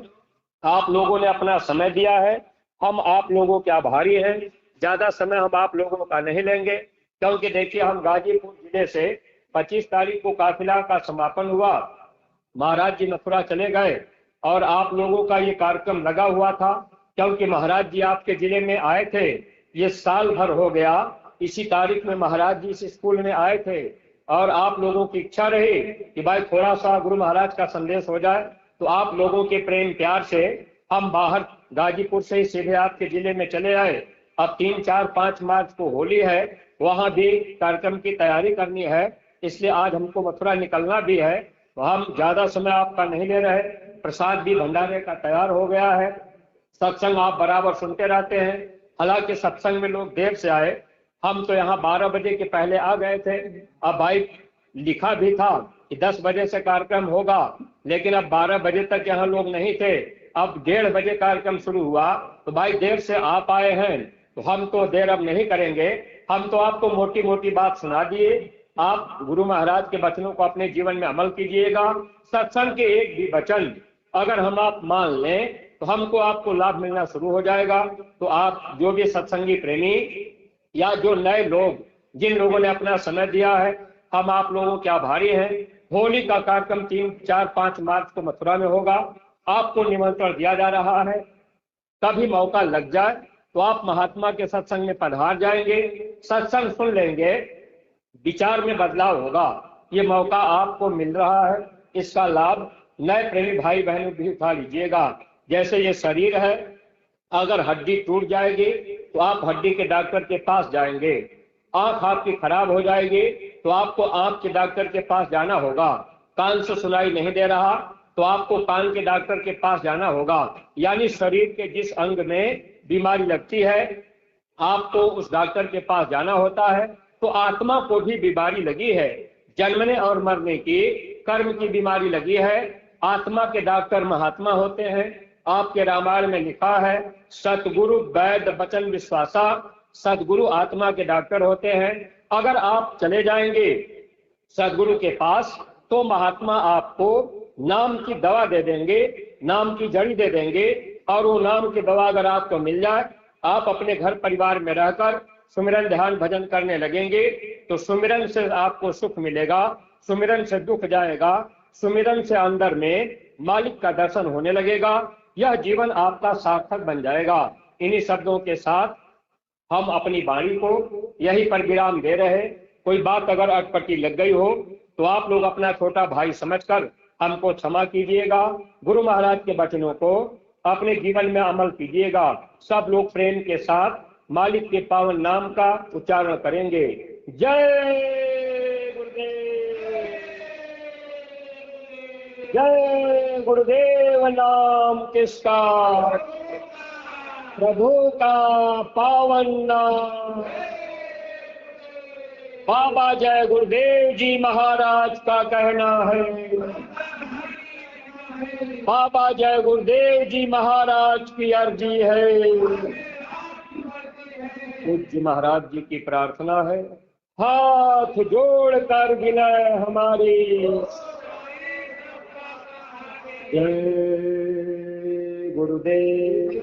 Speaker 1: आप लोगों ने अपना समय दिया है, हम आप लोगों के आभारी हैं। ज्यादा समय हम आप लोगों का नहीं लेंगे, क्योंकि देखिए हम गाजीपुर जिले से 25 तारीख को काफिला का समापन हुआ, महाराज जी मथुरा चले गए और आप लोगों का ये कार्यक्रम लगा हुआ था, क्योंकि महाराज जी आपके जिले में आए थे। ये साल भर हो गया, इसी तारीख में महाराज जी इस स्कूल में आए थे और आप लोगों की इच्छा रही कि भाई थोड़ा सा गुरु महाराज का संदेश हो जाए। तो आप लोगों के प्रेम प्यार से हम बाहर गाजीपुर से ही सीधे आपके जिले में चले आए। अब 3, 4, 5 मार्च को होली है, वहां भी कार्यक्रम की तैयारी करनी है, इसलिए आज हमको मथुरा निकलना भी है। तो हम ज्यादा समय आपका नहीं ले रहे, प्रसाद भी भंडारे का तैयार हो गया है, सत्संग आप बराबर सुनते रहते हैं। हालांकि सत्संग में लोग देर से आए, हम तो यहाँ 12 बजे के पहले आ गए थे। अब भाई लिखा भी था कि 10 बजे से कार्यक्रम होगा, लेकिन अब 12 बजे तक यहाँ लोग नहीं थे। अब 1:30 बजे कार्यक्रम शुरू हुआ, तो भाई देर से आप आए हैं, तो हम तो देर अब नहीं करेंगे। हम तो आपको मोटी मोटी बात सुना दिए, आप गुरु महाराज के वचनों को अपने जीवन में अमल कीजिएगा। सत्संग के एक भी वचन अगर हम आप मान लें, तो हमको आपको लाभ मिलना शुरू हो जाएगा। तो आप जो भी सत्संगी प्रेमी या जो नए लोग, जिन लोगों ने अपना समय दिया है, हम आप लोगों के आभारी हैं। होली का कार्यक्रम 3, 4, 5 मार्च को मथुरा में होगा, आपको निमंत्रण दिया जा रहा है। कभी मौका लग जाए तो आप महात्मा के सत्संग में पधार जाएंगे, सत्संग सुन लेंगे, विचार में बदलाव होगा। ये मौका आपको मिल रहा है, इसका लाभ नए प्रेमी भाई बहनों भी उठा लीजिएगा। जैसे ये शरीर है, अगर हड्डी टूट जाएगी तो आप हड्डी के डॉक्टर के पास जाएंगे, आंख आपकी खराब हो जाएगी तो आपको आंख के डॉक्टर के पास जाना होगा, कान से सुनाई नहीं दे रहा तो आपको कान के डॉक्टर के पास जाना होगा। यानी शरीर के जिस अंग में बीमारी लगती है आपको उस डॉक्टर के पास जाना होता है। तो आत्मा को भी बीमारी लगी है, जन्मने और मरने की कर्म की बीमारी लगी है। आत्मा के डॉक्टर महात्मा होते हैं। आपके रामायण में लिखा है, सतगुरु वैद्य वचन विश्वासा, सदगुरु आत्मा के डॉक्टर होते हैं। अगर आप चले जाएंगे सदगुरु के पास तो महात्मा आपको नाम की दवा दे देंगे, नाम की जड़ी दे देंगे, और वो नाम की दवा अगर आपको मिल जाए, आप अपने घर परिवार में रहकर सुमिरन ध्यान भजन करने लगेंगे तो सुमिरन से आपको सुख मिलेगा, सुमिरन से दुख जाएगा, सुमिरन से अंदर में मालिक का दर्शन होने लगेगा। यह जीवन आपका सार्थक बन जाएगा। इन्हीं शब्दों के साथ हम अपनी वाणी को यहीं पर विराम दे रहे। कोई बात अगर अटपटी लग गई हो तो आप लोग अपना छोटा भाई समझकर हमको क्षमा कीजिएगा। गुरु महाराज के वचनों को अपने जीवन में अमल कीजिएगा। सब लोग प्रेम के साथ मालिक के पावन नाम का उच्चारण करेंगे। जय गुरुदेव, जय गुरुदेव। नाम किसका? प्रभु का पावन नाम। बाबा जय गुरुदेव जी महाराज का कहना है, बाबा जय गुरुदेव जी महाराज की अर्जी है। पूज्य महाराज जी की प्रार्थना है, हाथ जोड़कर विनय हमारी। जय गुरुदेव।